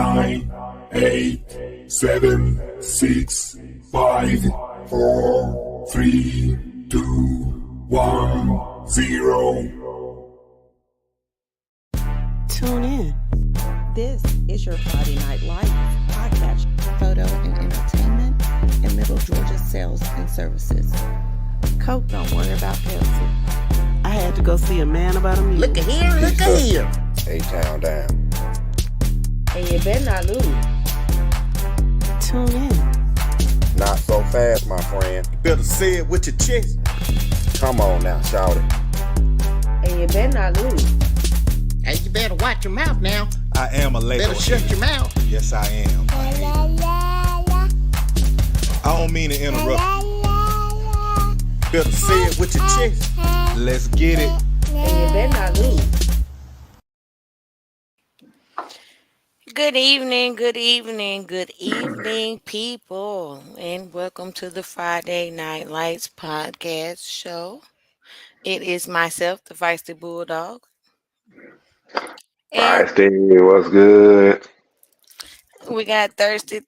9, 8, 7, 6, 5, 4, 3, 2, 1, 0. Tune in. This is your Friday Night Lights podcast, photo and entertainment in Middle Georgia sales and services. Coke don't worry about Pepsi. I had to go see a man about a meal. Look at here, look at here. A-Town down. And you better not lose. Tune in. Not so fast, my friend. You better say it with your chest. Come on now, shout it. And you better not lose. Hey, you better watch your mouth now. I am a Lego. Better shut your mouth. Yes, I am. I don't mean to interrupt. Better say it with your chest. Let's get it. And you better not lose. Good evening, people, and welcome to the Friday Night Lights podcast show. It is myself, the Feisty Bulldog. And Feisty, what's good? we got Thirsty.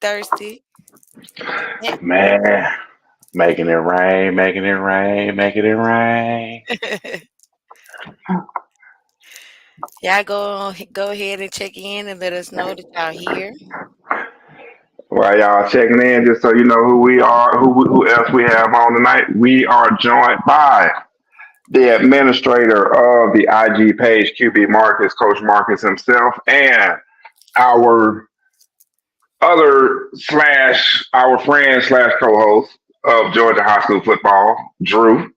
Man, making it rain. Y'all go ahead and check in and let us know that y'all here. While y'all checking in, just so you know who we are, who else we have on tonight, we are joined by the administrator of the IG page, QB Marcus, Coach Marcus himself, and our our friend / co-host of Georgia High School Football, Drew,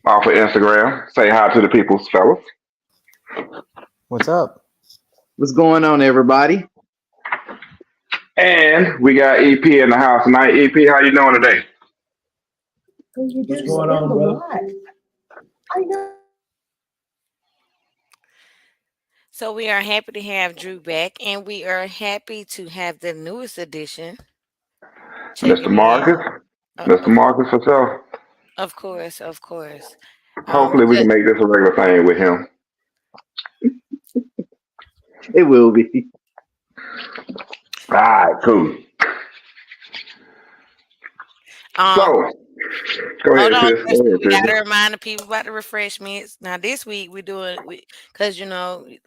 off of Instagram. Say hi to the peoples, fellas. What's up? What's going on, everybody? And we got EP in the house tonight. EP, how you doing today? What's going on, bro? So we are happy to have Drew back, and we are happy to have the newest addition, Mr. Marcus. Mr. Marcus for sure. Of course. Hopefully we can make this a regular thing with him. It will be. All right, cool. So, go ahead, sis. We got to remind the people about the refreshments. Now, this week we're doing, because,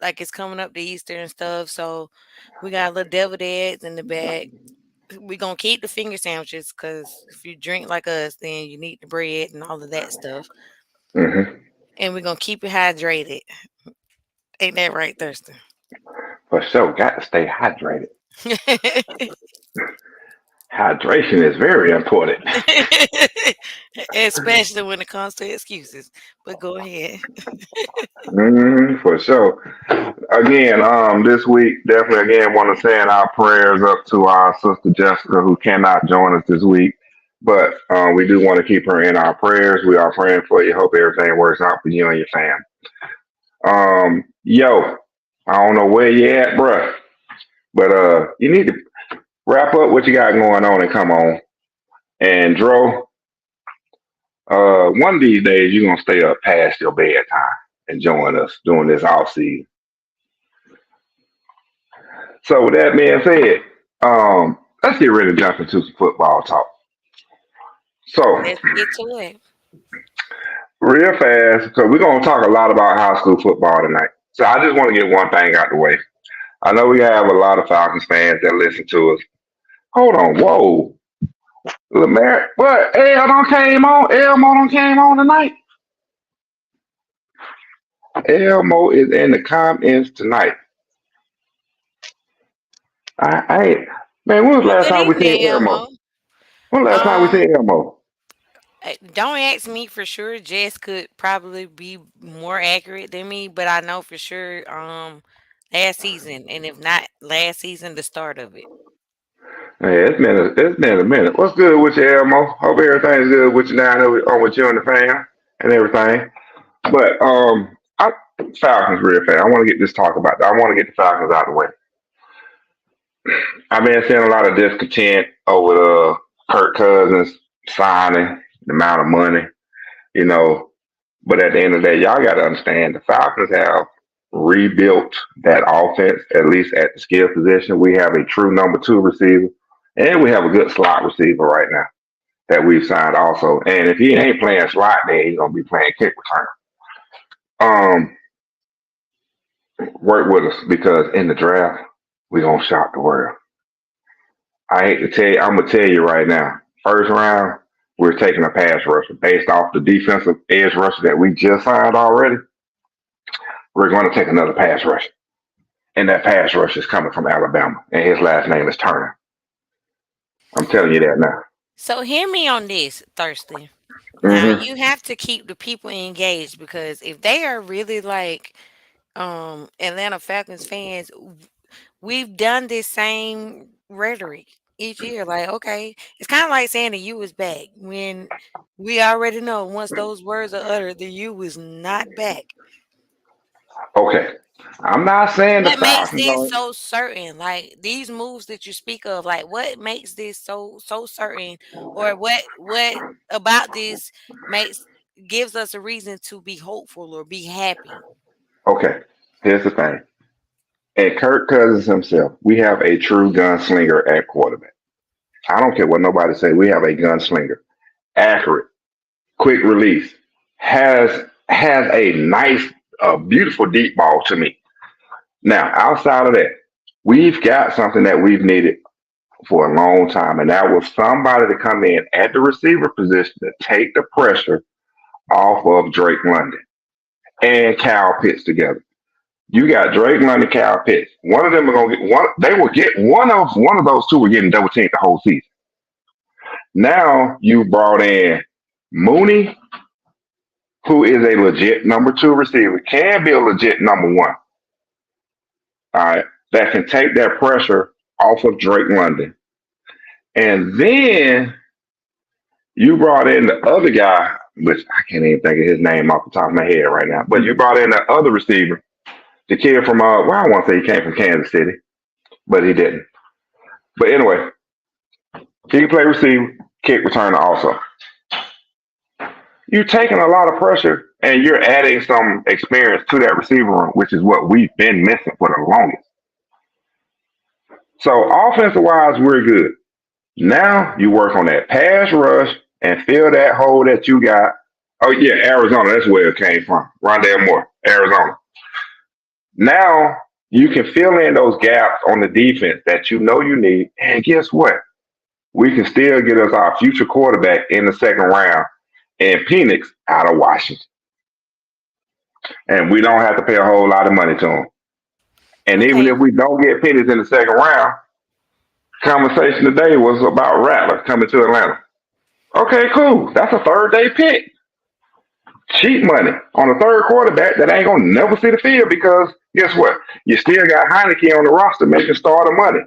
like it's coming up to Easter and stuff, so we got a little deviled eggs in the bag. We're going to keep the finger sandwiches, because if you drink like us, then you need the bread and all of that stuff. Mm-hmm. And we're going to keep it hydrated. Ain't that right, Thurston? For sure, got to stay hydrated. Hydration is very important. Especially when it comes to excuses. But go ahead. For sure. Again, this week, definitely again want to send our prayers up to our sister Jessica, who cannot join us this week. But we do want to keep her in our prayers. We are praying for you. Hope everything works out for you and your fam. Yo, I don't know where you at, bruh, but you need to wrap up what you got going on and come on. And Dro, one of these days you're gonna stay up past your bedtime and join us during this off season. So with that being said, let's get ready to jump into some football talk. So Let's get to it. real fast, because we're gonna talk a lot about high school football tonight. So I just want to get one thing out the way. I know we have a lot of Falcons fans that listen to us. Hold on, whoa. Lamar, what? Elmo came on tonight. Elmo is in the comments tonight. I ain't, man, when was the last time we seen Elmo? When was the last time we seen Elmo? Don't ask me for sure. Jess could probably be more accurate than me, but I know for sure last season, and if not last season, the start of it. Yeah, it's been a minute. What's good with you, Elmo? Hope everything's good with you down there with you and the fam and everything. But Falcons real fast. I want to get this talk about that. I want to get the Falcons out of the way. I've been seeing a lot of discontent over the Kirk Cousins signing, the amount of money, But at the end of the day, y'all got to understand the Falcons have rebuilt that offense, at least at the skill position. We have a true number two receiver, and we have a good slot receiver right now that we've signed also. And if he ain't playing slot, then he's gonna be playing kick return. Um, Work with us because in the draft we're gonna shock the world. I hate to tell you, I'm gonna tell you right now. First round, we're taking a pass rusher based off the defensive edge rusher that we just signed already. We're going to take another pass rusher, and that pass rush is coming from Alabama, and his last name is Turner. I'm telling you that now. So hear me on this, Thirsty. Now Hmm. you have to keep the people engaged because if they are really like Atlanta Falcons fans, we've done this same rhetoric each year. Like, okay, it's kind of like saying the U is back when we already know once those words are uttered, the U is not back. Okay, I'm not saying the What makes Falcons this on. so certain? Like these moves that you speak of, like what makes this so certain, or what about this makes gives us a reason to be hopeful or be happy? Okay, here's the thing. And Kirk Cousins himself, we have a true gunslinger at quarterback. I don't care what nobody say. We have a gunslinger, accurate, quick release, has a nice, beautiful deep ball to me. Now, outside of that, we've got something that we've needed for a long time, and that was somebody to come in at the receiver position to take the pressure off of Drake London and Cal Pitts together. You got Drake London, Cal Pitts. One of them are gonna get one. They will get one of those two were getting double teamed the whole season. Now you brought in Mooney, who is a legit number two receiver, can be a legit number one. All right, that can take that pressure off of Drake London. And then you brought in the other guy, which I can't even think of his name off the top of my head right now. But you brought in the other receiver, the kid from well, I want to say he came from Kansas City, but he didn't. But anyway, he can play receiver, kick returner also. You're taking a lot of pressure and you're adding some experience to that receiver room, which is what we've been missing for the longest. So offensive wise, we're good. Now you work on that pass rush and fill that hole that you got. Oh yeah, Arizona. That's where it came from. Rondale Moore, Arizona. Now you can fill in those gaps on the defense that you know you need. And guess what? We can still get us our future quarterback in the second round in Penix out of Washington. And we don't have to pay a whole lot of money to him. And even Okay. if we don't get Penix in the second round, conversation today was about Rattler coming to Atlanta. Okay, cool. That's a third day pick. Cheap money on a third quarterback that ain't gonna never see the field because guess what? You still got Heineke on the roster making starter money.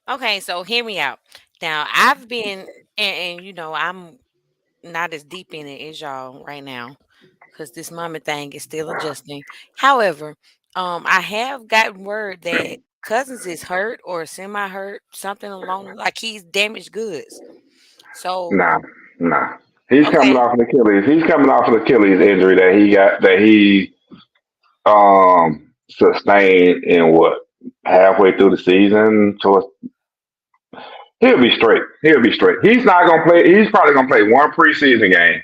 Okay, so hear me out. Now I've been and I'm not as deep in it as y'all right now because this moment thing is still adjusting. However, I have gotten word that Cousins is hurt or semi hurt, something along like he's damaged goods. So Nah, nah. He's coming okay, off an Achilles. He's coming off an Achilles injury that he sustained in what halfway through the season. So he'll be straight. He'll be straight. He's not gonna play. He's probably gonna play one preseason game,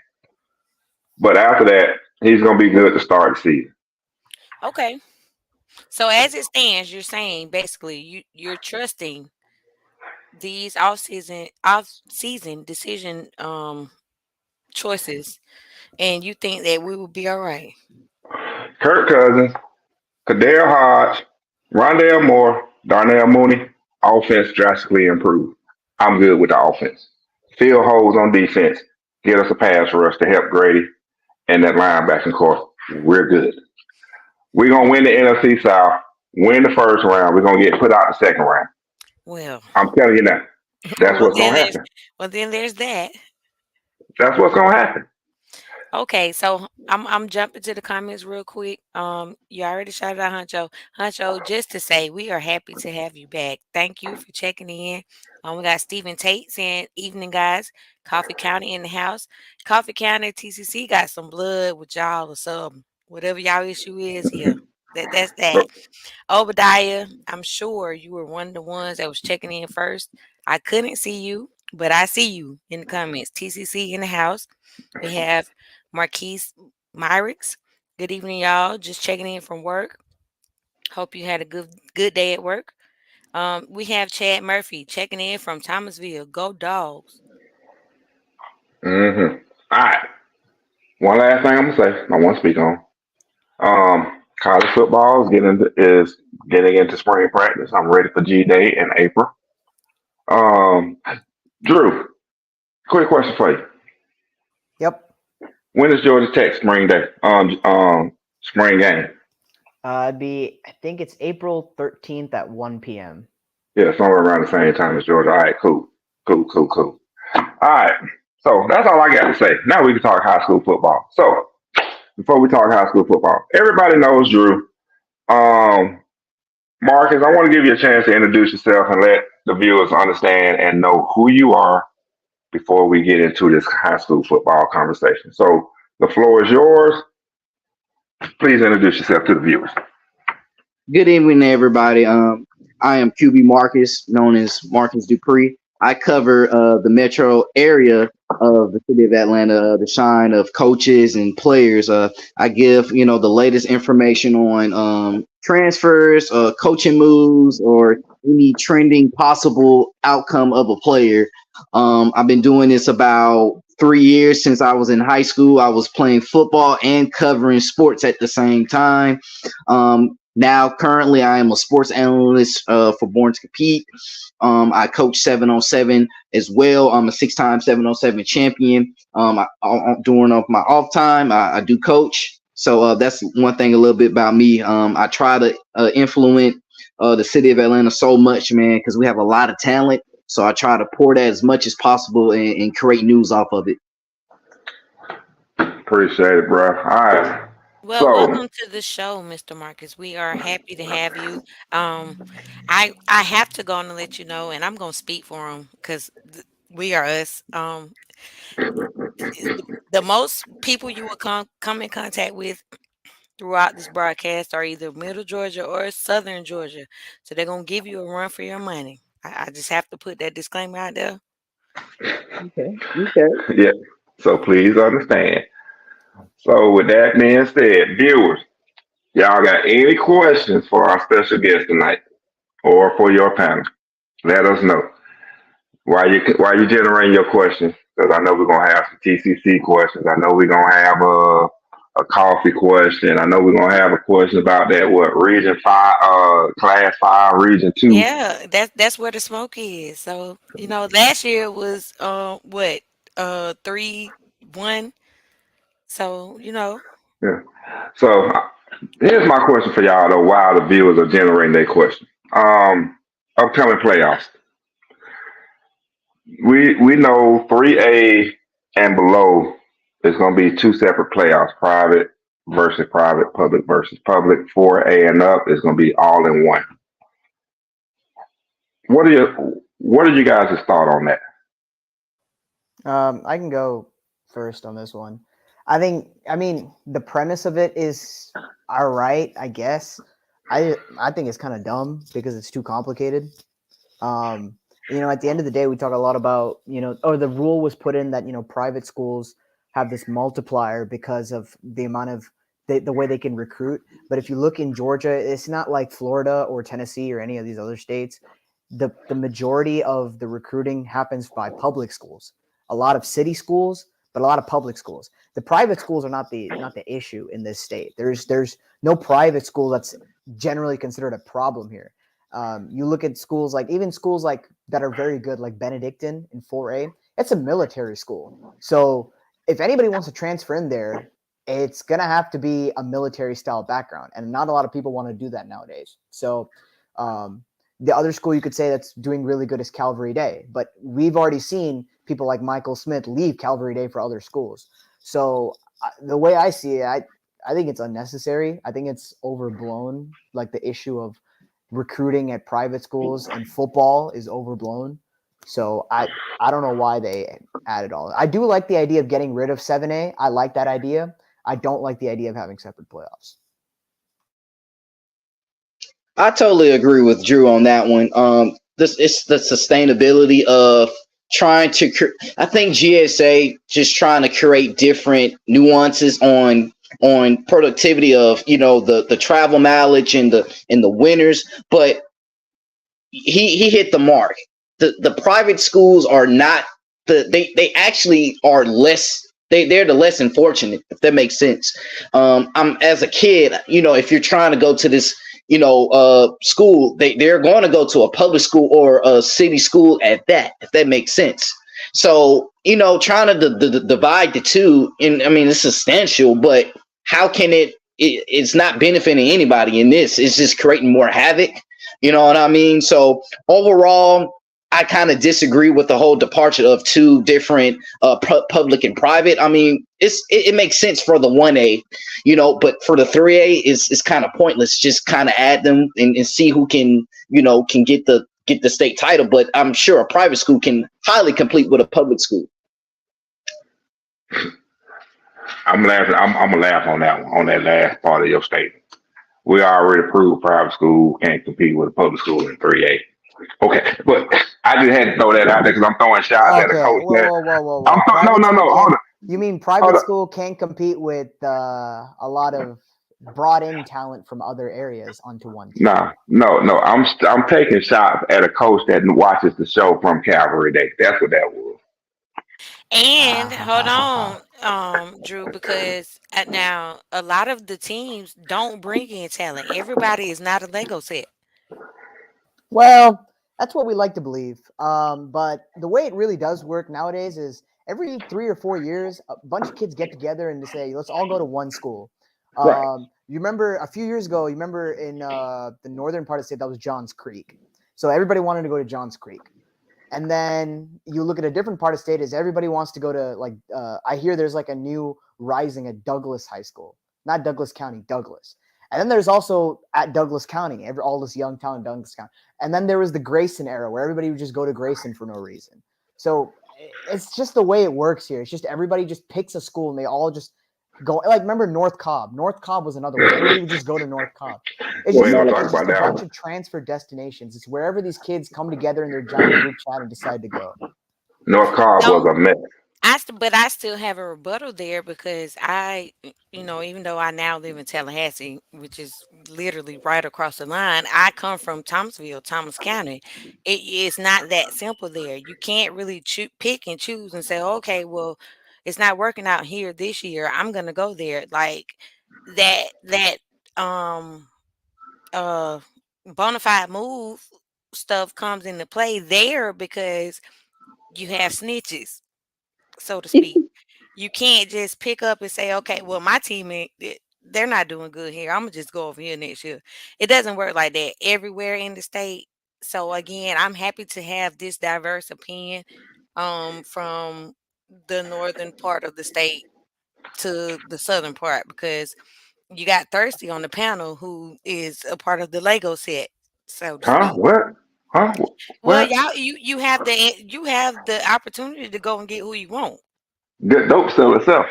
but after that, he's gonna be good to start the season. okay. So as it stands, you're saying basically you're trusting these off season decision choices, and you think that we will be all right. Kirk Cousins, Kadar Hodge, Rondale Moore, Darnell Mooney, offense drastically improved. I'm good with the offense. Fill holes on defense. Get us a pass rush to help Grady and that linebacking core. We're good. We're gonna win the NFC South, win the first round. We're gonna get put out the second round. Well, I'm telling you now. That's well what's then gonna there's happen. well then there's that. That's what's gonna happen. Okay, so I'm jumping to the comments real quick. You already shouted out Huncho. Huncho, just to say we are happy to have you back. Thank you for checking in. We got Stephen Tate saying evening guys. Coffee County in the house. Coffee County TCC got some blood with y'all or something. Whatever y'all issue is, yeah. That's that. So, Obadiah, I'm sure you were one of the ones that was checking in first. I couldn't see you, but I see you in the comments. TCC in the house. We have Marquise Myrix. Good evening, y'all. Just checking in from work. Hope you had a good day at work. We have Chad Murphy checking in from Thomasville. Go dogs. mm-hmm. All right. One last thing I'm gonna say. I want to speak on. College football is getting into spring practice. I'm ready for G Day in April. Um, Drew, quick question for you. Yep. When is Georgia Tech spring day? Spring game. I think it's April 13th at 1 p.m. Yeah, somewhere around the same time as Georgia. All right, cool, cool, cool, cool. All right. So that's all I got to say. Now we can talk high school football. So before we talk high school football, everybody knows Drew. Um, Marcus, I want to give you a chance to introduce yourself and let the viewers understand and know who you are before we get into this high school football conversation. So the floor is yours. Please introduce yourself to the viewers. Good evening, everybody. I am QB Marcus, known as Marcus Dupree. I cover the metro area of the city of Atlanta, the shine of coaches and players. I give the latest information on transfers, coaching moves, or any trending possible outcome of a player. I've been doing this about 3 years since I was in high school. I was playing football and covering sports at the same time. Now, currently, I am a sports analyst for Born to Compete. I coach 7-on-7 as well. I'm a six-time 7-on-7 champion. During my off time, I do coach. So that's one thing a little bit about me. I try to influence the city of Atlanta so much, man, because we have a lot of talent. So I try to pour that as much as possible and create news off of it. Appreciate it, bro. All right. Well, So, welcome to the show, Mr. Marcus. We are happy to have you. Um, I have to go on and let you know, and I'm gonna speak for him because we are us. The most people you will come in contact with throughout this broadcast are either Middle Georgia or Southern Georgia, so they're gonna give you a run for your money. I just have to put that disclaimer out there. Okay. Okay. yeah. So please understand. So with that being said, viewers, y'all got any questions for our special guest tonight or for your panel? Let us know. While you generating your questions, because I know we're gonna have some TCC questions. I know we're gonna have a coffee question. I know we're gonna have a question about that Region 5, Class 5, Region 2. Yeah, that's where the smoke is. So last year was what 3-1. So Yeah. So here's my question for y'all though. While the viewers are generating their question, upcoming playoffs. We know 3A and below is going to be two separate playoffs: private versus private, public versus public. 4A and up is going to be all in one. What are you guys' thought on that? I can go first on this one. I mean, the premise of it is all right, I guess. I think it's kind of dumb because it's too complicated. Um, at the end of the day, we talk a lot about, or the rule was put in that, private schools have this multiplier because of the amount of the way they can recruit. But if you look in Georgia, it's not like Florida or Tennessee or any of these other states. The majority of the recruiting happens by public schools. A lot of city schools, but a lot of public schools. The private schools are not the issue in this state. There's no private school that's generally considered a problem here. You look at schools even schools that are very good, like Benedictine in 4A. It's a military school. So if anybody wants to transfer in there, it's gonna have to be a military style background, and not a lot of people want to do that nowadays. So the other school you could say that's doing really good is Calvary Day, but we've already seen people like Michael Smith leave Calvary Day for other schools. So the way I see it, I think it's unnecessary. I think it's overblown. Like the issue of recruiting at private schools and football is overblown. So I don't know why they added all. I do like the idea of getting rid of 7A. I like that idea. I don't like the idea of having separate playoffs. I totally agree with Drew on that one. This it's the sustainability of trying to. I think GSA just trying to create different nuances on productivity of the travel mileage and the winners, but he hit the mark. The private schools are not they actually are less they're the less unfortunate, if that makes sense. I'm as a kid, if you're trying to go to this school, they're going to go to a public school or a city school at that, if that makes sense. So trying to divide the two, and I mean it's substantial, but how can it's not benefiting anybody in this. It's just creating more havoc. You know what I mean? So overall, I kind of disagree with the whole departure of two different public and private. I mean, it makes sense for the 1A, but for the 3A, it's kind of pointless. Just kind of add them and see who can get the state title. But I'm sure a private school can highly compete with a public school. I'm laughing. I'm gonna laugh on that one, on that last part of your statement. We already proved private school can't compete with a public school in 3A. Okay, but I just had to throw that out there because I'm throwing shots at a coach. Whoa. No, hold on. You mean private school can't compete with a lot of brought-in talent from other areas onto one team? No. I'm taking shots at a coach that watches the show from Calvary Day. That's what that was. And hold on, Drew, because now a lot of the teams don't bring in talent. Everybody is not a Lego set. Well, that's what we like to believe. But the way it really does work nowadays is every 3 or 4 years, a bunch of kids get together and they say, let's all go to one school. Right. You remember a few years ago, in the northern part of the state, that was Johns Creek. So everybody wanted to go to Johns Creek. And then you look at a different part of the state is everybody wants to go to I hear there's like a new rising at Douglas High School, not Douglas County, Douglas. And then there's also at Douglas County, all this young talent in Douglas County. And then there was the Grayson era where everybody would just go to Grayson for no reason. So it's just the way it works here. It's just everybody just picks a school and they all just go. Like, remember North Cobb? North Cobb was another one. Everybody would just go to North Cobb. It's just a bunch of transfer destinations. It's wherever these kids come together in their giant group chat and decide to go. North Cobb was a mess. But I still have a rebuttal there because even though I now live in Tallahassee, which is literally right across the line, I come from Thomasville, Thomas County. It's not that simple there. You can't really pick and choose and say, okay, well, it's not working out here this year. I'm gonna go there. Like that bona fide move stuff comes into play there because you have snitches, so to speak. You can't just pick up and say, okay, well, my team, they're not doing good here. I'm going to just go over here next year. It doesn't work like that everywhere in the state. So, again, I'm happy to have this diverse opinion from the northern part of the state to the southern part because you got Thirsty on the panel who is a part of the Lego set, so to Huh? speak. What? Huh? Well, What? you have the opportunity to go and get who you want. Good dope sell itself.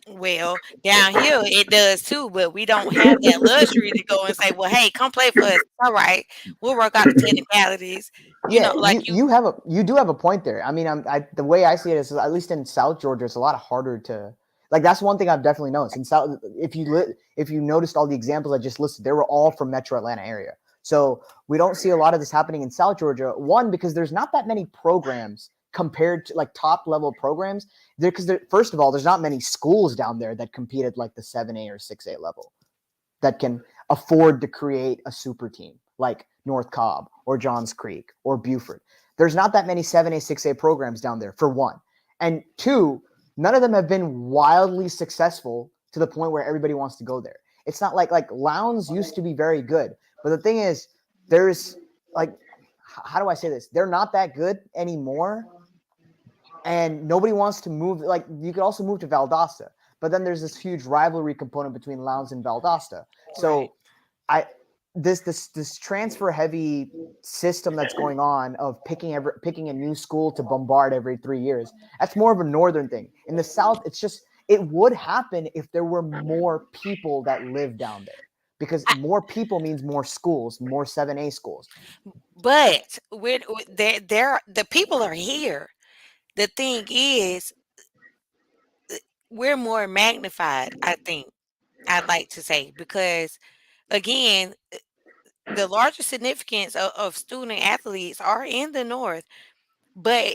Well, down here it does too, but we don't have that luxury to go and say, "Well, hey, come play for us." All right, we'll work out the technicalities. Yeah, you do have a point there. I mean, the way I see it is at least in South Georgia, it's a lot harder to like. That's one thing I've definitely noticed in South. If you noticed all the examples I just listed, they were all from Metro Atlanta area. So we don't see a lot of this happening in South Georgia. One, because there's not that many programs compared to like top level programs there. Because first of all, there's not many schools down there that compete at like the 7A or 6A level that can afford to create a super team like North Cobb or Johns Creek or Buford. There's not that many 7A, 6A programs down there, for one. And two, none of them have been wildly successful to the point where everybody wants to go there. It's not like Lowndes used to be very good. But the thing is, there's like, how do I say this? They're not that good anymore. And nobody wants to move. Like, you could also move to Valdosta. But then there's this huge rivalry component between Lowndes and Valdosta. So this transfer heavy system that's going on of picking a new school to bombard every 3 years, that's more of a northern thing. In the South, It would happen if there were more people that live down there, because more people means more schools, more 7A schools. But they're the people are here. The thing is, we're more magnified, I think, I'd like to say, because again, the larger significance of student athletes are in the north, but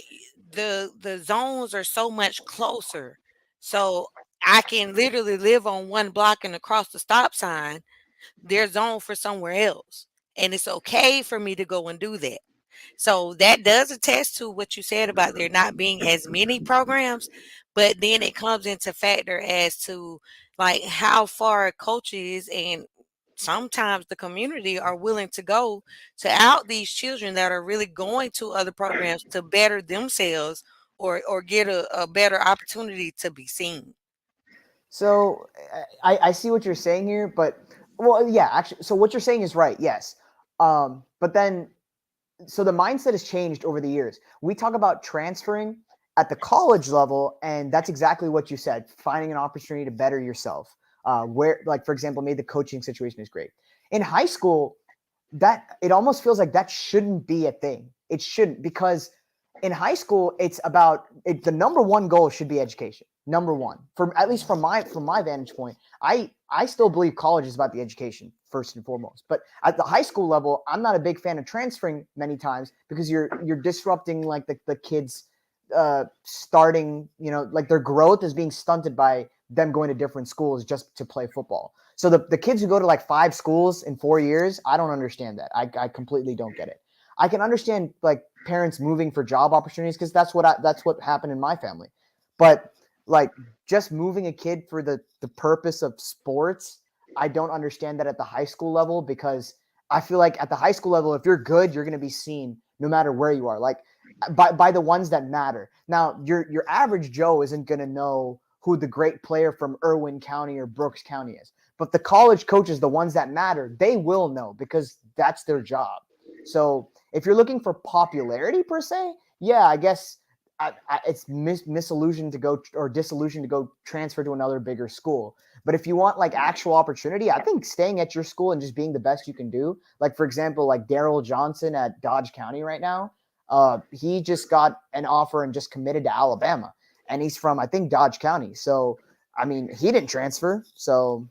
the zones are so much closer. So I can literally live on one block and across the stop sign, there's zone for somewhere else. And it's okay for me to go and do that. So that does attest to what you said about there not being as many programs, but then it comes into factor as to like how far coaches and sometimes the community are willing to go to out these children that are really going to other programs to better themselves or get a better opportunity to be seen. So I see what you're saying here, but well, yeah, actually, so what you're saying is right, yes. But then, so the mindset has changed over the years. We talk about transferring at the college level, and that's exactly what you said: finding an opportunity to better yourself. Where, like, for example, maybe the coaching situation is great. In high school, that it almost feels like that shouldn't be a thing. It shouldn't, because in high school it's about it, the number one goal should be education. Number one, from at least from my vantage point, I still believe college is about the education first and foremost. But at the high school level, I'm not a big fan of transferring many times, because you're disrupting like the kids starting, like their growth is being stunted by them going to different schools just to play football. So the kids who go to like 5 schools in 4 years, I don't understand that. I completely don't get it. I can understand like parents moving for job opportunities, because that's what happened in my family. But like just moving a kid for the purpose of sports, I don't understand that at the high school level, because I feel like at the high school level, if you're good, you're going to be seen no matter where you are. Like by the ones that matter. Now, your average Joe isn't going to know who the great player from Irwin County or Brooks County is. But the college coaches, the ones that matter, they will know, because that's their job. So if you're looking for popularity per se, yeah, I guess it's misillusioned to go, or disillusioned to go transfer to another bigger school. But if you want like actual opportunity, I think staying at your school and just being the best you can do. Like for example, like Daryl Johnson at Dodge County right now, he just got an offer and just committed to Alabama, and he's from I think Dodge County. So I mean, he didn't transfer. So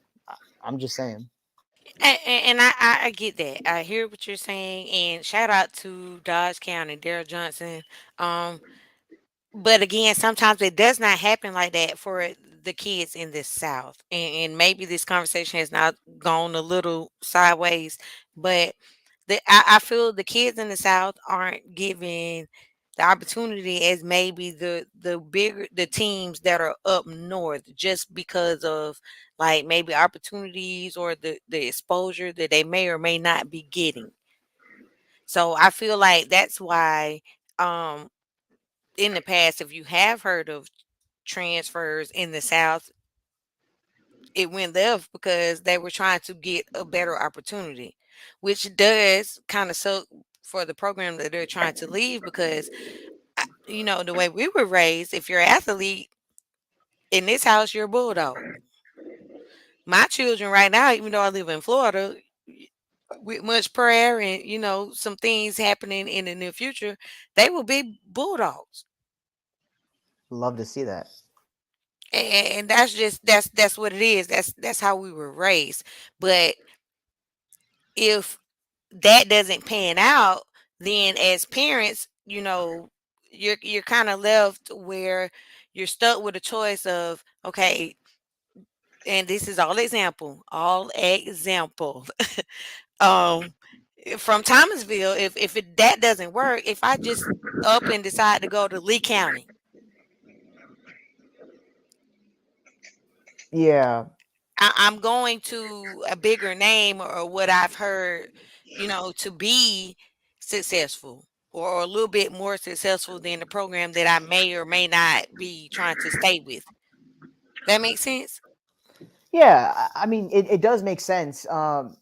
I'm just saying. And I get that. I hear what you're saying, and shout out to Dodge County, Daryl Johnson. Um, but again, sometimes it does not happen like that for the kids in the South. And maybe this conversation has not gone a little sideways, but I feel the kids in the South aren't given the opportunity as maybe the bigger the teams that are up north, just because of like maybe opportunities or the exposure that they may or may not be getting. So I feel like that's why um in the past, if you have heard of transfers in the South, it went left because they were trying to get a better opportunity, which does kind of suck for the program that they're trying to leave, because the way we were raised, if you're an athlete in this house, you're a bulldog. My children right now, even though I live in Florida, with much prayer and some things happening in the near future, they will be bulldogs. Love to see that. And that's just that's what it is. That's how we were raised. But if that doesn't pan out, then as parents, you're kind of left where you're stuck with a choice of, okay, and this is all example. um from Thomasville, that doesn't work, if I just up and decide to go to Lee County, Yeah. I'm going to a bigger name or what I've heard, to be successful or a little bit more successful than the program that I may or may not be trying to stay with. That makes sense? Yeah, I mean, it does make sense. Yeah,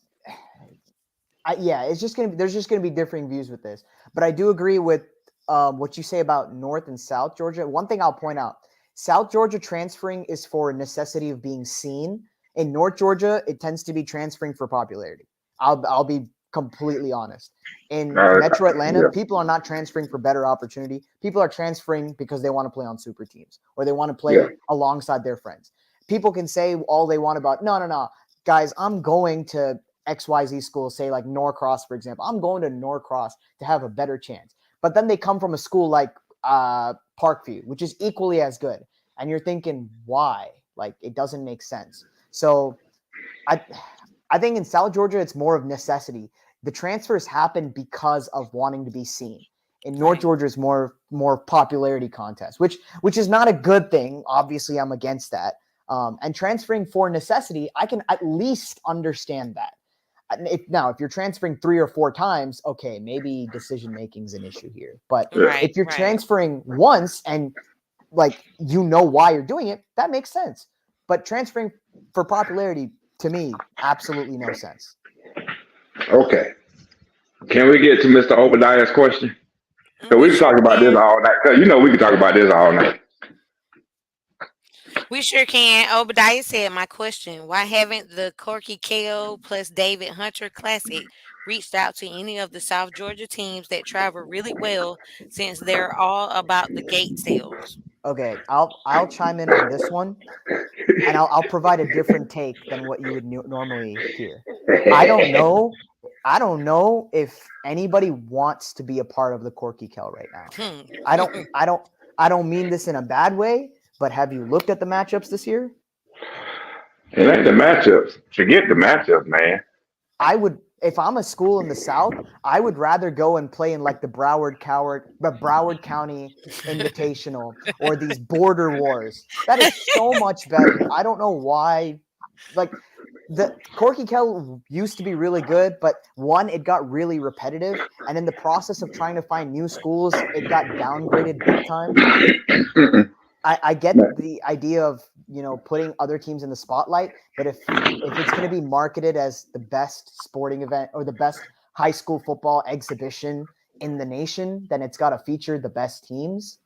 it's just gonna be, there's just gonna be differing views with this, but I do agree with what you say about North and South Georgia. One thing I'll point out: South Georgia transferring is for a necessity of being seen. In North Georgia, it tends to be transferring for popularity. I'll be completely honest. In Metro Atlanta, Yeah, people are not transferring for better opportunity. People are transferring because they want to play on super teams or they want to yeah, play alongside their friends. People can say all they want about no, guys. I'm going to XYZ school, say like Norcross, for example. I'm going to Norcross to have a better chance. But then they come from a school like Parkview, which is equally as good. And you're thinking, why? Like, it doesn't make sense. So I I think in South Georgia, it's more of necessity. The transfers happen because of wanting to be seen. In North Right. Georgia, it's more popularity contest, which is not a good thing. Obviously, I'm against that. And transferring for necessity, I can at least understand that. If you're transferring 3 or 4 times, okay, maybe decision making is an issue here. But yeah. Right. if you're Right. transferring once and like why you're doing it, that makes sense. But transferring for popularity to me, absolutely no sense. Okay. Can we get to Mr. Obadiah's question? So we We can sure talk about this can. all night. 'Cause we can talk about this all night. We sure can. Obadiah said, "My question: Why haven't the Corky KO plus David Hunter Classic reached out to any of the South Georgia teams that travel really well, since they're all about the gate sales?" Okay, I'll chime in on this one, and I'll provide a different take than what you would normally hear. I don't know. I don't know if anybody wants to be a part of the Corky Kell right now. Hmm. I don't. I don't. I don't mean this in a bad way, but have you looked at the matchups this year? It ain't the matchups. Forget the matchups, man. I would, if I'm a school in the South, I would rather go and play in like the Broward County Invitational or these border wars. That is so much better. I don't know why. Like the Corky Kell used to be really good, but one, it got really repetitive, and in the process of trying to find new schools, it got downgraded big time. Mm-mm. I get the idea of putting other teams in the spotlight, but if it's going to be marketed as the best sporting event or the best high school football exhibition in the nation, then it's got to feature the best teams.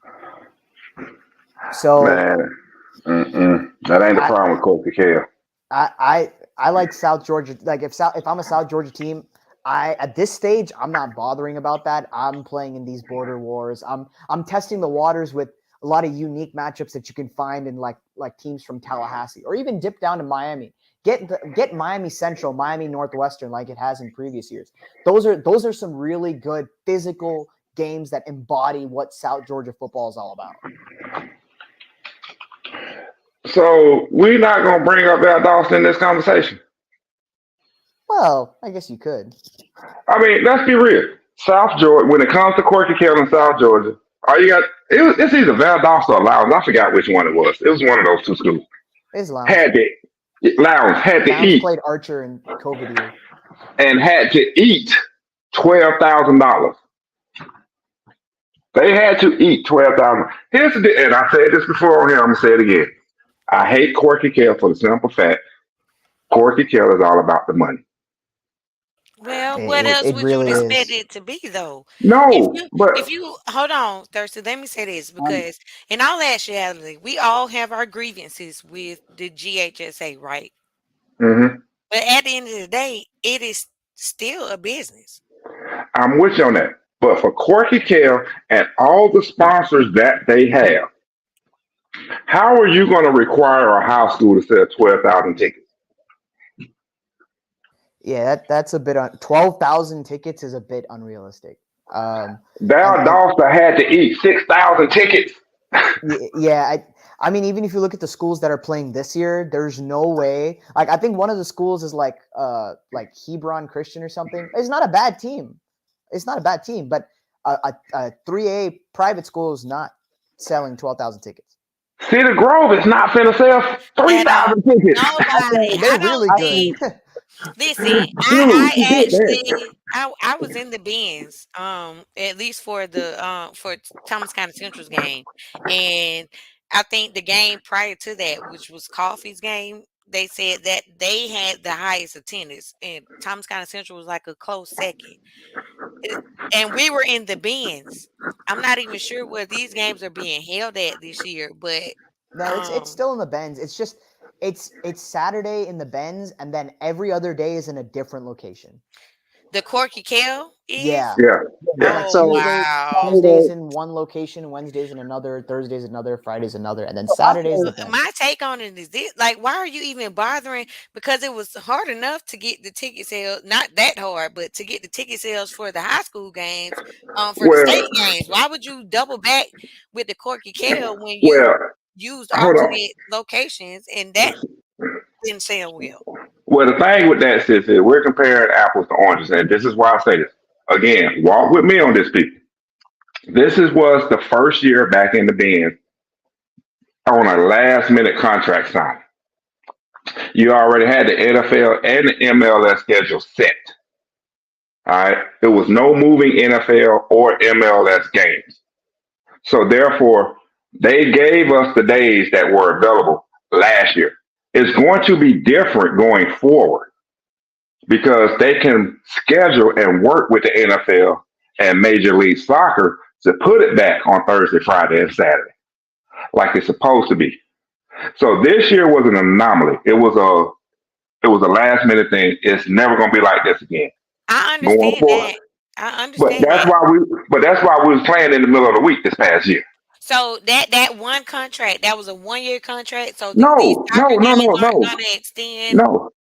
So Man, that ain't the I problem with Coach Kale. I like South Georgia. Like if I'm a South Georgia team, at this stage I'm not bothering about that. I'm playing in these border wars. I'm testing the waters with a lot of unique matchups that you can find in like teams from Tallahassee or even dip down to Miami. Get Miami Central, Miami Northwestern like it has in previous years. Those are some really good physical games that embody what South Georgia football is all about. So we're not gonna bring up Valdosta in this conversation. Well, I guess you could. I mean, let's be real. South Georgia, when it comes to Corky Kell in South Georgia, all you got it's either Valdosta or Lowndes. I forgot which one it was. It was one of those two schools. It's Lowndes. Had to Lowndes had to Lowndes eat played Archer in COVID year. and had to eat $12,000. They had to eat 12,000. Here's and I said this before on here. I'm gonna say it again. I hate Corky Kell for the simple fact Corky Kell is all about the money. Well, what It, else it would you really expect is. it to be though? If No, you but if you hold on, Thirsty, let me say this Um, because in all actuality, we all have our grievances with the GHSA, right? mhm, But at the end of the day, it is still a business. I'm with you on that. But for Corky Kell and all the sponsors that they have, how are you going to require a high school to sell 12,000 tickets? Yeah, that's a bit 12,000 tickets is a bit unrealistic. And Valdosta had to eat 6,000 tickets. yeah, I mean even if you look at the schools that are playing this year, there's no way. Like I think one of the schools is like Hebron Christian or something. It's not a bad team. It's not a bad team, but a 3A private school is not selling 12,000 tickets. Cedar Grove is not finna sell At all. 3,000 tickets. Nobody. They're I don't really I good. think. think Listen, Dude, I forget that. actually I was in the bins, at least for the for Thomas County Central's game. And I think the game prior to that, which was Coffee's game, they said that they had the highest attendance and Thomas County Central was like a close second. It- and we were in the bins. I'm not even sure where these games are being held at this year, but No, it's Um, still in the Benz. It's just it's Saturday in the Benz, and then every other day is in a different location. the Corky Kale is. Yeah. Yeah, Yeah, yeah. like Oh So wow. Tuesdays Saturday, in one location, Wednesdays in another, Thursdays another, Fridays another, and then so I Saturdays the say, My Benz. take on it is this: like, why are you even bothering? Because it was hard enough to get the ticket sales, not that hard, but to get the ticket sales for the high school games, for the Well, state games. Why would you double back with the Corky Kale when you well, used hold on. alternate locations and that didn't sell well? Well, the thing with that, sis, is we're comparing apples to oranges, and this is why I say this. Again, walk with me on this, people. This is was the first year back in the bin on a last minute contract sign. You already had the NFL and the MLS schedule set. All right. There was no moving NFL or MLS games. So therefore, they gave us the days that were available last year. It's going to be different going forward because they can schedule and work with the NFL and Major League Soccer to put it back on Thursday, Friday, and Saturday, like it's supposed to be. So this year was an anomaly. It was a last minute thing. It's never gonna be like this again I going understand forward. that. I But understand that's that. why we but that's why we was playing in the middle of the week this past year. So that one contract, that was a 1 year contract. So these No, soccer no, no, games no, aren't no. gonna extend.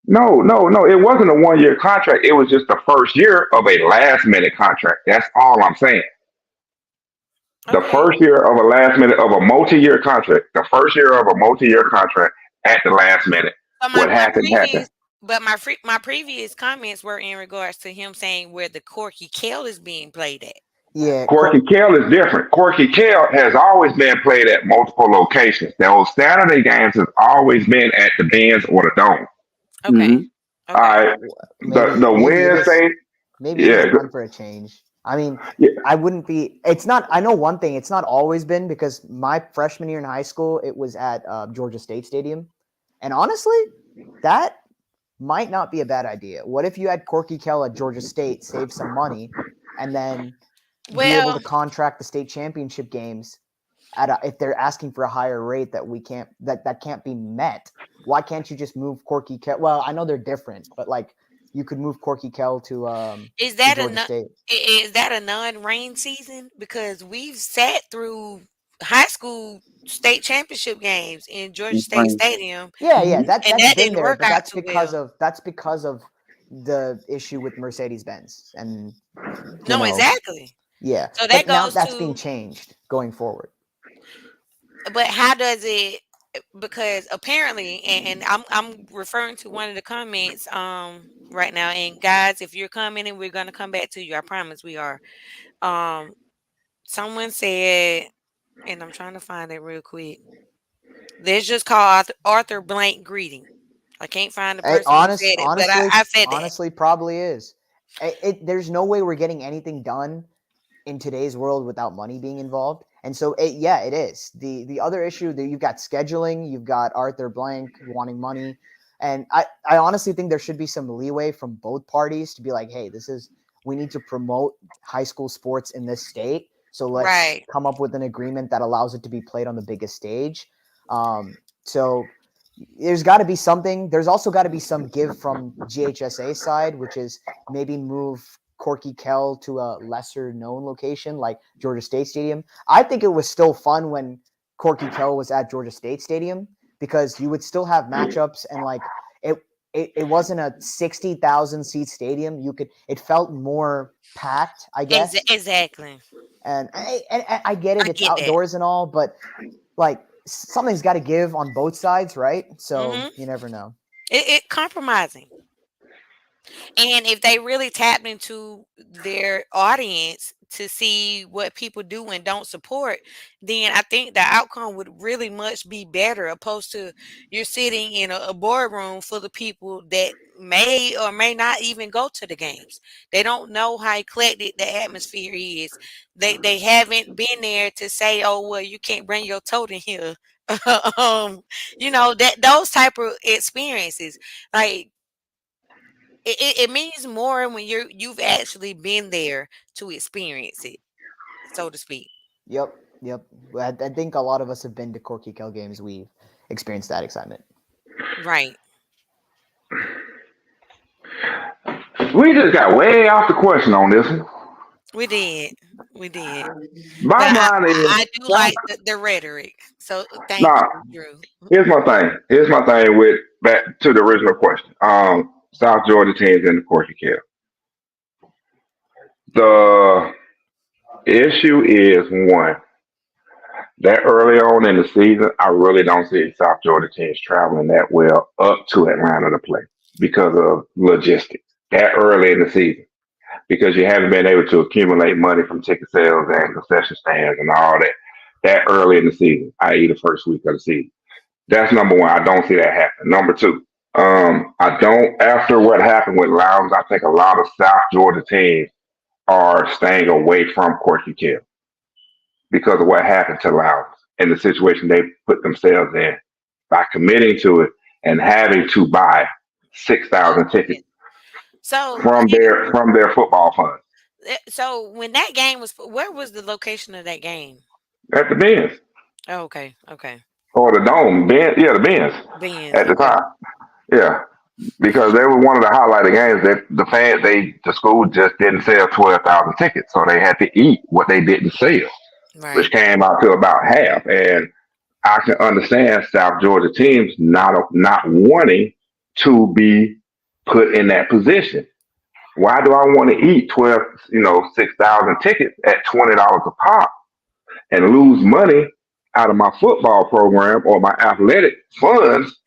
No. It wasn't a 1 year contract. It was just the first year of a last minute contract. That's all I'm saying. The Okay. first year of a last minute of a multi year contract. The first year of a multi year contract at the last minute. So What happened happened. my previous comments were in regards to him saying where the Corky Kell is being played at. Yeah, Corky Kell is different. Corky Kell has always been played at multiple locations. Those Saturday games has always been at the Benz or the Dome. Okay. hmm All Okay. right. The maybe the maybe it is Wednesday, maybe it is yeah, time for a change. I mean, yeah. I wouldn't be. It's not. I know one thing. It's not always been because my freshman year in high school, it was at Georgia State Stadium, and honestly, that might not be a bad idea. What if you had Corky Kell at Georgia State, save some money, and then be able to Well, contract the state championship games at if they're asking for a higher rate that can't be met? Why can't you just move Corky Kell? Well, I know they're different, but like you could move Corky Kell is to that a Georgia State. is that a non-rain season? Because we've sat through high school state championship games in Georgia State Right. Stadium, Yeah, and that's that been didn't there, work but out too well. that's because of the issue with Mercedes Benz, and you No, know, exactly. yeah. So that But now goes that's being to, changed going forward. but how does it? Because apparently, and I'm referring to one of the comments right now. And guys, if you're commenting, we're gonna come back to you. I promise we are. Um, someone said, and I'm trying to find it real quick. Let's just call Arthur Blank greeting. I can't find the Hey, person who said it, but I said that. honestly, probably is. There's no way we're getting anything done in today's world without money being involved. And so yeah, it is. The other issue that you've got scheduling, you've got Arthur Blank wanting money. And I honestly think there should be some leeway from both parties to be like, hey, we need to promote high school sports in this state. So let's Right. come up with an agreement that allows it to be played on the biggest stage. So there's got to be something. There's also got to be some give from GHSA side, which is maybe move Corky Kell to a lesser known location like Georgia State Stadium. I think it was still fun when Corky Kell was at Georgia State Stadium because you would still have matchups and like it wasn't a 60,000 seat stadium. It felt more packed, I guess. Exactly. And I get it, I it's get that. outdoors and all, but like something's got to give on both sides, right? So Hmm. you never know. It compromising. And if they really tapped into their audience to see what people do and don't support, then I think the outcome would really much be better opposed to you're sitting in a boardroom full of people that may or may not even go to the games. They don't know how eclectic the atmosphere is. They haven't been there to say, oh well, you can't bring your tote in here. um, that those type of experiences. Like it means more when you've actually been there to experience it, so to speak. Yep. Yep. I think a lot of us have been to Corky Kell games. We've experienced that excitement. Right. We just got way off the question on this one. We did. We did. But Bottom line I is, do like the rhetoric. So thank nah. you, Drew. Here's my thing. Here's my thing with back to the original question. South Georgia teams in the Corky Care. The issue is one that early on in the season, I really don't see South Georgia teams traveling that well up to Atlanta to play because of logistics. That early in the season, because you haven't been able to accumulate money from ticket sales and concession stands and all that. That early in the season, i.e., the first week of the season. That's number one. I don't see that happen. Number two, I don't. After what happened with Lowndes, I think a lot of South Georgia teams are staying away from Corky Kill because of what happened to Lowndes and the situation they put themselves in by committing to it and having to buy 6,000 tickets So from their football fund so when that game was, where was the location of that game? at the Benz Oh, okay, okay. or the Dome. The Benz Benz, at the okay. time. Yeah, because they were one of the highlighted games that the school just didn't sell 12,000 tickets, so they had to eat what they didn't sell, which Right. came out to about half. And I can understand South Georgia teams not wanting to be put in that position. Why do I want to eat 6,000 tickets at $20 a pop and lose money out of my football program or my athletic funds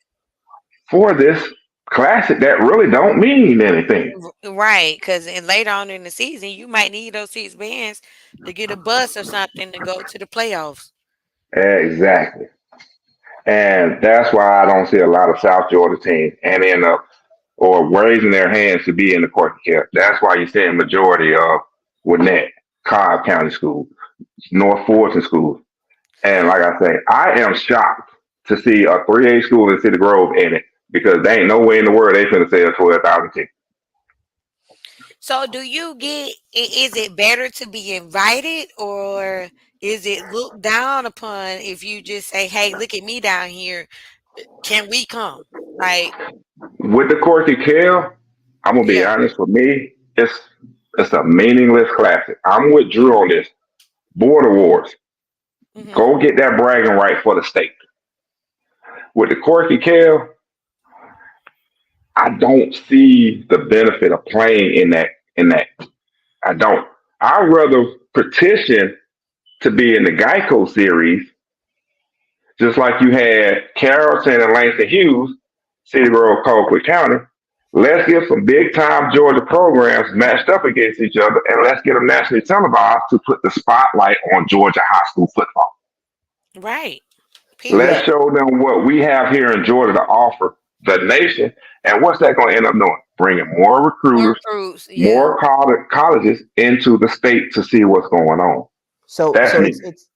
for this classic that really don't mean anything? Right, because later on in the season, you might need those 6 bands to get a bus or something to go to the playoffs. Exactly. And that's why I don't see a lot of South Georgia teams ending up or raising their hands to be in the Corky Care. That's why you see a majority of Gwinnett, Cobb County Schools, North Fulton Schools. And like I say, I am shocked to see a 3A school in City Grove in it because they ain't no way in the world they finna sell 12,000 tickets. So, do you get? Is it better to be invited, or is it looked down upon if you just say, "Hey, look at me down here. Can we come?" Like, With the Corky Care, I'm gonna be yeah. honest. For me, it's a meaningless classic. I'm with Drew on this. Board awards. Hmm. Go get that bragging right for the state. With the Corky Care, I don't see the benefit of playing in that. I don't. I'd rather petition to be in the Geico series, just like you had Carrollton and Langston Hughes, City Grove, Colquitt County. Let's get some big time Georgia programs matched up against each other, and let's get them nationally televised to put the spotlight on Georgia high school football. Right. Yeah. Let's Period. show them what we have here in Georgia to offer the nation. And what's that going to end up doing? Bringing more More recruiters, recruits. Yeah. more colleges into the state to see what's going on. So That's so me.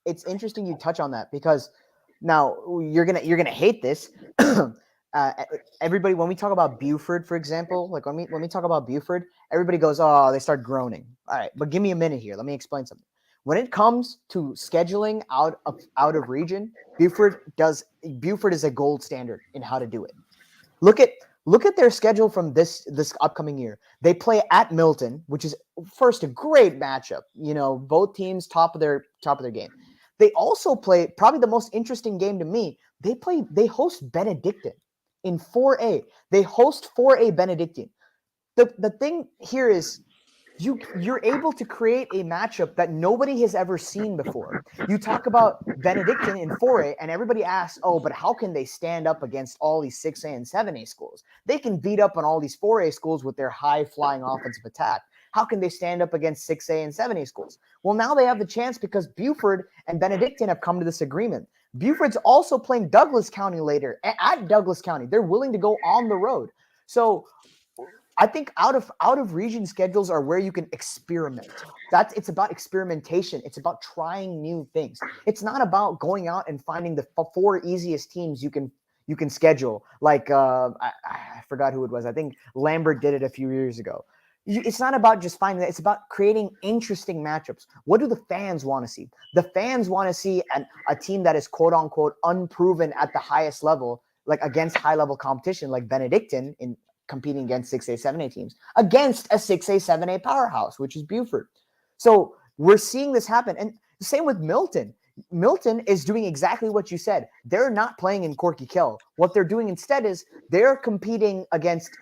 it's interesting you touch on that because now you're gonna hate this. Everybody, when we talk about Buford, for example, like when we talk about Buford, everybody goes, "Oh, they start groaning." All right, but give me a minute here. Let me explain something. When it comes to scheduling out of region, Buford is a gold standard in how to do it. Look at look at their schedule from this upcoming year. They play at Milton, which is first a great matchup. Both teams top of their game. They also play probably the most interesting game to me. They host Benedictine in 4A. They host 4A Benedictine. The thing here is you're able to create a matchup that nobody has ever seen before. You talk about Benedictine in 4A, and everybody asks, "Oh, but how can they stand up against all these 6A and 7A schools? They can beat up on all these 4A schools with their high flying offensive attack. How can they stand up against 6A and 7A schools?" Well, now they have the chance because Buford and Benedictine have come to this agreement. Buford's also playing Douglas County later at Douglas County. They're willing to go on the road. So I think out of region schedules are where you can experiment. It's about experimentation. It's about trying new things. It's not about going out and finding the four easiest teams you can schedule. Like I forgot who it was. I think Lambert did it a few years ago. it's not about just finding that. It's about creating interesting matchups. What do the fans want to see? The fans want to see a team that is quote unquote unproven at the highest level, like against high level competition, like Benedictine in competing against 6A, 7A teams, against a 6A, 7A powerhouse, which is Buford. So we're seeing this happen. And the same with Milton. Milton is doing exactly what you said. They're not playing in Corky Kell. What they're doing instead is they're competing against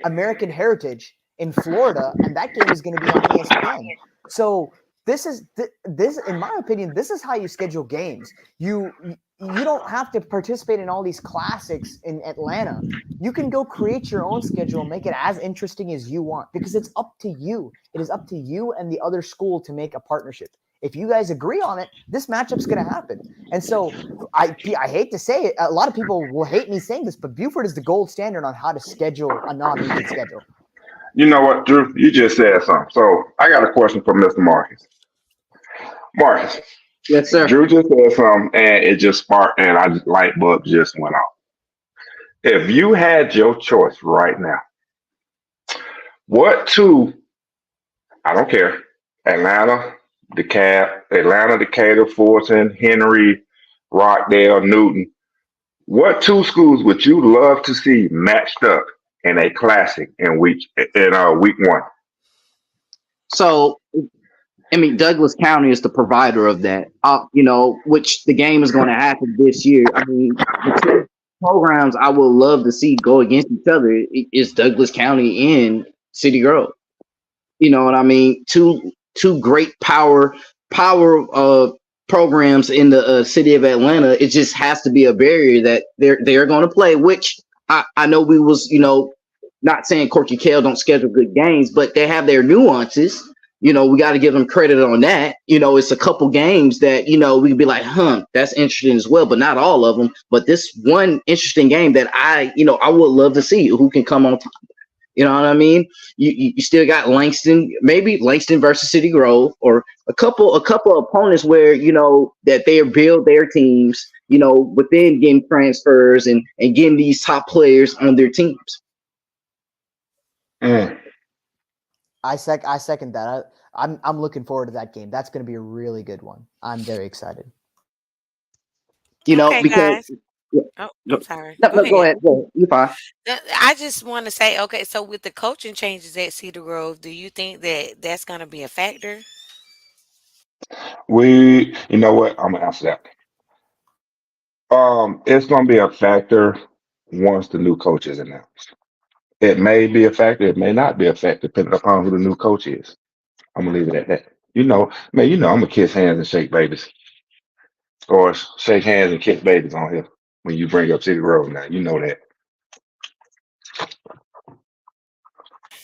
American Heritage in Florida, and that game is going to be on ESPN. So this is this, in my opinion, this is how you schedule games. You don't have to participate in all these classics in Atlanta. You can go create your own schedule, make it as interesting as you want, because it's up to you. It is up to you and the other school to make a partnership. If you guys agree on it, this matchup's going to happen. And so I hate to say it. A lot of people will hate me saying this, but Buford is the gold standard on how to schedule a non-region schedule. You know what, Drew? You just said something. So I got a question for Mr. Marcus. Marcus, Yes, sir. Drew just said something, and it just sparked, and light bulb just went off. If you had your choice right now, what two? I don't care. Atlanta, Decatur, Fulton, Henry, Rockdale, Newton. What two schools would you love to see matched up in a classic in week one? So, I mean, Douglas County is the provider of that, which the game is going to happen this year. I mean, the two programs I would love to see go against each other is Douglas County and City Grove. You know what I mean? Two great power programs in the city of Atlanta. It just has to be a barrier that they're going to play. Which I know we was not saying Corky Kell don't schedule good games, but they have their nuances. We got to give them credit on that. It's a couple games that we could be like, that's interesting as well, but not all of them. But this one interesting game that I would love to see who can come on top. You know what I mean? You still got Langston, maybe Langston versus City Grove, or a couple opponents where that they build their teams, within getting transfers and getting these top players on their teams. I second that. I'm looking forward to that game. That's going to be a really good one. I'm very excited. Okay, because. guys. Oh, Go, I'm sorry. no, Go no, go ahead. ahead. You're fine. I just want to say, okay, so with the coaching changes at Cedar Grove, do you think that that's going to be a factor? You know what? I'm gonna answer that. It's gonna be a factor once the new coach is announced. It may be a factor, it may not be a factor, depending upon who the new coach is. I'm gonna leave it at that. I'm gonna kiss hands and shake babies, or shake hands and kiss babies on here when you bring up City Grove. Now you know that.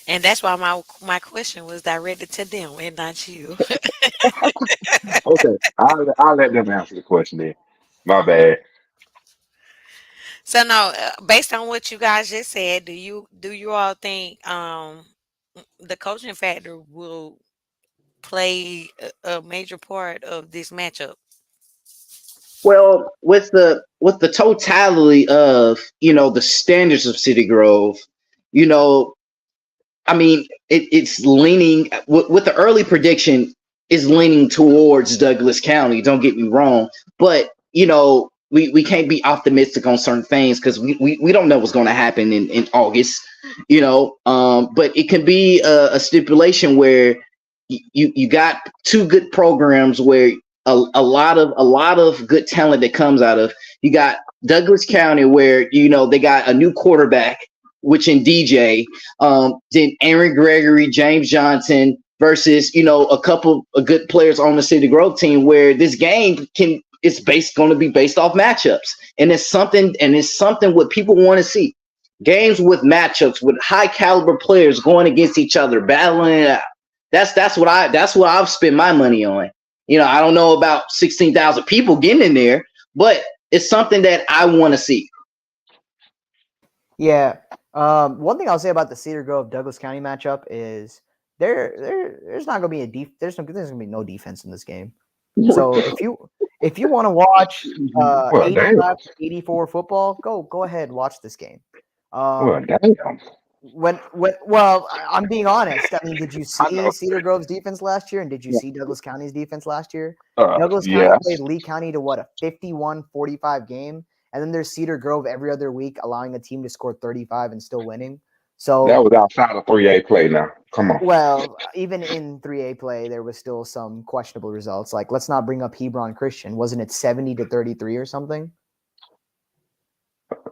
And that's why my question was directed to them and not you. Okay, I'll let them answer the question then. My bad. So no, based on what you guys just said, do you all think the coaching factor will play a major part of this matchup? Well, with the totality of the standards of City Grove, you know, I mean, it's leaning with the early prediction is leaning towards Douglas County. Don't get me wrong, but we can't be optimistic on certain things because we don't know what's going to happen in August. But it can be a stipulation where you got two good programs where a lot of good talent that comes out of. You got Douglas County where they got a new quarterback, which in DJ, then Aaron Gregory, James Johnson versus a couple of good players on the City Grove team where this game it's going to be based off matchups, and it's something what people want to see. Games with matchups with high caliber players going against each other, battling it out. That's what I've spent my money on. I don't know about 16,000 people getting in there, but it's something that I want to see. Yeah. One thing I'll say about the Cedar Grove Douglas County matchup is there's not going to be there's going to be no defense in this game. So if you want to watch 85-84 football, go ahead and watch this game. Well, damn. Well, I'm being honest. I mean, did you I see know. Cedar Grove's defense last year, and did you see Douglas County's defense last year? Douglas County played Yes, Lee County to what, a 51-45 game, and then there's Cedar Grove every other week, allowing a team to score 35 and still winning. that So, was outside of 3A play. Now, come on. well, even in 3A play, there was still some questionable results. Like, let's not bring up Hebron Christian. Wasn't it 70-33 or something?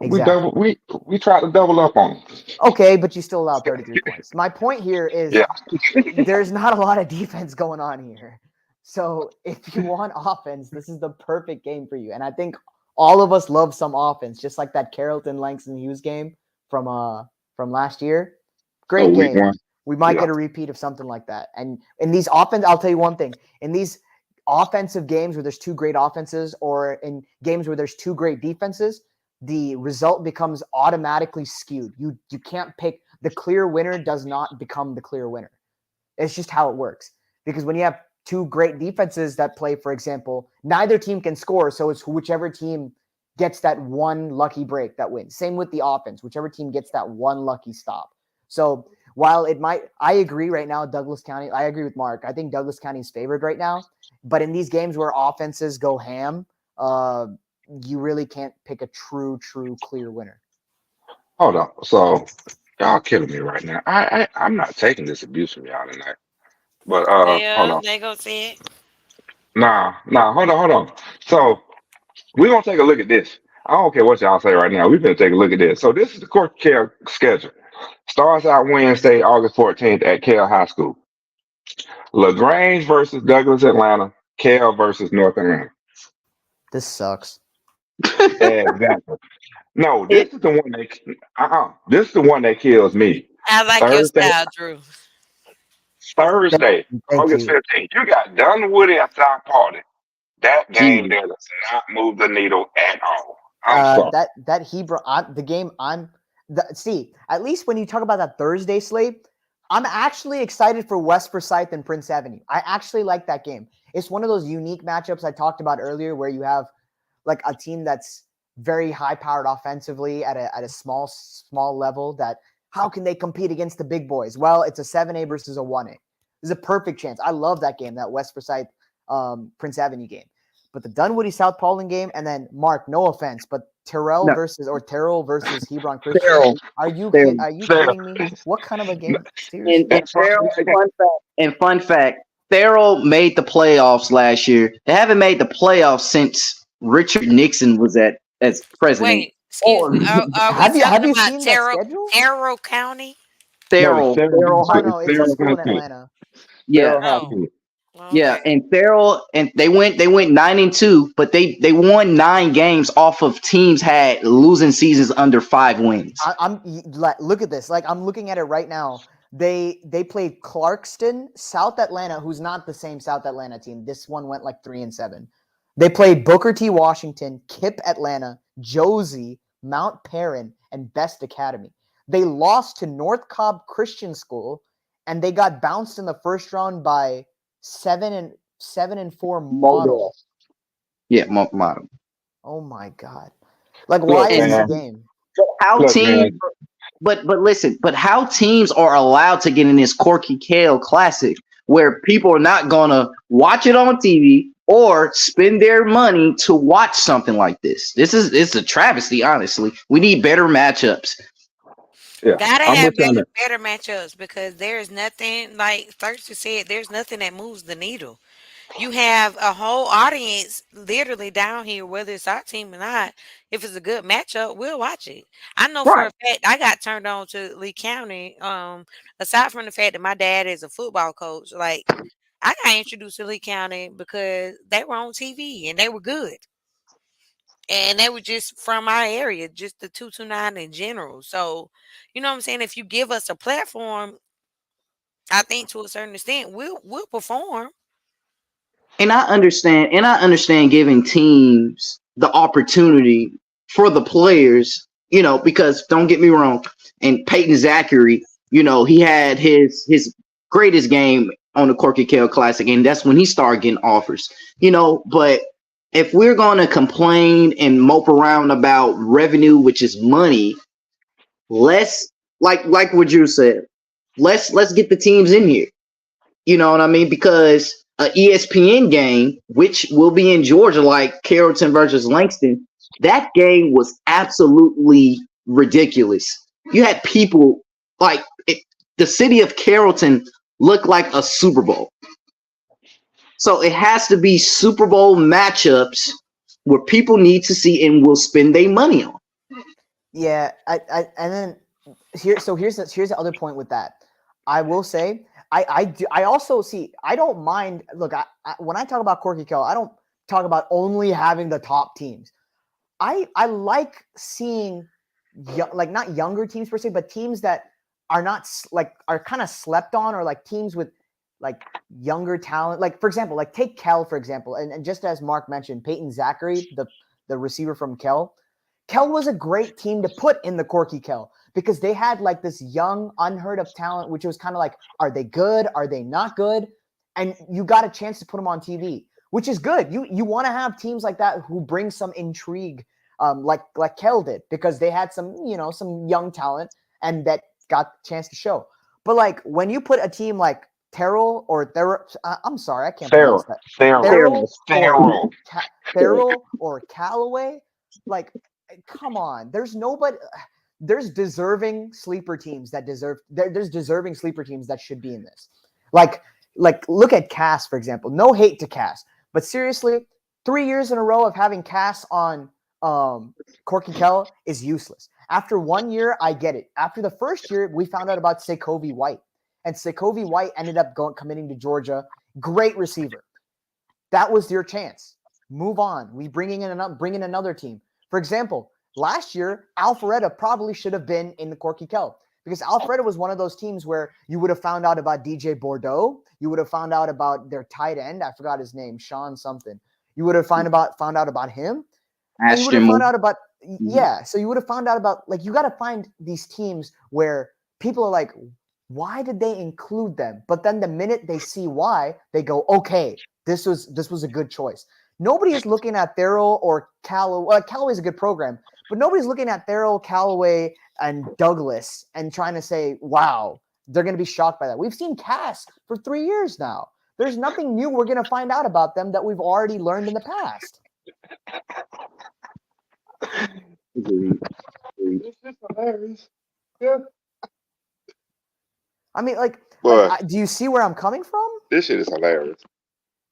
Exactly. We tried to double up on them. Okay, but you still allowed 33 points. My point here is Yeah. there's not a lot of defense going on here. So if you want offense, this is the perfect game for you. And I think all of us love some offense, just like that Carrollton Langston Hughes game from last year. Great Week game. one. We might Yeah. get a repeat of something like that. And in these I'll tell you one thing. In these offensive games where there's two great offenses, or in games where there's two great defenses, the result becomes automatically skewed. You can't pick the clear winner. Does not become the clear winner. It's just how it works. Because when you have two great defenses that play, for example, neither team can score, so it's whichever team gets that one lucky break that wins. Same with the offense, whichever team gets that one lucky stop. So while I agree right now, Douglas County, I agree with Mark. I think Douglas County is favored right now. But in these games where offenses go ham, you really can't pick a true, clear winner. Hold on. So y'all killing me right now. I'm not taking this abuse from y'all tonight. But hold Well, on. they go see it. Nah, hold on. So we're gonna take a look at this. I don't care what y'all say right now. We're gonna take a look at this. So this is the court care schedule. Starts out Wednesday, August 14th at Kell High School. LaGrange versus Douglas Atlanta. Kell versus North Atlanta. This sucks. Exactly. No, this is the one that this is the one that kills me. I like your Thursday, style, Drew. Thursday, Thank August you. 15th. You got Dunwoody and South Party. That game Gee. there does not move the needle at all. I'm sorry. That Hebrew the game see, at least when you talk about that Thursday slate, I'm actually excited for West Forsyth and Prince Avenue. I actually like that game. It's one of those unique matchups I talked about earlier where you have like a team that's very high powered offensively at a small level. That how can they compete against the big boys? Well, it's a 7A versus a 1A. This is a perfect chance. I love that game, that West Forsyth Prince Avenue game. But the Dunwoody South Paulding game, and then Mark, no offense, but Terrell versus Hebron Christian. Terrell. Are you Sarah. kidding me? What kind of a game? Seriously? And fun fact, Farrell made the playoffs last year. They haven't made the playoffs since Richard Nixon was as president. Wait, excuse me. Are we Have you talking seen about that schedule? Terrell County? Farrell No, it's a Sarah school in High School. Atlanta. Yeah. Sarah High Oh, School. Yeah, okay. and Farrell, and they went 9-2, but they won 9 games off of teams had losing seasons under 5 wins. Look at this. Like, I'm looking at it right now. They played Clarkston, South Atlanta, who's not the same South Atlanta team. This one went like 3-7. They played Booker T. Washington, Kip Atlanta, Josie, Mount Perrin, and Best Academy. They lost to North Cobb Christian School, and they got bounced in the first round by 7-4 Model. Yeah, model. Oh my God! Like, why is this a game? How Look, teams? man. But listen, but how teams are allowed to get in this Corky Kale Classic where people are not gonna watch it on TV or spend their money to watch something like this? It's a travesty, honestly. We need better matchups. Yeah, Gotta I'm have with you on that. better matchups because there's nothing, like Thirsty said, there's nothing that moves the needle. You have a whole audience literally down here, whether it's our team or not. If it's a good matchup, we'll watch it. I know for Right. a fact I got turned on to Lee County. Aside from the fact that my dad is a football coach, like I got introduced to Lee County because they were on TV and they were good. And they were just from our area, just the 229 in general. So, you know what I'm saying? If you give us a platform, I think to a certain extent, we'll perform. And I understand giving teams the opportunity for the players, because don't get me wrong, and Peyton Zachary, he had his greatest game on the Corky Kale Classic, and that's when he started getting offers, but if we're going to complain and mope around about revenue, which is money, let's like what you said. Let's get the teams in here. You know what I mean? Because a ESPN game, which will be in Georgia, like Carrollton versus Langston, that game was absolutely ridiculous. You had people like the city of Carrollton looked like a Super Bowl. So it has to be Super Bowl matchups where people need to see and will spend their money on. Yeah, and then here's the other point with that. I will say I also see I don't mind. Look, when I talk about Corky Kell, I don't talk about only having the top teams. I like seeing like not younger teams per se, but teams that are not are kind of slept on, or like teams with like younger talent. Like for example, like take Kell for example, and just as Mark mentioned, Peyton Zachary, the receiver from Kell was a great team to put in the Corky Kell because they had like this young, unheard of talent, which was kind of like, are they good? Are they not good? And you got a chance to put them on TV, which is good. You want to have teams like that who bring some intrigue, like Kell did, because they had some young talent and that got a chance to show. But like when you put a team like Terrell or I'm sorry, I can't pronounce that. Terrell or Callaway, like come on. There's nobody. There's deserving sleeper teams that deserve. There's deserving sleeper teams that should be in this. Like look at Cass for example. No hate to Cass, but seriously, 3 years in a row of having Cass on Corky Kell is useless. After 1 year, I get it. After the first year, we found out about Sekovi White, and Sekovi White ended up committing to Georgia. Great receiver. That was your chance. Move on. We bring in another team. For example, last year, Alpharetta probably should have been in the Corky Kell because Alpharetta was one of those teams where you would have found out about DJ Bordeaux. You would have found out about their tight end. I forgot his name, Sean something. You would have found out about him. And you would have found out about So you would have found out about like you got to find these teams where people are like, why did they include them? But then the minute they see why, they go, okay, this was a good choice. Nobody is looking at Thurl or Callaway. Well, Callaway's a good program, but nobody's looking at Thurl, Callaway, and Douglas and trying to say, wow, they're going to be shocked by that. We've seen Cass for 3 years now. There's nothing new we're going to find out about them that we've already learned in the past. It's just hilarious. Yeah. I mean, But do you see where I'm coming from? this shit is hilarious.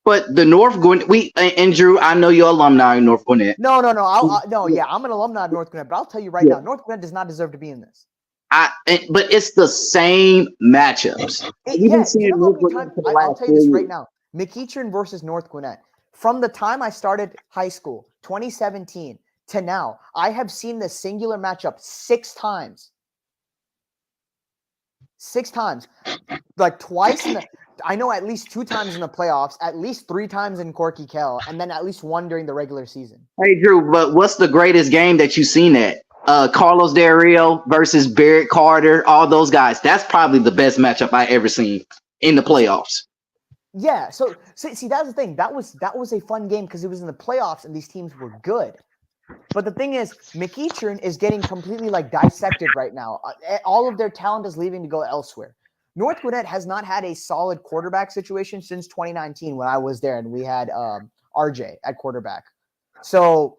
But the North Gwinnett, and Drew, I know you're alumni in North Gwinnett. No. I'm an alumni of North Gwinnett, but I'll tell you right now, North Gwinnett does not deserve to be in this. But it's the same matchups. I'll tell you this right now. McEachern versus North Gwinnett. From the time I started high school, 2017, to now, I have seen this singular matchup 6 times. 6 times. Like twice I know at least 2 times in the playoffs, at least 3 times in Corky Kell, and then at least 1 during the regular season. Hey, Drew, but what's the greatest game that you've seen at? Carlos Del Rio versus Barrett Carter, all those guys. That's probably the best matchup I ever seen in the playoffs. Yeah, so see that's the thing. That was a fun game because it was in the playoffs and these teams were good. But the thing is, McEachern is getting completely like dissected right now. All of their talent is leaving to go elsewhere. North Gwinnett has not had a solid quarterback situation since 2019 when I was there and we had RJ at quarterback. So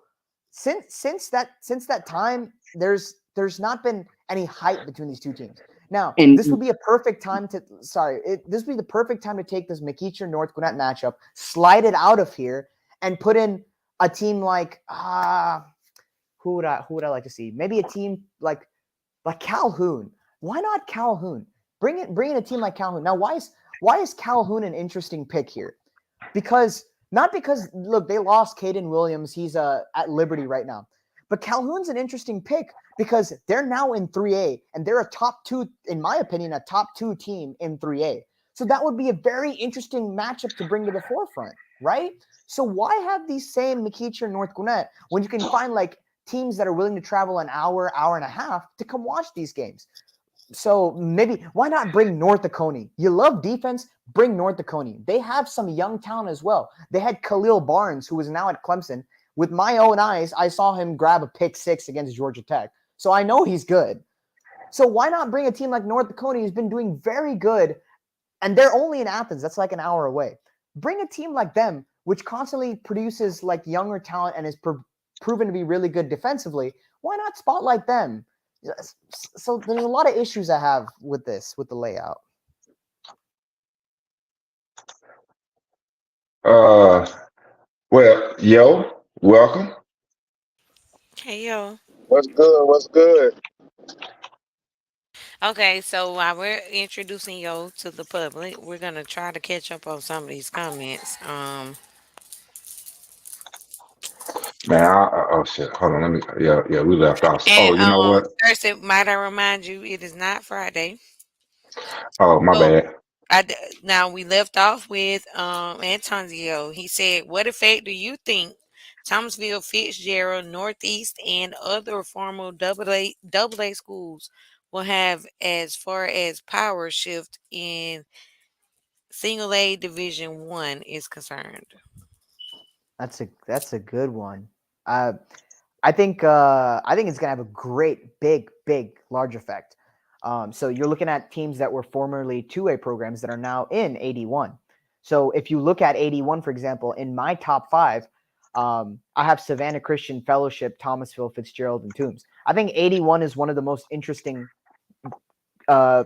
since that time, there's not been any hype between these two teams. Now, this would be a perfect time to this would be the perfect time to take this McEachern North Gwinnett matchup, slide it out of here, and put in a team like who would I like to see? Maybe a team like Calhoun. Why not Calhoun? Bring in a team like Calhoun. Now, why is Calhoun an interesting pick here? Not because look, they lost Caden Williams. He's at Liberty right now. But Calhoun's an interesting pick because they're now in 3A and they're a top 2, in my opinion, a top 2 team in 3A. So that would be a very interesting matchup to bring to the forefront, right? So why have these same McEachern North Gwinnett when you can find like teams that are willing to travel an hour and a half to come watch these games? So maybe why not bring North Oconee? You love defense, bring North Oconee. They have some young talent as well. They had Khalil Barnes, who is now at Clemson. With my own eyes, I saw him grab a pick 6 against Georgia Tech. So I know he's good. So why not bring a team like North Dakota who's been doing very good, and they're only in Athens. That's like an hour away. Bring a team like them, which constantly produces like younger talent and is proven to be really good defensively. Why not spotlight them? So there's a lot of issues I have with the layout. Well, yo, welcome. Hey yo. What's good? What's good? Okay, so while we're introducing yo to the public, we're gonna try to catch up on some of these comments. Man, oh shit. Hold on, let me. Yeah, we left off. Oh, And you know what? first, might I remind you, it is not Friday. Oh, my So bad. now we left off with Antonio. He said, "What effect do you think Thomasville, Fitzgerald, Northeast, and other formal double A schools will have as far as power shift in Single A Division One is concerned?" That's a good one. I think it's gonna have a great, big, large effect. So you're looking at teams that were formerly 2A programs that are now in 81. So if you look at 81, for example, in my top five, I have Savannah Christian Fellowship, Thomasville, Fitzgerald, and Toombs. I think 81 is one of the most interesting. I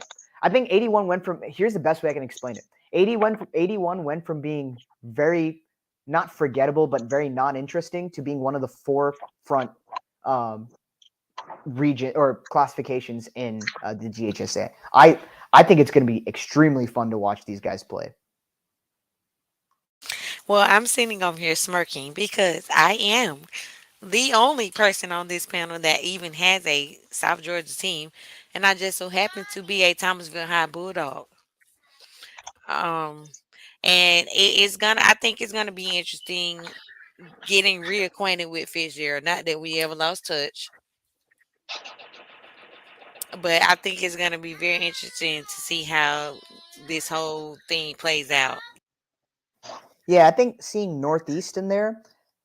think 81 went from. Here's the best way I can explain it. 81 went from being very not forgettable, but very non-interesting to being one of the forefront region or classifications in the GHSA. I think it's going to be extremely fun to watch these guys play. Well, I'm sitting over here smirking because I am the only person on this panel that even has a South Georgia team, and I just so happen to be a Thomasville High Bulldog. Um, and it's gonna. I think it's gonna be interesting getting reacquainted with Fitzgerald. Not that we ever lost touch, but I think it's gonna be very interesting to see how this whole thing plays out. Yeah, I think seeing Northeast in there,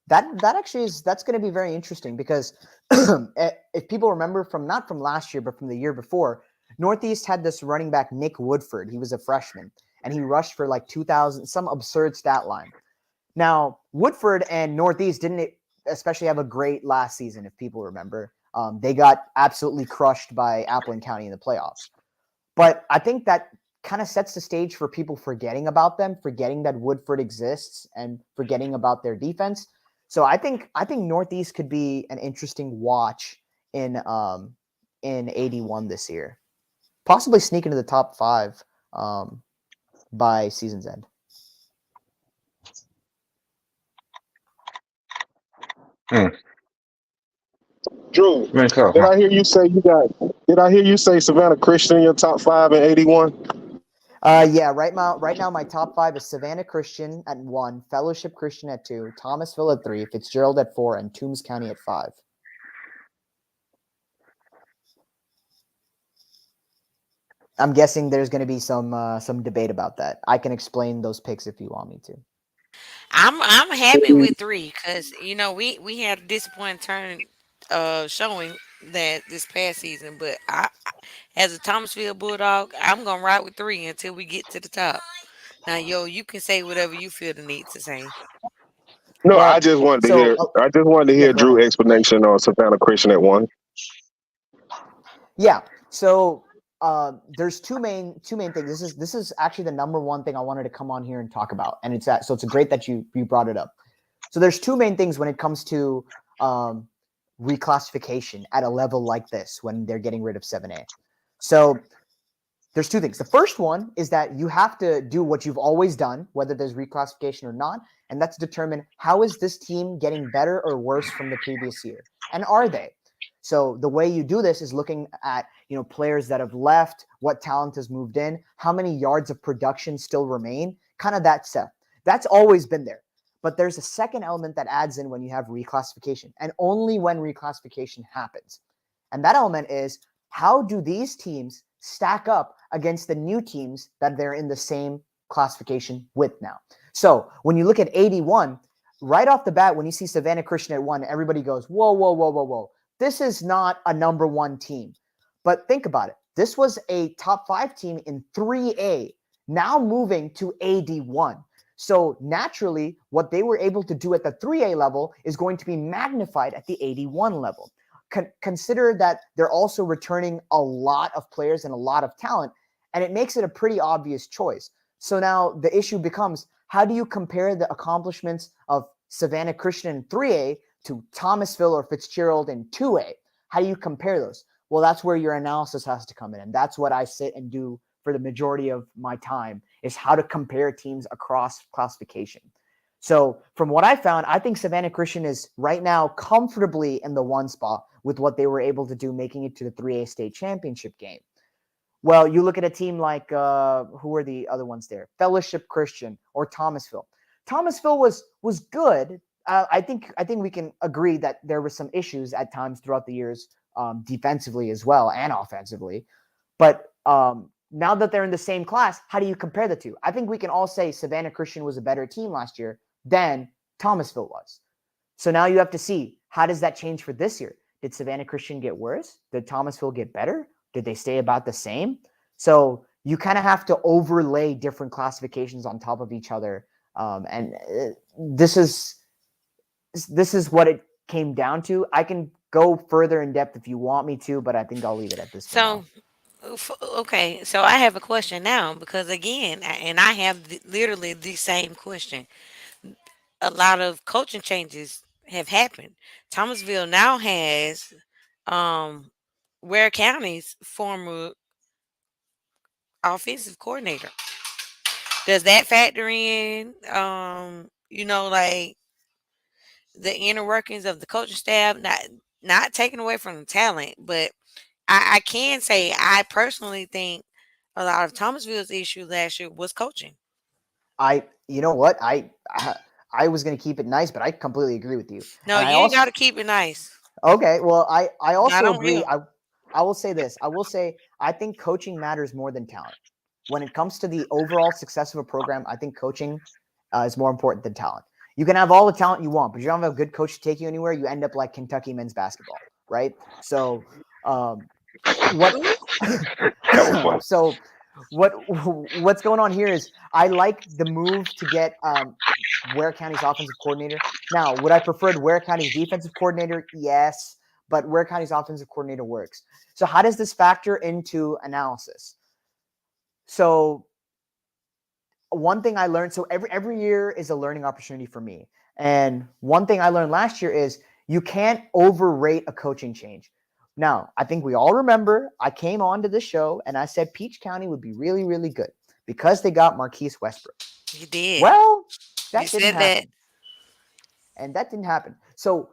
that actually that's going to be very interesting because if people remember from not from last year but from the year before, Northeast had this running back Nick Woodford. He was a freshman and he rushed for like 2,000, some absurd stat line. Now Woodford and Northeast didn't especially have a great last season. If people remember, they got absolutely crushed by Appleton County in the playoffs. But I think that kind of sets the stage for people forgetting about them, forgetting that Woodford exists, and forgetting about their defense. So I think Northeast could be an interesting watch in 81 this year, possibly sneak into the top 5 by season's end. Drew, Man, so, did I hear you say you got? Did I hear you say Savannah Christian in your top 5 in 81? Yeah, right now my top 5 is Savannah Christian at 1, Fellowship Christian at 2, Thomasville at 3, Fitzgerald at 4, and Toombs County at 5. I'm guessing there's going to be some debate about that. I can explain those picks if you want me to. I'm happy with 3 because we had a disappointing turn showing that this past season, but as a Thomasville Bulldog, I'm gonna ride with 3 until we get to the top. Now, yo, you can say whatever you feel the need to say. No, I Well, just wanted to so hear. I just wanted to yeah, hear go Drew ahead. explanation on Savannah Christian at 1. Yeah. So there's two main things. This is actually the number one thing I wanted to come on here and talk about, and it's that. So it's great that you brought it up. So there's two main things when it comes to reclassification at a level like this when they're getting rid of 7A. So there's two things. The first one is that you have to do what you've always done, whether there's reclassification or not, and that's determine how is this team getting better or worse from the previous year, and are they? So the way you do this is looking at players that have left, what talent has moved in, how many yards of production still remain, kind of that stuff. That's always been there. But there's a second element that adds in when you have reclassification, and only when reclassification happens. And that element is how do these teams stack up against the new teams that they're in the same classification with now? So when you look at 81, right off the bat, when you see Savannah Christian at 1, everybody goes, whoa, whoa, whoa, whoa, whoa. This is not a number 1 team. But think about it. This was a top 5 team in 3A, now moving to AD1. So naturally, what they were able to do at the 3A level is going to be magnified at the AD1 level. Consider that they're also returning a lot of players and a lot of talent, and it makes it a pretty obvious choice. So now the issue becomes, how do you compare the accomplishments of Savannah Christian in 3A to Thomasville or Fitzgerald in 2A? How do you compare those? Well, that's where your analysis has to come in. And that's what I sit and do for the majority of my time, is how to compare teams across classification. So from what I found, I think Savannah Christian is right now comfortably in the 1 spot with what they were able to do, making it to the 3A state championship game. Well, you look at a team like, who are the other ones there? Fellowship Christian or Thomasville. Thomasville was good. I think we can agree that there were some issues at times throughout the years, defensively as well and offensively. But now that they're in the same class, how do you compare the two? I think we can all say Savannah Christian was a better team last year than Thomasville was. So now you have to see, how does that change for this year? Did Savannah Christian get worse? Did Thomasville get better? Did they stay about the same? So you kind of have to overlay different classifications on top of each other. This is what it came down to. I can go further in depth if you want me to, but I think I'll leave it at this for now. Okay, so I have a question now, because again, and I have literally the same question. A lot of coaching changes have happened. Thomasville now has um, Ware County's former offensive coordinator. Does that factor in, like the inner workings of the coaching staff? Not taking away from the talent, but I can say I personally think a lot of Thomasville's issue last year was coaching. You know what? I was going to keep it nice, but I completely agree with you. No, And I you ain't got also, to keep it nice. okay, well, I Not also on agree. him. I will say this. I will say I think coaching matters more than talent. When it comes to the overall success of a program, I think coaching is more important than talent. You can have all the talent you want, but you don't have a good coach to take you anywhere, you end up like Kentucky men's basketball, right? So, what? That was fun. So, what's going on here is I like the move to get Ware County's offensive coordinator. Now, would I prefer Ware County's defensive coordinator? Yes, but Ware County's offensive coordinator works. So, how does this factor into analysis? So, one thing I learned, so every year is a learning opportunity for me. And one thing I learned last year is you can't overrate a coaching change. Now, I think we all remember I came on to the show and I said Peach County would be really, really good because they got Marquise Westbrook. You did. Well, you that didn't said happen. that. And that didn't happen. So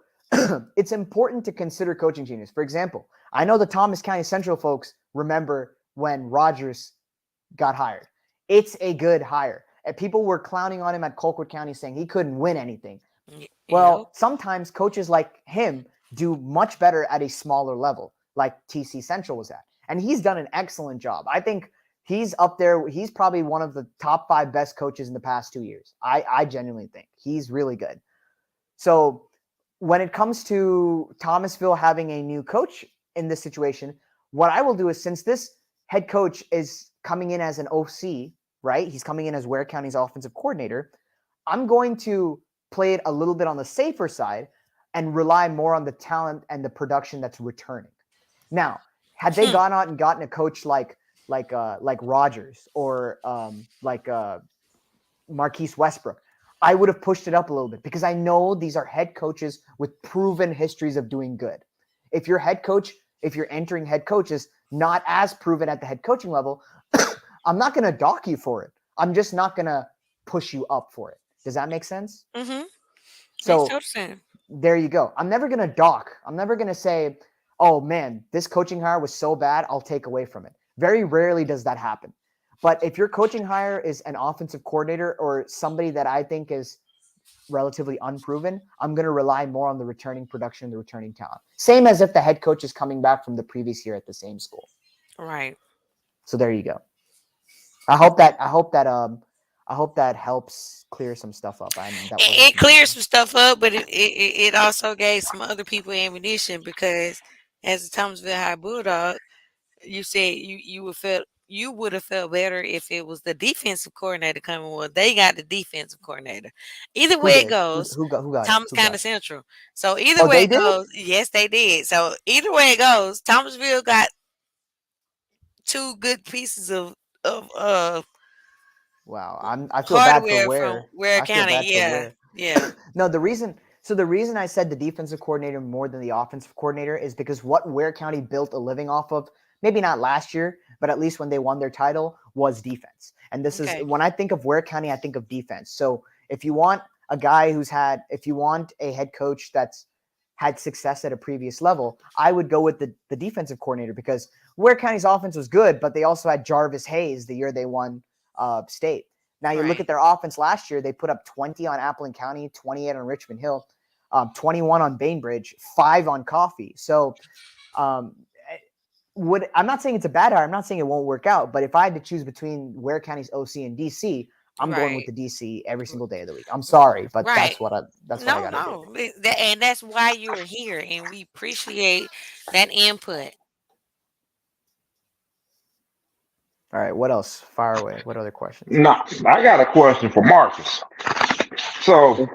it's important to consider coaching changes. For example, I know the Thomas County Central folks remember when Rogers got hired. It's a good hire. And people were clowning on him at Colquitt County saying he couldn't win anything. Well, sometimes coaches like him do much better at a smaller level, like TC Central was at. And he's done an excellent job. I think he's up there. He's probably one of the top 5 best coaches in the past 2 years. I genuinely think he's really good. So when it comes to Thomasville having a new coach in this situation, what I will do is, since this head coach is coming in as an OC, right? He's coming in as Ware County's offensive coordinator. I'm going to play it a little bit on the safer side and rely more on the talent and the production that's returning. Now, had they gone out and gotten a coach like Rogers or Marquise Westbrook, I would have pushed it up a little bit because I know these are head coaches with proven histories of doing good. If your entering head coach is not as proven at the head coaching level, I'm not going to dock you for it. I'm just not going to push you up for it. Does that make sense? Mm-hmm. So Makes sense. There you go. I'm never going to dock. I'm never going to say, oh man, this coaching hire was so bad, I'll take away from it. Very rarely does that happen. But if your coaching hire is an offensive coordinator or somebody that I think is relatively unproven, I'm going to rely more on the returning production and the returning talent. Same as if the head coach is coming back from the previous year at the same school. Right. So there you go. I hope that helps clear some stuff up. It cleared some stuff up, but it also gave some other people ammunition because as a Thomasville High Bulldog, you said you would have felt better if it was the defensive coordinator coming. Well, they got the defensive coordinator. Either Who way it did? goes, Who got it? Thomas Who got County it? Central. So either Oh, way they it did. goes, yes, they did. So either way it goes, Thomasville got two good pieces of Wow, I feel bad for hardware from Ware. Ware I feel County. bad for Yeah, Ware. yeah, No, the reason I said the defensive coordinator more than the offensive coordinator is because what Ware County built a living off of, maybe not last year, but at least when they won their title, was defense. And this is okay, when I think of Ware County, I think of defense. So if you want if you want a head coach that's had success at a previous level, I would go with the defensive coordinator because Ware County's offense was good, but they also had Jarvis Hayes the year they won state. Now you look right, at their offense last year; they put up 20 on Appleton County, 28 on Richmond Hill, 21 on Bainbridge, 5 on Coffee. So, um, I'm not saying it's a bad hire. I'm not saying it won't work out. But if I had to choose between Ware County's OC and DC, I'm going with right, the DC every single day of the week. I'm sorry, but right. that's what I No, got to do. no, and that's why you're here, and we appreciate that input. All right, what else? Fire away. What other questions? Nah, I got a question for Marcus. So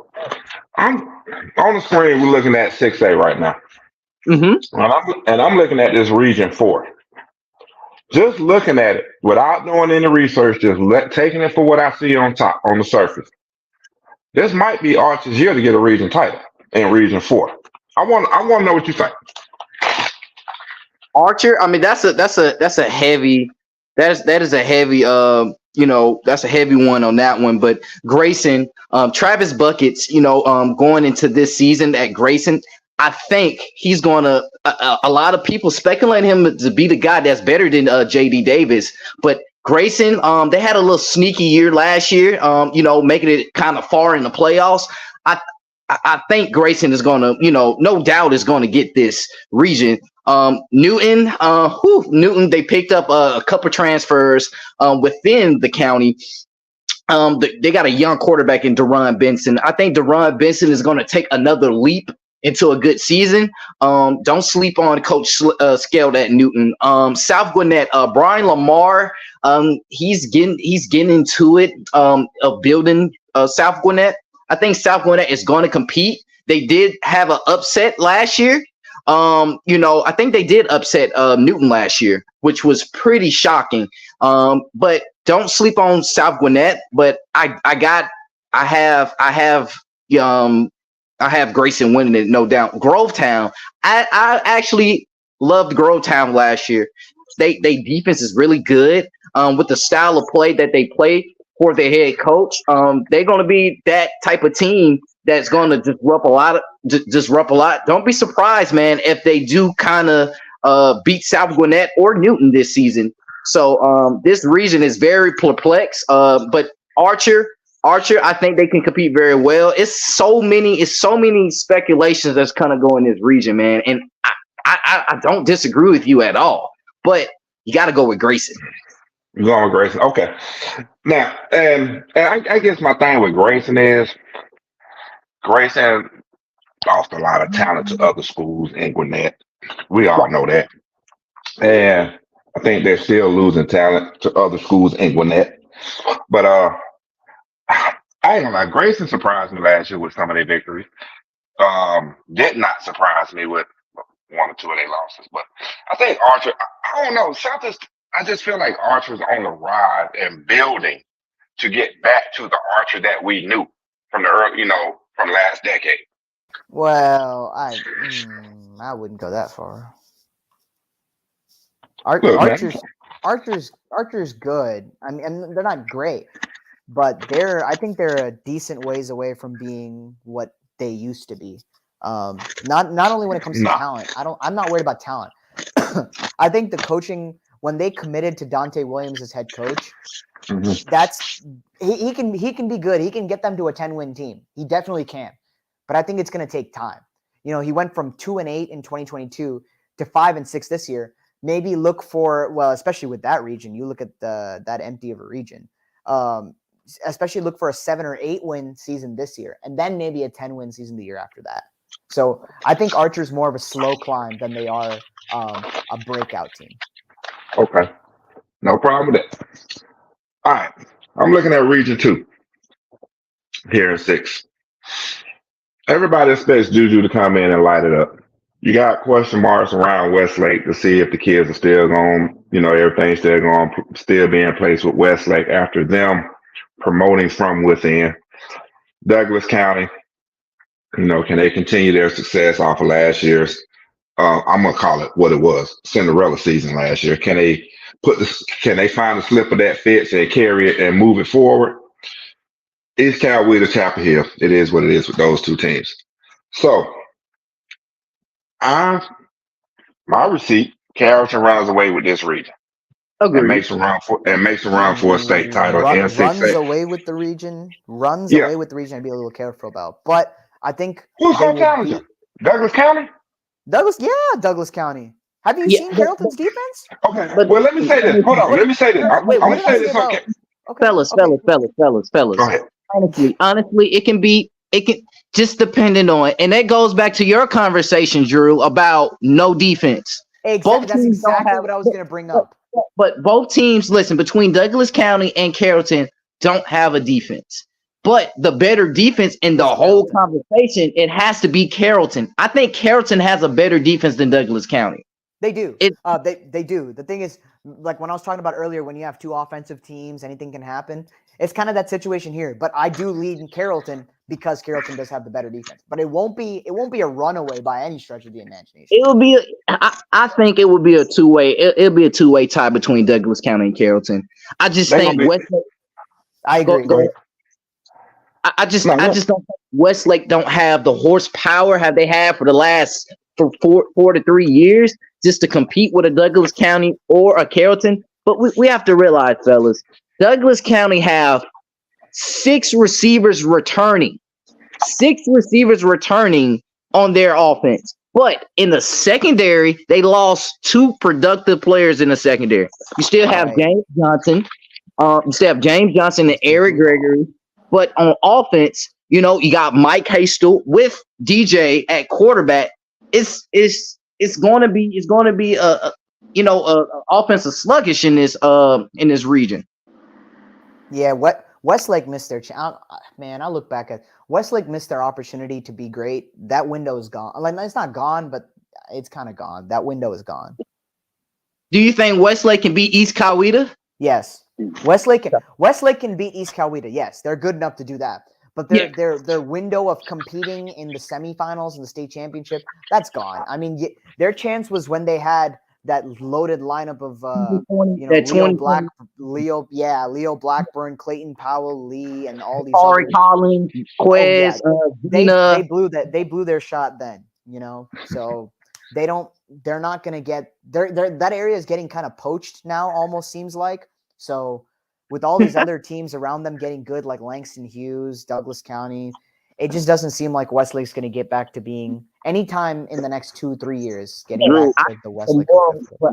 I'm on the screen. We're looking at 6A right now, Mm-hmm. and I'm looking at this region 4. Just looking at it without doing any research, just taking it for what I see on top on the surface. This might be Archer's year to get a region title in Region 4. I want to know what you think. Archer, I mean that's a heavy that is a heavy that's a heavy one on that one. But Grayson, Travis Buckets, going into this season at Grayson, I think he's gonna a lot of people speculate him to be the guy that's better than JD Davis. But Grayson, they had a little sneaky year last year, making it kind of far in the playoffs. I I think Grayson is gonna, no doubt is gonna get this region. Newton, they picked up a couple transfers within the county. They got a young quarterback in Deron Benson. I think Deron Benson is going to take another leap into a good season. Don't sleep on Coach Scaled at Newton. South Gwinnett, Brian Lamar. He's getting into it of building South Gwinnett. I think South Gwinnett is going to compete. They did have an upset last year. I think they did upset Newton last year, which was pretty shocking. But don't sleep on South Gwinnett. But I have Grayson winning it, no doubt. Grovetown, I actually loved Grovetown last year. They defense is really good. With the style of play that they play for their head coach, they're going to be that type of team that's going to disrupt a lot. Don't be surprised, man, if they do kind of beat South Gwinnett or Newton this season. So this region is very perplexed. But Archer, I think they can compete very well. It's so many speculations that's kind of going in this region, man. And I don't disagree with you at all. But you got to go with Grayson. You're going with Grayson. Okay. Now, and I guess my thing with Grayson is Grayson lost a lot of talent to other schools in Gwinnett. We all know that. And I think they're still losing talent to other schools in Gwinnett. But I ain't gonna lie, Grayson surprised me last year with some of their victories. Did not surprise me with one or two of their losses. But I think Archer, I don't know, I just feel like Archer's on the rise and building to get back to the Archer that we knew from the early, from last decade. Well, I wouldn't go that far. Look, man. Archer's good. I mean, and they're not great, but I think they're a decent ways away from being what they used to be. Not only when it comes to talent. I'm not worried about talent. I think the coaching, when they committed to Dante Williams as head coach, that's he can be good. He can get them to a 10-win team. He definitely can. But I think it's going to take time. He went from 2-8 in 2022 to 5-6 this year. Maybe look for, well, especially with that region, you look at that empty of a region. Especially look for a 7 or 8 win season this year, and then maybe a 10-win season the year after that. So I think Archer's more of a slow climb than they are a breakout team. Okay, no problem with that. All right, I'm looking at Region 2 here in 6. Everybody expects Juju to come in and light it up. You got question marks around Westlake to see if the kids are still going, everything's still going, still be in place with Westlake after them promoting from within. Douglas County, can they continue their success off of last year's? I'm gonna call it what it was, Cinderella season last year. Can they Can they find a slip of that fits and carry it and move it forward? East Coweta, Chapel Hill. It is what it is with those two teams. So, I my receipt, Carrollton runs away with this region and Agreed. makes a run for a state title in Runs 6A. away with the region. Runs Yeah. away with the region. I'd be a little careful about. But I think Who's they home will challenger? beat Douglas County? Douglas County. Have you Yeah, seen Carrollton's defense? Okay. Well, let me say this. Hold on. Let me say this. I'm Wait, what gonna did I say say this. about? Okay. Okay, fellas, okay. Go ahead. honestly, it can just depending on, and that goes back to your conversation, Drew, about no defense. Exactly. That's teams don't exactly have- what I was going to bring up. But both teams, listen, between Douglas County and Carrollton, don't have a defense. But the better defense in the whole conversation, it has to be Carrollton. I think Carrollton has a better defense than Douglas County. They do. They do. The thing is, like when I was talking about earlier, when you have two offensive teams, anything can happen. It's kind of that situation here. But I do lead in Carrollton because Carrollton does have the better defense. But it won't be a runaway by any stretch of the imagination. It will be. I think it would be a two-way. It'll be a two-way tie between Douglas County and Carrollton. I just think Westlake. I agree. Go ahead. I just don't think Westlake don't have the horsepower have they had for the last 4 to 3 years just to compete with a Douglas County or a Carrollton. But we have to realize, fellas, Douglas County have 6 receivers returning on their offense. But in the secondary, they lost 2 productive players in the secondary. You still have James Johnson. And Eric Gregory. But on offense, you got Mike Hastel with DJ at quarterback. It's going to be a offensive sluggish in this region. Yeah, Westlake missed their chance. Man, I look back at Westlake missed their opportunity to be great. That window is gone. Like it's not gone, but it's kind of gone. That window is gone. Do you think Westlake can beat East Coweta? Yes. Westlake can beat East Coweta. Yes, they're good enough to do that. But their window of competing in the semifinals and the state championship, that's gone. I mean, their chance was when they had that loaded lineup of Leo Blackburn, Clayton Powell, Lee, and all these Ari Collins, Quez, they blew their shot then, So they're not going to get that area is getting kind of poached now, almost seems like. So with all these other teams around them getting good, like Langston Hughes, Douglas County, it just doesn't seem like Westlake's going to get back to being anytime in the next 2-3 years getting back to the Westlake.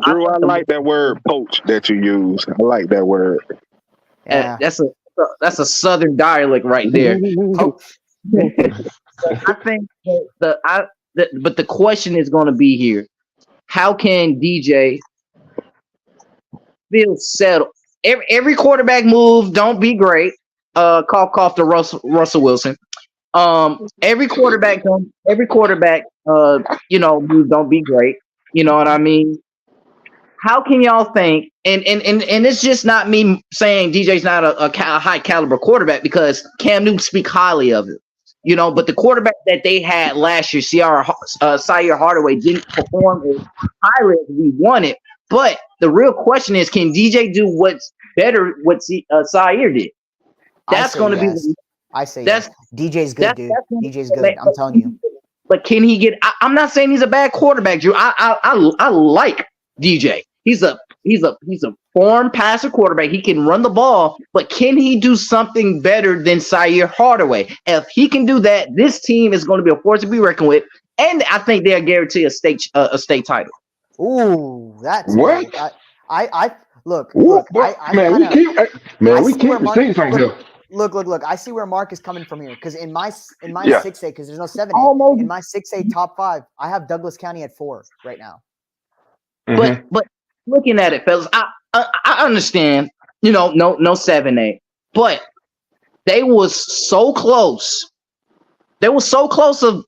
Drew, I like that word "poach" that you use. I like that word. Yeah, that's a Southern dialect right there. I think but the question is going to be here: how can DJ feel settled? Every quarterback move don't be great. Cough to Russell Wilson. Every quarterback move don't be great. You know what I mean? How can y'all think? And it's just not me saying DJ's not a high caliber quarterback because Cam Newton speak highly of it. But the quarterback that they had last year, Sire Hardaway, didn't perform as highly as we wanted. But the real question is, can DJ do what's better what Sire did? That's going to be. I say yes. DJ's good, dude. DJ's good. I'm telling you. But can he get? I'm not saying he's a bad quarterback, Drew. I like DJ. He's a form passer quarterback. He can run the ball, but can he do something better than Sire Hardaway? If he can do that, this team is going to be a force to be reckoned with, and I think they'll guarantee a state title. Ooh, that's what? Look. We keep seeing something here. Look. I see where Mark is coming from here because in my 6A, because there's no 7A, in my 6A top 5, I have Douglas County at 4 right now. But looking at it, fellas, I understand. No 7-8, but they was so close. They were so close of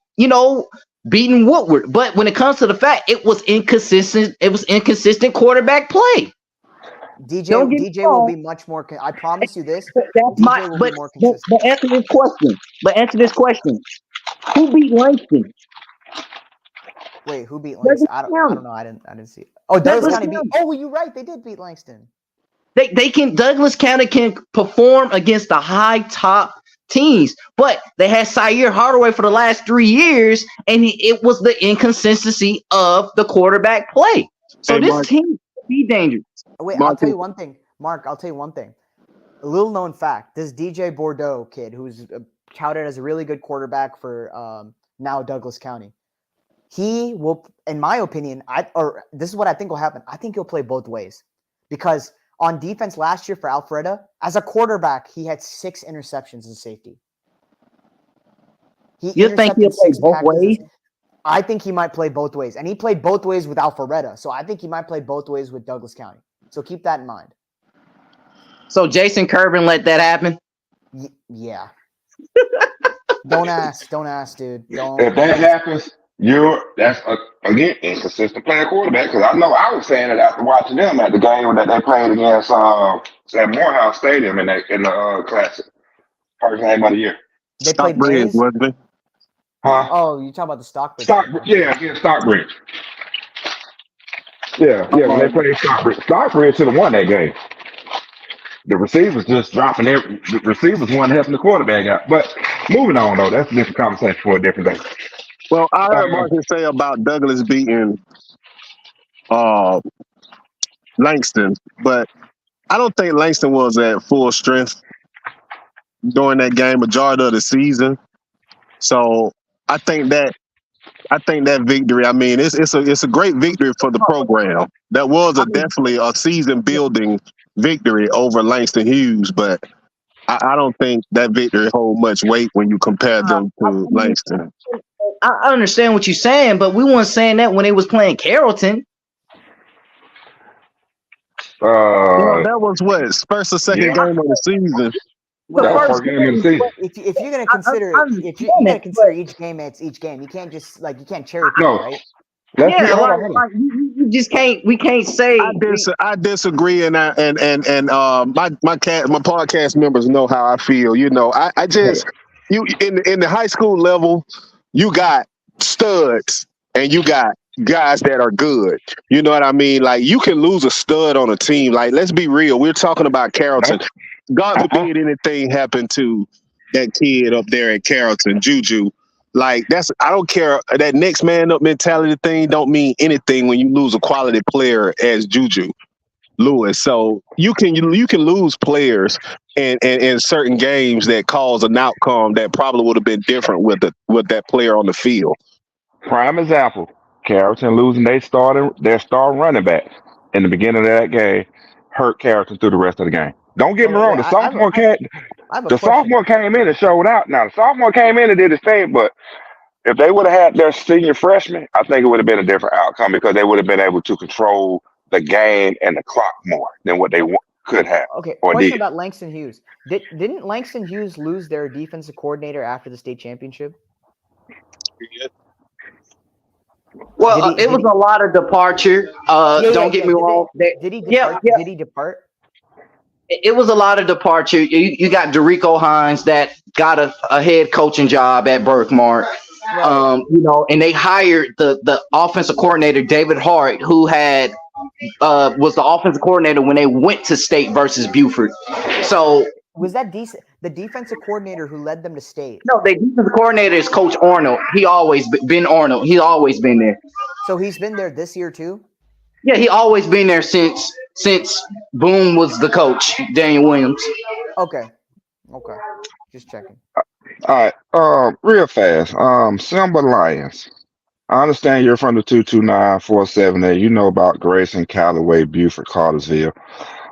beating Woodward. But when it comes to the fact, it was inconsistent. It was inconsistent quarterback play. Don't get me DJ will wrong. be much more. I promise you this. That's DJ will be more consistent. but answer this question. Who beat Langston? Wait, who beat Langston? I don't know. I didn't see it. Oh, Douglas County beat. Oh, you're right. They did beat Langston. Douglas County can perform against the high top teams, but they had Sire Hardaway for the last 3 years, and it was the inconsistency of the quarterback play. So this team will be dangerous. Wait, I'll tell you one thing, Mark. I'll tell you one thing. A little known fact: this DJ Bordeaux kid, who's touted as a really good quarterback for now Douglas County, he will, in my opinion, this is what I think will happen. I think he'll play both ways, because on defense last year for Alfreda, as a quarterback, he had 6 interceptions as a safety. You think he'll play both ways? I think he might play both ways. And he played both ways with Alpharetta. So I think he might play both ways with Douglas County. So keep that in mind. So Jason Kirby let that happen? Yeah. Don't ask, dude. Don't. If that happens, that's again inconsistent playing quarterback. Because I know I was saying it after watching them at the game that they played against at Morehouse Stadium in the classic first game of the year. They played Stockbridge, wasn't it? Huh? Oh, you're talking about the Stockbridge. Against Stockbridge. Yeah, when they played Stockbridge. Stockbridge should have won that game. The receivers just dropping the receivers weren't helping the quarterback out. But moving on though, that's a different conversation for a different day. Well, I heard Marcus say about Douglas beating Langston, but I don't think Langston was at full strength during that game majority of the season. So I think that victory, I mean, it's a great victory for the program. That was definitely a season building victory over Langston Hughes, but I don't think that victory hold much weight when you compare them to Langston. I understand what you're saying, but we weren't saying that when they was playing Carrollton. That was what, first or second game of the season. First game of the season. If you're gonna consider each game, it's each game. You can't just you can't cherry pick, right? You just can't. We can't say. I disagree, and my podcast members know how I feel. You know, I just in the high school level, you got studs and you got guys that are good. You know what I mean? Like, you can lose a stud on a team. Like, let's be real. We're talking about Carrollton. God forbid anything happened to that kid up there at Carrollton, Juju. Like, I don't care. That next man up mentality thing don't mean anything when you lose a quality player as Juju Lewis. So you can lose players in certain games that cause an outcome that probably would have been different with that player on the field. Prime example: Carrollton losing their star running back in the beginning of that game hurt Carrollton through the rest of the game. Don't get me wrong. The sophomore came in and showed out. Now the sophomore came in and did his thing, but if they would have had their senior freshman, I think it would have been a different outcome because they would have been able to control the game and the clock more than what they could have. Okay, question about Langston Hughes. Didn't Langston Hughes lose their defensive coordinator after the state championship? Well, it was a lot of departure. Don't get me wrong. Did he depart? Did he depart? It was a lot of departure. You got Derico Hines that got a head coaching job at Birkmark. Right. And they hired the offensive coordinator, David Hart, who was the offensive coordinator when they went to state versus Buford. So was that the defensive coordinator who led them to state? No, the defensive coordinator is Coach Arnold. He always been Arnold. He's always been there. So he's been there this year too? Yeah, he always been there since Boone was the coach, Daniel Williams. Okay. Just checking. All right. Real fast. Simba Lions. I understand you're from the 229-478. You know about Grayson, Callaway, Buford, Cartersville.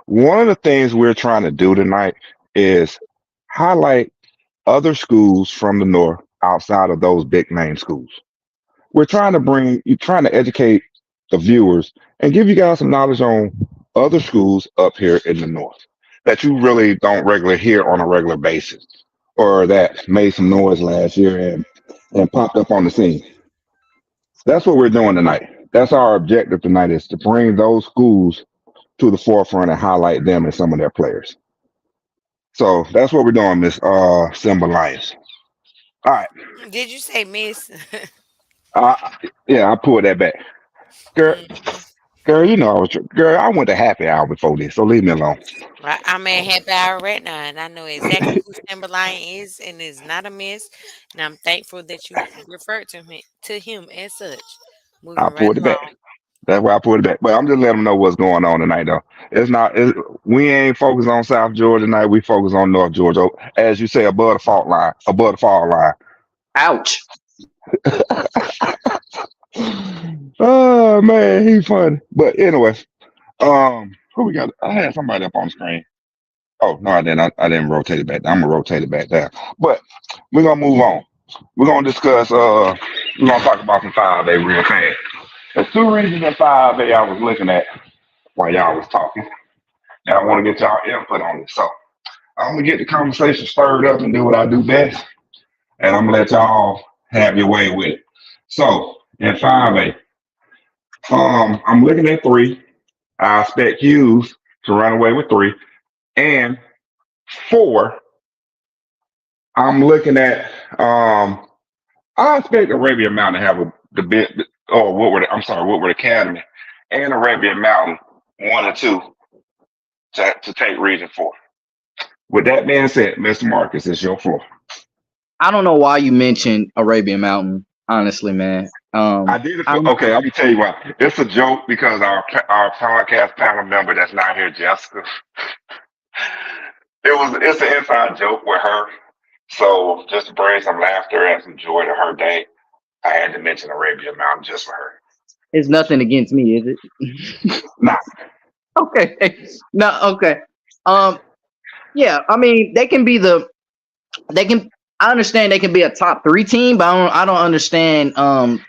One of the things we're trying to do tonight is highlight other schools from the north outside of those big name schools. You're trying to educate the viewers, and give you guys some knowledge on other schools up here in the north that you really don't regularly hear on a regular basis, or that made some noise last year and popped up on the scene. That's what we're doing tonight. That's our objective tonight is to bring those schools to the forefront and highlight them and some of their players. So that's what we're doing, Miss Simba Lions. All right. Did you say miss? Uh, yeah, I pulled that back. Girl, Mhm. girl, you know I was girl, I went to happy hour before this, so leave me alone. I'm at happy hour right now, and I know exactly who Timberline is, and is not a miss. And I'm thankful that you referred to him as such. I Moving right pulled it back. along. That's why I pulled it back. But I'm just letting them know what's going on tonight, though. We ain't focused on South Georgia tonight. We focus on North Georgia, as you say, above the fault line, above the fault line. Ouch. Oh man, he's funny. But anyway, who we got? I had somebody up on the screen. Oh no, I didn't. I didn't rotate it back. I'm gonna rotate it back down. But we're gonna move on. We're gonna discuss. We're gonna talk about some 5A real fast. There's two reasons in 5A I was looking at while y'all was talking, and I want to get y'all input on this. So I'm gonna get the conversation stirred up and do what I do best, and I'm gonna let y'all have your way with it. So in 5A, I'm looking at three. I expect Hughes to run away with three, and four. I'm looking at I expect Arabian Mountain to have the bit or Woodward Academy and Arabian Mountain 1 and 2 to take Region 4. With that being said, Mr. Marcus, it's your floor. I don't know why you mentioned Arabian Mountain, honestly, man. I did it for, okay, I'm gonna tell you why. It's a joke because our podcast panel member that's not here, Jessica. It's an inside joke with her. So just to bring some laughter and some joy to her day, I had to mention Arabian Mountain just for her. It's nothing against me, is it? Nah. Okay. No, okay. Yeah, I mean, they can I understand they can be a top 3 team, but I don't understand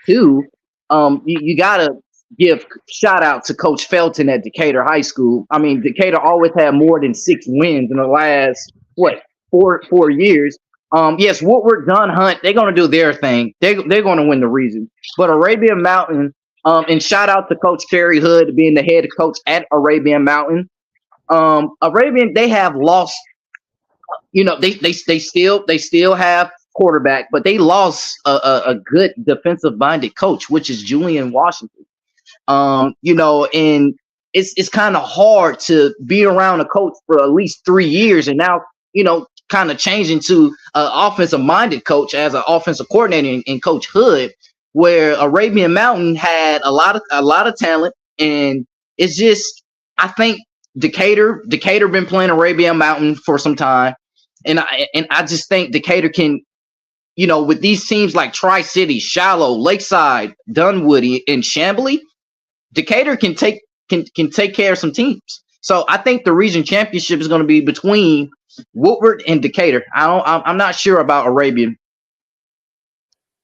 two. You gotta give shout out to Coach Felton at Decatur High School. I mean, Decatur always had more than 6 wins in the last 4 years. Yes, Woodward, Dunn, Hunt, they're gonna do their thing. They're gonna win the region. But Arabian Mountain, and shout out to Coach Terry Hood being the head coach at Arabian Mountain. Arabian, they have lost. They still have quarterback, but they lost a good defensive minded coach, which is Julian Washington. And it's kind of hard to be around a coach for at least 3 years, and now kind of changing to an offensive minded coach as an offensive coordinator in Coach Hood, where Arabian Mountain had a lot of talent, and it's just I think Decatur been playing Arabian Mountain for some time. And I just think Decatur can, with these teams like Tri-City, Shallow, Lakeside, Dunwoody, and Chamblee, Decatur can take care of some teams. So I think the region championship is going to be between Woodward and Decatur. I'm not sure about Arabian.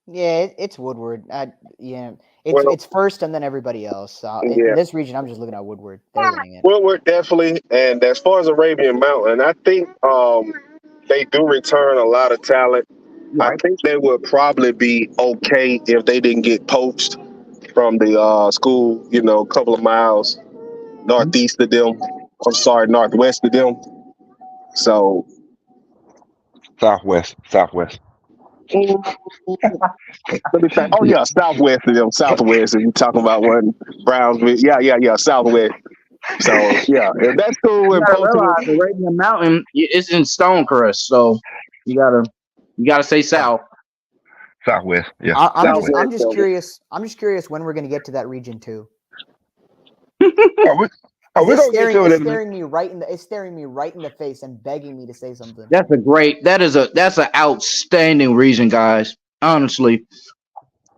Yeah, it's Woodward. Well, It's first and then everybody else. In yeah, this region, I'm just looking at Woodward. They're winning it. Woodward definitely. And as far as Arabian Mountain, I think they do return a lot of talent. I Right. think they would probably be okay if they didn't get poached from the school, a couple of miles northeast of them. I'm sorry, northwest of them. So, Southwest. let me think. Oh yeah, southwest of them, southwest. If you talking about one Brownsville, yeah, southwest. So yeah, if that's cool You with gotta poaching, realize Arabian Mountain is in Stonecrest, so you gotta say south. Southwest. Yeah. I'm Southwest. just curious. I'm just curious when we're gonna get to that region 2. We're gonna get to it in a minute. It's staring me right in the face and begging me to say something. That's an outstanding region, guys. Honestly,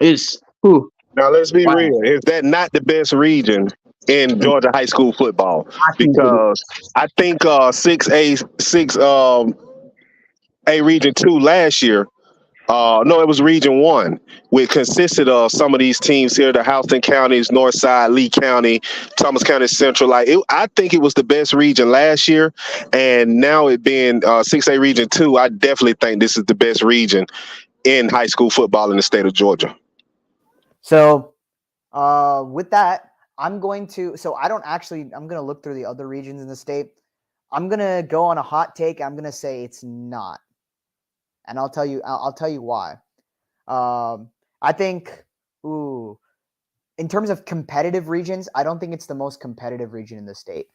it's now let's be wow. real. Is that not the best region in Georgia high school football? Because I think 6A region 2 last year, No, it was Region One, which consisted of some of these teams here: the Houston counties, North Side, Lee County, Thomas County Central. I think it was the best region last year, and now it being 6A Region Two, I definitely think this is the best region in high school football in the state of Georgia. So, with that, I'm going to. So I don't actually. I'm going to look through the other regions in the state. I'm going to go on a hot take. I'm going to say it's not, and I'll tell you. I'll tell you why. I think. Ooh. In terms of competitive regions, I don't think it's the most competitive region in the state.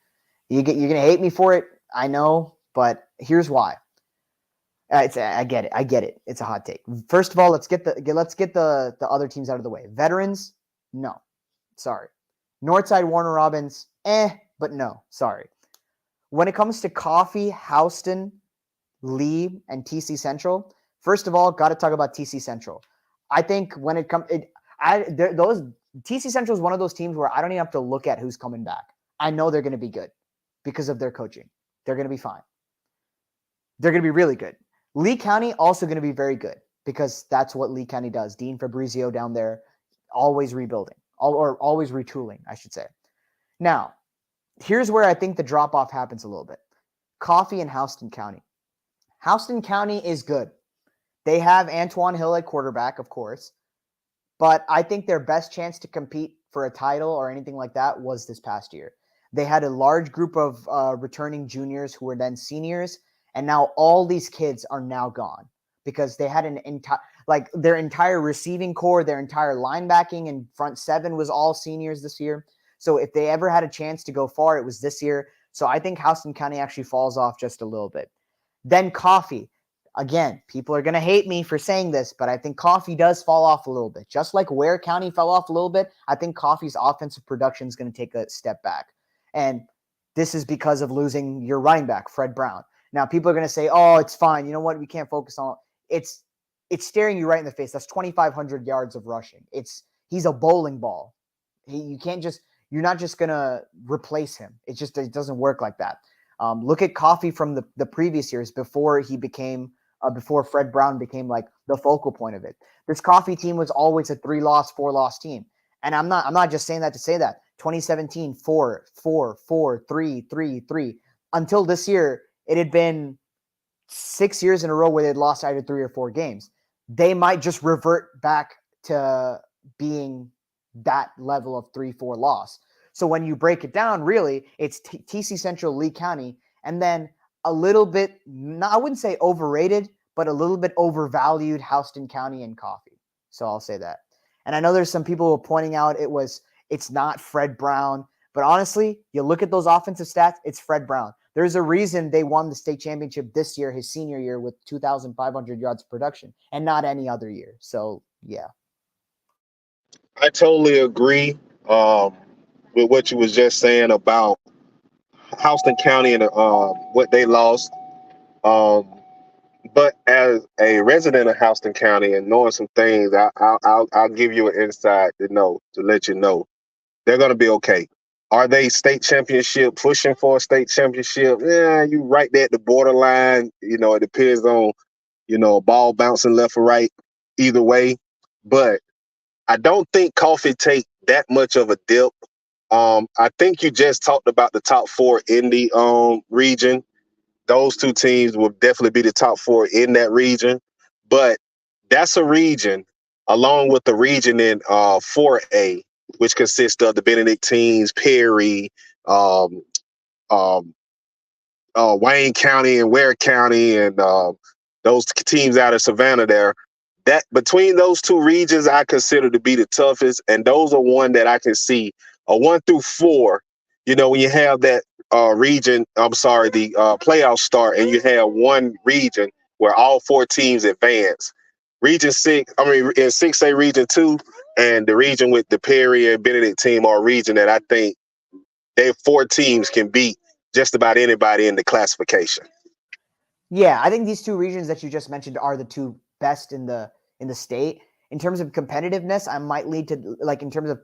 You're gonna hate me for it, I know, but here's why. I get it. It's a hot take. First of all, let's get the other teams out of the way. Veterans, no, sorry. Northside, Warner Robins, but no, sorry. When it comes to Coffee, Houston, Lee, and TC Central, first of all, got to talk about TC Central. I think when it comes, those TC Central is one of those teams where I don't even have to look at who's coming back. I know they're going to be good because of their coaching. They're going to be fine. They're going to be really good. Lee County also going to be very good because that's what Lee County does. Dean Fabrizio down there, always rebuilding, or always retooling, I should say. Now, here's where I think the drop-off happens a little bit. Coffee and Houston County. Houston County is good. They have Antoine Hill at quarterback, of course. But I think their best chance to compete for a title or anything like that was this past year. They had a large group of returning juniors who were then seniors, and now all these kids are now gone because they had their entire receiving core, their entire linebacking and front seven was all seniors this year. So if they ever had a chance to go far, it was this year. So I think Houston County actually falls off just a little bit. Then Coffee. Again, people are going to hate me for saying this, but I think Coffee does fall off a little bit. Just like Ware County fell off a little bit, I think Coffee's offensive production is going to take a step back. And this is because of losing your running back, Fred Brown. Now, people are going to say, oh, it's fine. You know what? We can't focus on it. It's staring you right in the face. That's 2,500 yards of rushing. He's a bowling ball. You're not just going to replace him. It doesn't work like that. Look at Coffee from the previous years before before Fred Brown became like the focal point of it. This Coffee team was always a 3-loss, 4-loss team. And I'm not just saying that to say that. 2017, 4, 4, 4, 3, 3, 3. Until this year, it had been 6 years in a row where they'd lost either 3 or 4 games. They might just revert back to being that level of 3-4 loss. So when you break it down, really, it's TC Central, Lee County, and then a little bit, I wouldn't say overrated, but a little bit overvalued Houston County and Coffee. So I'll say that. And I know there's some people pointing out it's not Fred Brown, but honestly, you look at those offensive stats, it's Fred Brown. There's a reason they won the state championship this year, his senior year, with 2,500 yards of production, and not any other year. So, yeah. I totally agree with what you was just saying about Houston County and what they lost. But as a resident of Houston County and knowing some things, I'll give you an insight to let you know they're going to be okay. Are they state championship, pushing for a state championship? Yeah, you right there at the borderline. It depends on, a ball bouncing left or right, either way. But I don't think Coffee take that much of a dip. I think you just talked about the top 4 in the region. Those 2 teams will definitely be the top 4 in that region. But that's a region, along with the region in 4A, which consists of the Benedictines, Perry, Wayne County and Ware County, and those teams out of Savannah there. That between those 2 regions, I consider to be the toughest, and those are one that I can see a 1 through 4. When you have that region, the playoffs start, and you have one region where all 4 teams advance. Region 6, in 6A Region 2, and the region with the Perry and Benedict team are a region that I think they 4 teams can beat just about anybody in the classification. Yeah, I think these 2 regions that you just mentioned are the 2 best in the state. In terms of competitiveness, I might lead to, in terms of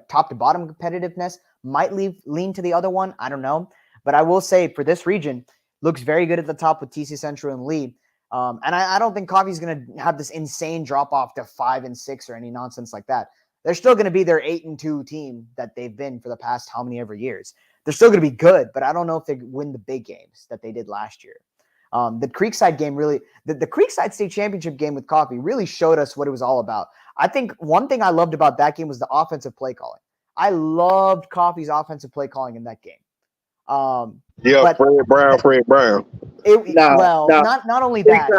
top to bottom competitiveness, might lean to the other one. I don't know. But I will say for this region, looks very good at the top with TC Central and Lee. And I don't think Coffee's going to have this insane drop off to 5-6 or any nonsense like that. They're still going to be their 8-2 team that they've been for the past how many ever years. They're still going to be good, but I don't know if they win the big games that they did last year. The Creekside game really, the Creekside State Championship game with Coffee really showed us what it was all about. I think one thing I loved about that game was the offensive play calling. I loved Coffee's offensive play calling in that game. Fred Brown. Not only that,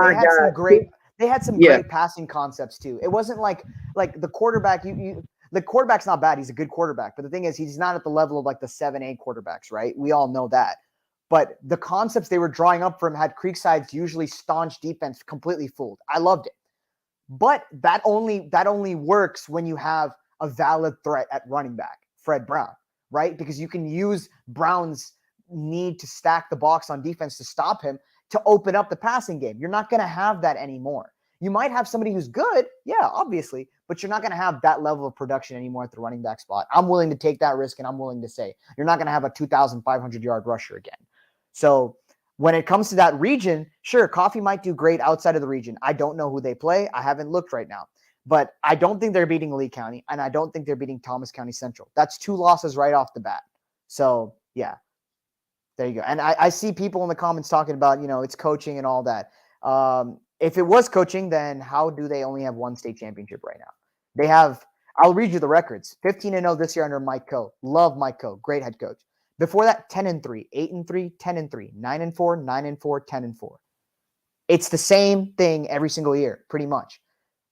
they had some great passing concepts too. It wasn't like the quarterback. The quarterback's not bad. He's a good quarterback, but the thing is, he's not at the level of like the 7-8 quarterbacks, right? We all know that. But the concepts they were drawing up for him had Creekside's usually staunch defense completely fooled. I loved it. But that only works when you have a valid threat at running back, Fred Brown, right? Because you can use Brown's need to stack the box on defense to stop him to open up the passing game. You're not going to have that anymore. You might have somebody who's good, yeah, obviously, but you're not going to have that level of production anymore at the running back spot. I'm willing to take that risk, and I'm willing to say you're not going to have a 2,500-yard rusher again. So when it comes to that region, sure, Coffee might do great outside of the region. I don't know who they play. I haven't looked right now. But I don't think they're beating Lee County, and I don't think they're beating Thomas County Central. That's 2 losses right off the bat. So, yeah, there you go. And I see people in the comments talking about, it's coaching and all that. If it was coaching, then how do they only have 1 state championship right now? They have, I'll read you the records. 15-0 this year under Mike Coe. Love Mike Coe. Great head coach. Before that, 10-3, 8-3, 10-3, 9-4, 9-4, 10-4. It's the same thing every single year, pretty much.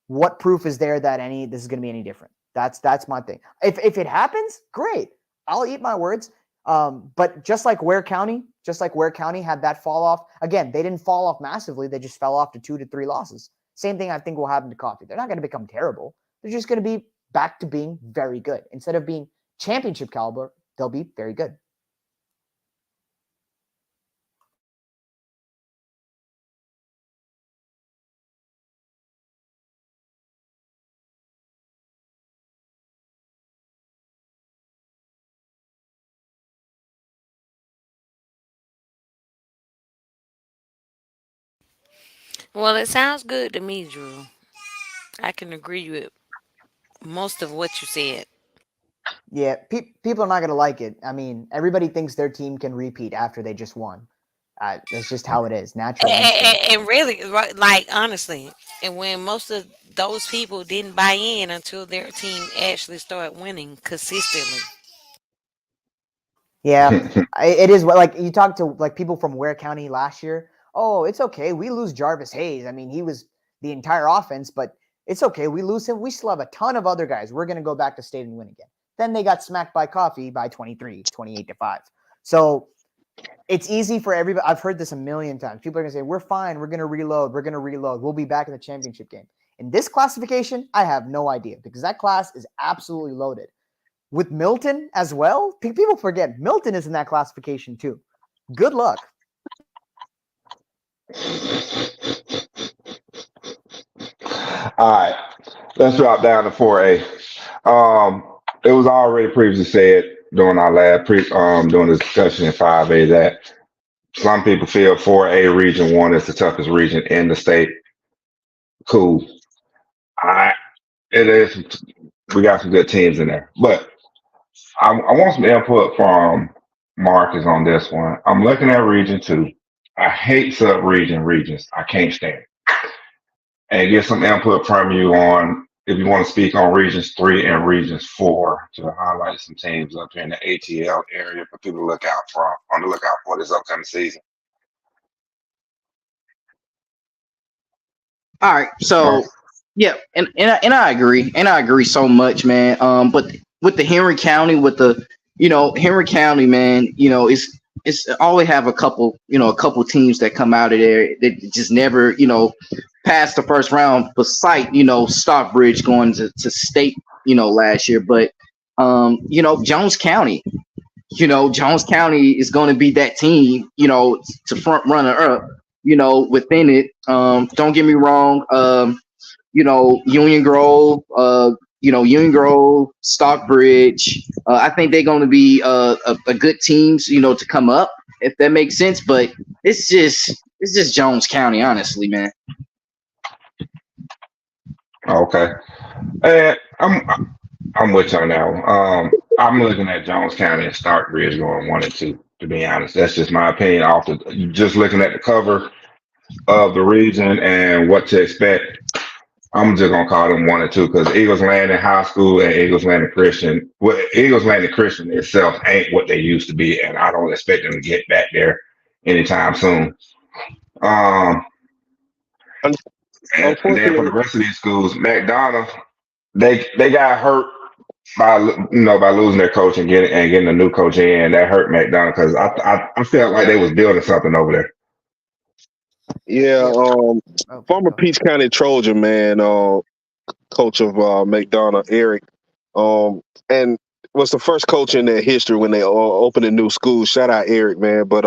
What proof is there that this is going to be any different? That's my thing. If it happens, great. I'll eat my words. But just like Ware County had that fall off. Again, they didn't fall off massively. They just fell off to 2 to 3 losses. Same thing I think will happen to Coffee. They're not going to become terrible. They're just going to be back to being very good. Instead of being championship caliber, they'll be very good. Well, it sounds good to me, Drew. I can agree with most of what you said. Yeah, people are not going to like it. I mean, everybody thinks their team can repeat after they just won. That's just how it is. Natural instinct. And really, like honestly, and when most of those people didn't buy in until their team actually started winning consistently. Yeah, it is. Like you talk to like people from Ware County last year. Oh, it's okay. We lose Jarvis Hayes. I mean, he was the entire offense, but it's okay. We lose him. We still have a ton of other guys. We're going to go back to state and win again. Then they got smacked by Coffee by 23, 28-5. So it's easy for everybody. I've heard this a million times. People are going to say, we're fine. We're going to reload. We're going to reload. We'll be back in the championship game. In this classification, I have no idea because that class is absolutely loaded. With Milton as well, people forget Milton is in that classification too. Good luck. All right, let's drop down to 4A. It was already previously said during our during the discussion in 5A that some people feel 4A Region 1 is the toughest region in the state. Cool. It is. We got some good teams in there, but I want some input from Marcus on this one. I'm looking at Region 2. I hate regions. I can't stand it. And get some input from you on if you want to speak on Regions 3 and Regions 4 to highlight some teams up here in the ATL area for people to look out for on the lookout for this upcoming season. All right, so yeah, and I agree so much, man. But with the Henry County, Henry County, man, it's always have a couple teams that come out of there that just never, past the first round, beside, Stockbridge going to state, last year. But, Jones County, Jones County is going to be that team, to front runner up, within it. Don't get me wrong. Union Grove, Union Grove, Stockbridge. I think they're going to be a good teams, to come up if that makes sense. But it's just Jones County, honestly, man. Okay. And I'm with you on that one. I'm looking at Jones County and Stockbridge going 1 and 2. To be honest, that's just my opinion. Off the just looking at the cover of the region and what to expect. I'm just gonna call them 1 and 2 because Eagles Landing High School and Eagles Landing Christian. Well, Eagles Landing Christian itself ain't what they used to be, and I don't expect them to get back there anytime soon. Um, and then for the Unfortunately, rest of these schools, McDonough, they got hurt by by losing their coach and getting a new coach in. That hurt McDonough because I felt like they was building something over there. yeah. Yeah. Former Peach County Trojan man, coach of McDonough, Eric, and was the first coach in their history when they opened a new school. Shout out Eric, man. But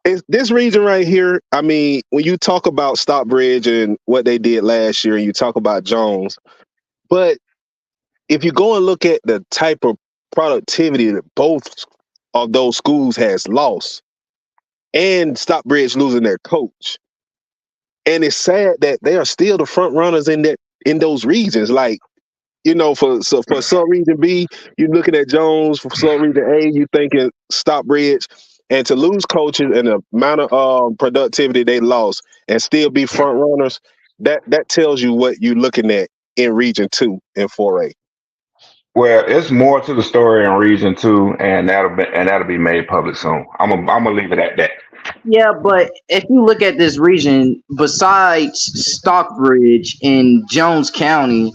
it's this region right here. I mean, when you talk about Stockbridge and what they did last year, and you talk about Jones, but if you go and look at the type of productivity that both of those schools has lost, and Stockbridge losing their coach, and it's sad that they are still the front runners in those regions. Like, for some reason B, you're looking at Jones. For some reason A, you thinking Stockbridge. And to lose coaches and the amount of productivity they lost and still be front runners, that tells you what you're looking at in Region 2 and 4A. Well, it's more to the story in Region 2, and that'll be made public soon. I'm gonna leave it at that. Yeah, but if you look at this region, besides Stockbridge in Jones County,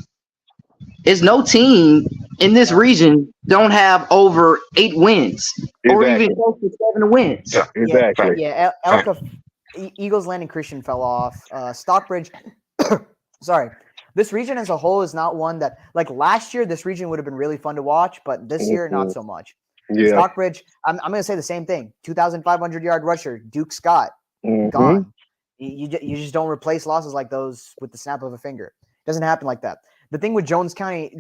is no team in this region don't have over 8 wins or even close to 7 wins. Yeah, exactly. Yeah, Elka, Eagles Landing Christian fell off. Stockbridge, sorry. This region as a whole is not one that, like last year, this region would have been really fun to watch, but this year, not so much. Yeah. Stockbridge, I'm going to say the same thing. 2,500-yard rusher, Duke Scott, gone. You just don't replace losses like those with the snap of a finger. It doesn't happen like that. The thing with Jones County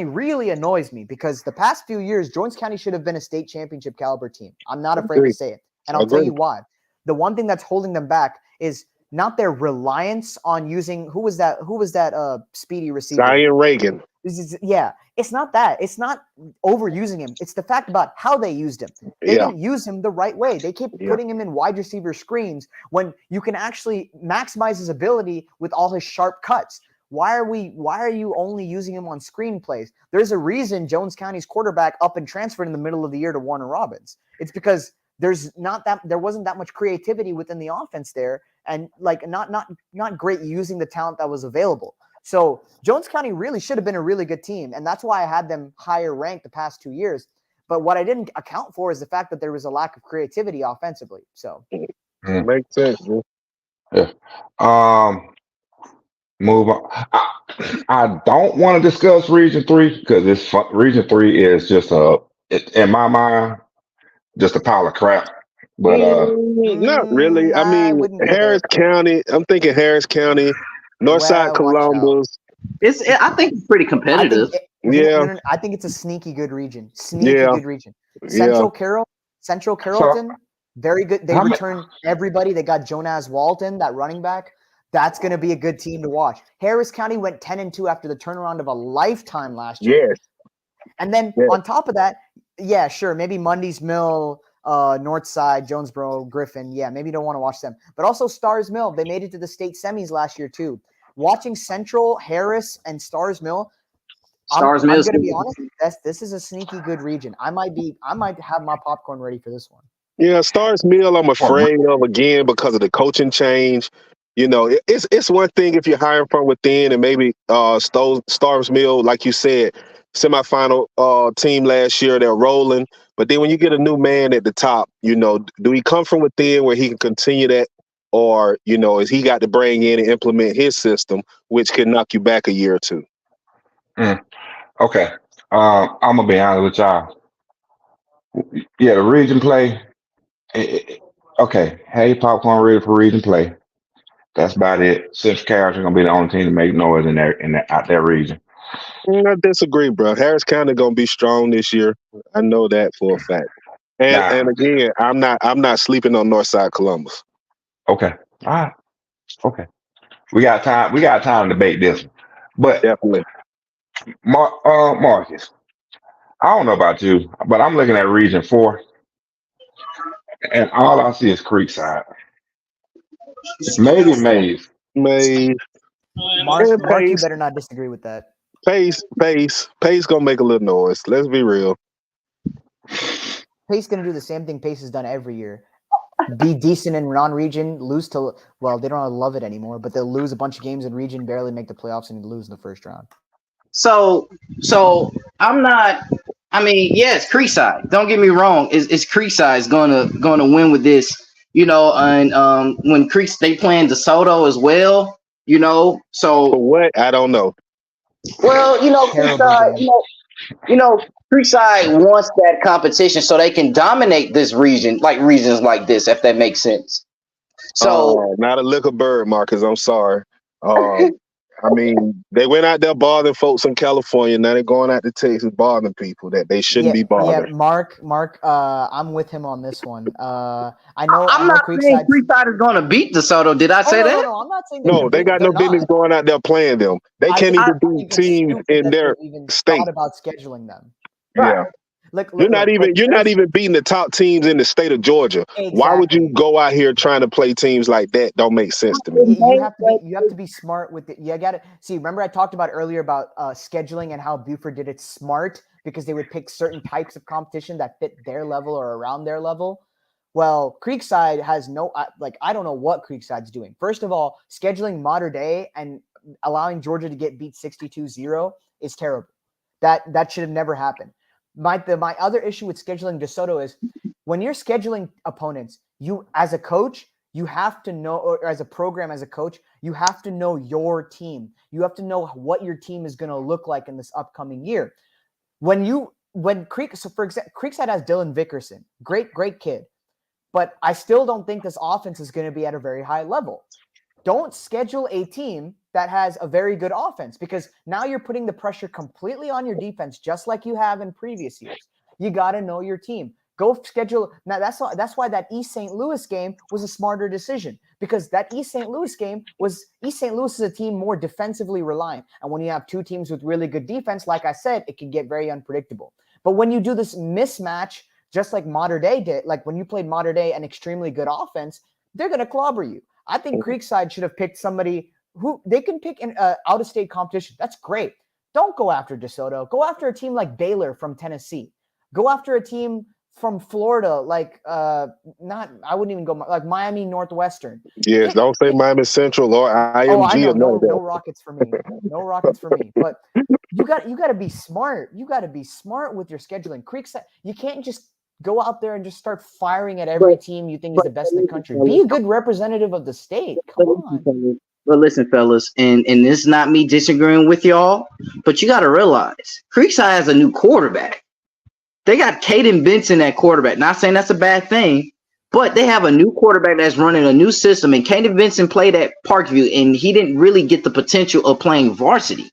really annoys me because the past few years, Jones County should have been a state championship caliber team. I'm not afraid to say it. And I'll tell you why. The one thing that's holding them back is not their reliance on using who was that speedy receiver? Zion Reagan. Yeah, it's not that. It's not overusing him. It's the fact about how they used him. They didn't use him the right way. They kept putting him in wide receiver screens when you can actually maximize his ability with all his sharp cuts. Why are you only using him on screen plays? There's a reason Jones County's quarterback up and transferred in the middle of the year to Warner Robins. It's because there wasn't that much creativity within the offense there, and like not great using the talent that was available. So Jones County really should have been a really good team, and that's why I had them higher ranked the past 2 years. But what I didn't account for is the fact that there was a lack of creativity offensively. So makes sense. Man. Yeah. Move on. I don't want to discuss Region 3 because Region 3 is just in my mind, just a pile of crap. But not really. I mean, Harris County. I'm thinking Harris County, Northside Columbus. I think it's pretty competitive. I think it's a sneaky good region. Good region. Central Carrollton, very good. They returned everybody. They got Jonas Walton, that running back. That's going to be a good team to watch. Harris County went 10-2 after the turnaround of a lifetime last year. Yes. And then on top of that, yeah, sure, maybe Mundy's Mill, Northside, Jonesboro, Griffin. Yeah, maybe you don't want to watch them. But also Stars Mill. They made it to the state semis last year too. Watching Central, Harris, and Stars Mill, I'm going to be honest, this is a sneaky good region. I might have my popcorn ready for this one. Yeah, Stars Mill, I'm afraid of again because of the coaching change. It's one thing if you're hiring from within, and maybe Stars Mill, like you said, semifinal team last year, they're rolling. But then when you get a new man at the top, do he come from within where he can continue that, or is he got to bring in and implement his system, which can knock you back a year or two? Okay, I'm gonna be honest with y'all. Yeah, the region play. Okay, hey, popcorn ready for region play. That's about it. Central Carrollton are gonna be the only team to make noise out that region. I disagree, bro. Harris County gonna be strong this year. I know that for a fact. And Nah. and again, I'm not sleeping on Northside Columbus. Okay. All right. Okay. We got time. We got time to debate this one. But Definitely. Marcus, I don't know about you, but I'm looking at Region 4, and all I see is Creekside. Maybe Maze. May Mark, and Mark, you Pace, better not disagree with that. Pace gonna make a little noise. Let's be real. Pace gonna do the same thing Pace has done every year. Be decent in non-region, lose to they don't love it anymore, but they'll lose a bunch of games in region, barely make the playoffs, and lose in the first round. So I'm not. I mean, yes, Creekside. Don't get me wrong. Is Creekside is gonna win with this? You know, and when they playing DeSoto as well. You know, For so what? I don't know. well, you know, Terrible Creekside. game. You know, Creekside wants that competition so they can dominate this region, like regions like this, if that makes sense. So Not a liquor bird, Marcus. I'm sorry. I mean, they went out there bothering folks in California. Now they're going out to Texas bothering people that they shouldn't be bothering. Mark, I'm with him on this one. I know I'm not saying Creekside is gonna beat DeSoto. Did I say that? No, I'm not saying No, they got no business going out there playing them. They can't even beat teams in their state. Thought about scheduling them. Yeah. Look, You're not even beating the top teams in the state of Georgia. Exactly. Why would you go out here trying to play teams like that? Don't make sense to me. You have to be smart with it. You got to see. Remember, I talked about earlier about scheduling and how Buford did it smart because they would pick certain types of competition that fit their level or around their level. Well, Creekside has no I don't know what Creekside's doing. First of all, scheduling Mater Dei and allowing Georgia to get beat 62-0 is terrible. That should have never happened. My other issue with scheduling DeSoto is when you're scheduling opponents, you as a coach, you have to know, or as a program, as a coach, you have to know your team. You have to know what your team is going to look like in this upcoming year. For example, Creekside has Dylan Vickerson, great kid, but I still don't think this offense is going to be at a very high level. Don't schedule a team that has a very good offense because now you're putting the pressure completely on your defense, just like you have in previous years. You got to know your team. Go schedule. Now that's why that East St. Louis game was a smarter decision because that East St. Louis is a team more defensively reliant. And when you have two teams with really good defense, like I said, it can get very unpredictable. But when you do this mismatch, just like Mater Dei did, like when you played Mater Dei an extremely good offense, they're going to clobber you. I think Creekside should have picked somebody who they can pick in out-of-state competition. That's great. Don't go after DeSoto. Go after a team like Baylor from Tennessee. Go after a team from Florida, like I wouldn't even go like Miami Northwestern. Yes, don't say Miami Central or IMG. Oh, I know. Or No Rockets for me. No Rockets for me. But you got to be smart. You got to be smart with your scheduling. Creekside, you can't just go out there and just start firing at every team you think is the best in the country. Be a good representative of the state. Come on. But listen, fellas, and this is not me disagreeing with y'all, but you got to realize Creekside has a new quarterback. They got Caden Benson at quarterback. Not saying that's a bad thing, but they have a new quarterback that's running a new system. And Caden Benson played at Parkview, and he didn't really get the potential of playing varsity.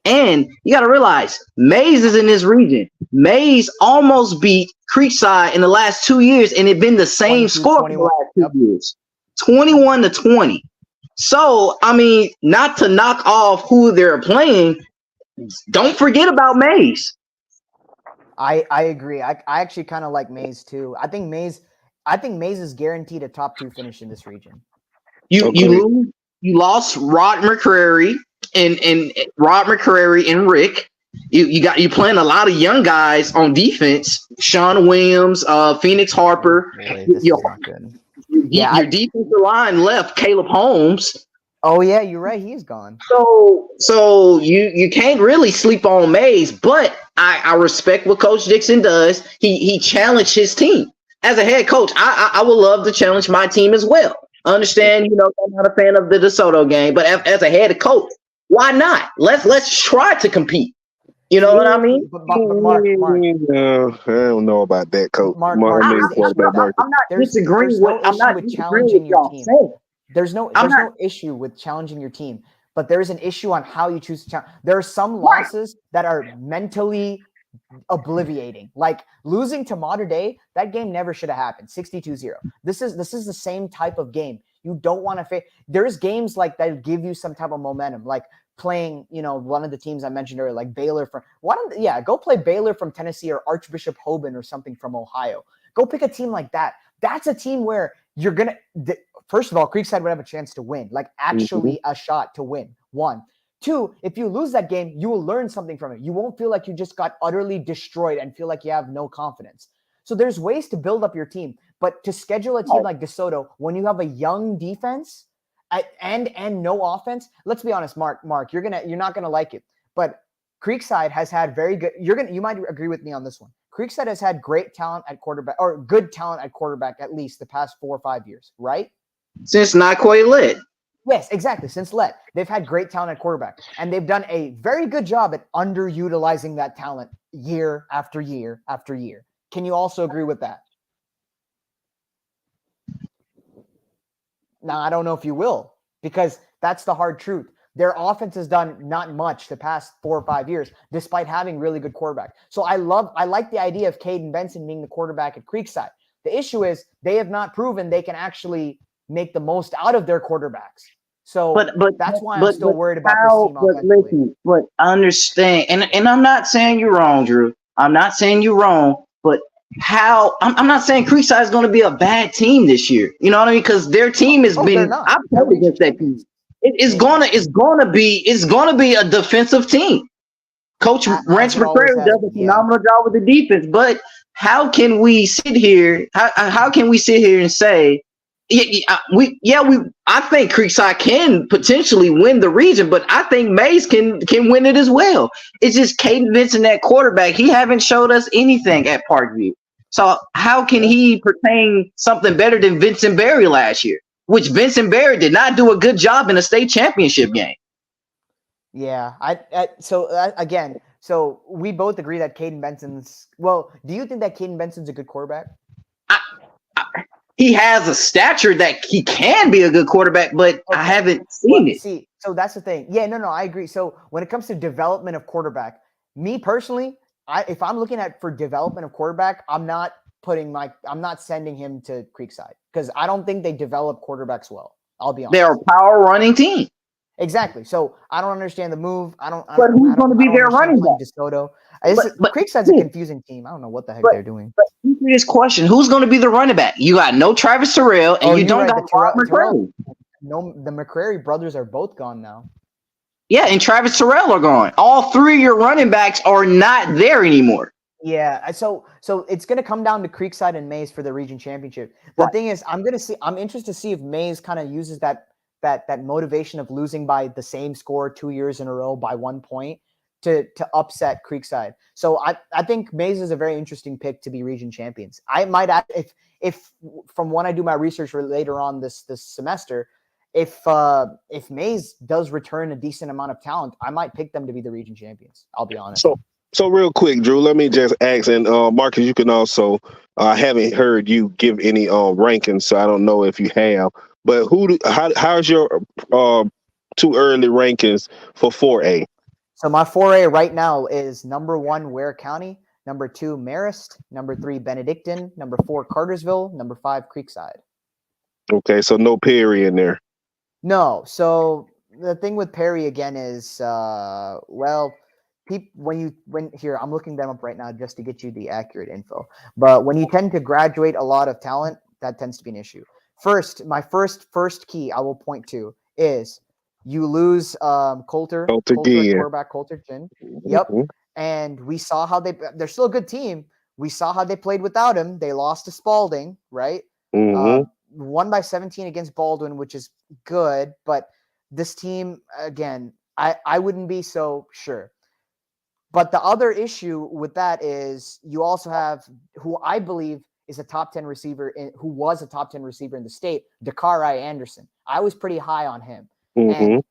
And you got to realize Mays is in this region. Mays almost beat Creekside in the last 2 years, and it been the same score for the last 2 years, 21-20. So, I mean, not to knock off who they're playing, don't forget about Mays. I agree. I actually kind of like Mays too. I think Mays is guaranteed a top 2 finish in this region. You lost Rod McCrary and Rod McCrary and Rick. You playing a lot of young guys on defense. Sean Williams, Phoenix Harper. Your defensive line left Caleb Holmes. Oh yeah, you're right. He's gone. So you can't really sleep on Mays, but I respect what Coach Dixon does. He challenged his team. As a head coach, I would love to challenge my team as well. I understand, I'm not a fan of the DeSoto game, but as a head coach, why not? Let's try to compete. You know what I mean? But Mark, I don't know about that, Coach. I'm not disagreeing with challenging your team. There's no issue with challenging your team. but there is an issue on how you choose to challenge. There are some losses that are mentally obliviating. Like losing to Modern Day, that game never should have happened. 62-0. This is the same type of game. You don't want to face. There's games like that give you some type of momentum, like playing, one of the teams I mentioned earlier, like Baylor go play Baylor from Tennessee or Archbishop Hoban or something from Ohio. Go pick a team like that. That's a team where you're gonna. First of all, Creekside would have a chance to win, like actually a shot to win. 1. 2, if you lose that game, you will learn something from it. You won't feel like you just got utterly destroyed and feel like you have no confidence. So there's ways to build up your team, but to schedule a team like DeSoto when you have a young defense and no offense, let's be honest, Mark, you're not gonna like it. But Creekside has had very good. You might agree with me on this one. Creekside has had great talent at quarterback, or good talent at quarterback, at least the past 4 or 5 years, right? Since not quite lit. Yes, exactly. Since Let, they've had great talent at quarterback, and they've done a very good job at underutilizing that talent year after year after year. Can you also agree with that? Now, I don't know if you will, because that's the hard truth. Their offense has done not much the past 4 or 5 years, despite having really good quarterback. So I like the idea of Caden Benson being the quarterback at Creekside. The issue is they have not proven they can actually make the most out of their quarterbacks. So that's why I'm still worried about this team offensively. Listen, but I understand, and I'm not saying you're wrong, Drew. I'm not saying you're wrong, but I'm not saying Creekside is going to be a bad team this year. You know what I mean? Because their team has been. I've played against that team. It's gonna be a defensive team. Coach Rance McCrary does a phenomenal job with the defense, but how can we sit here? How can we sit here and say, I think Creekside can potentially win the region, but I think Mays can win it as well. It's just Caden Vincent at quarterback. He haven't showed us anything at Parkview. So how can he pertain something better than Vincent Berry last year, which Vincent Berry did not do a good job in a state championship game? Yeah, so we both agree that Caden Benson's. Well, do you think that Caden Benson's a good quarterback? He has a stature that he can be a good quarterback, but I haven't seen it. See, so that's the thing. Yeah, no, I agree. So when it comes to development of quarterback, me personally, if I'm looking for development of quarterback, I'm not sending him to Creekside because I don't think they develop quarterbacks well. I'll be honest. They're a power running team. Exactly. So I don't understand the move. But who's going to be their running back? DeSoto. Creekside's a confusing team. I don't know what the heck they're doing. But this question: who's going to be the running back? You got no Travis Terrell, and you don't got Rob McCrary. No, the McCrary brothers are both gone now. Yeah, and Travis Terrell are gone. All 3 of your running backs are not there anymore. Yeah, so it's going to come down to Creekside and Mays for the region championship. The thing is, I'm interested to see if Mays kind of uses that motivation of losing by the same score 2 years in a row by 1 point to upset Creekside. So I think Mays is a very interesting pick to be region champions. I might if from when I do my research later on this semester, if Mays does return a decent amount of talent, I might pick them to be the region champions. I'll be honest. So real quick, Drew, let me just ask, and Marcus, you can also. I haven't heard you give any rankings, so I don't know if you have. But how's your too early rankings for 4A? So my 4A right now is number 1 Ware County, number 2 Marist, number 3 Benedictine, number 4 Cartersville, number 5 Creekside. Okay, so no Perry in there. No. So the thing with Perry again is, I'm looking them up right now just to get you the accurate info. But when you tend to graduate a lot of talent, that tends to be an issue. My first key I will point to is you lose Coulter quarterback Coulter Chin. Yep. Mm-hmm. And we saw how they're still a good team. We saw how they played without him. They lost to Spalding, right? Mm-hmm. Won by 17 against Baldwin, which is good. But this team, again, I wouldn't be so sure. But the other issue with that is you also have who I believe is a top 10 receiver who was a top 10 receiver in the state, Dakari Anderson. I was pretty high on him. Mm-hmm. And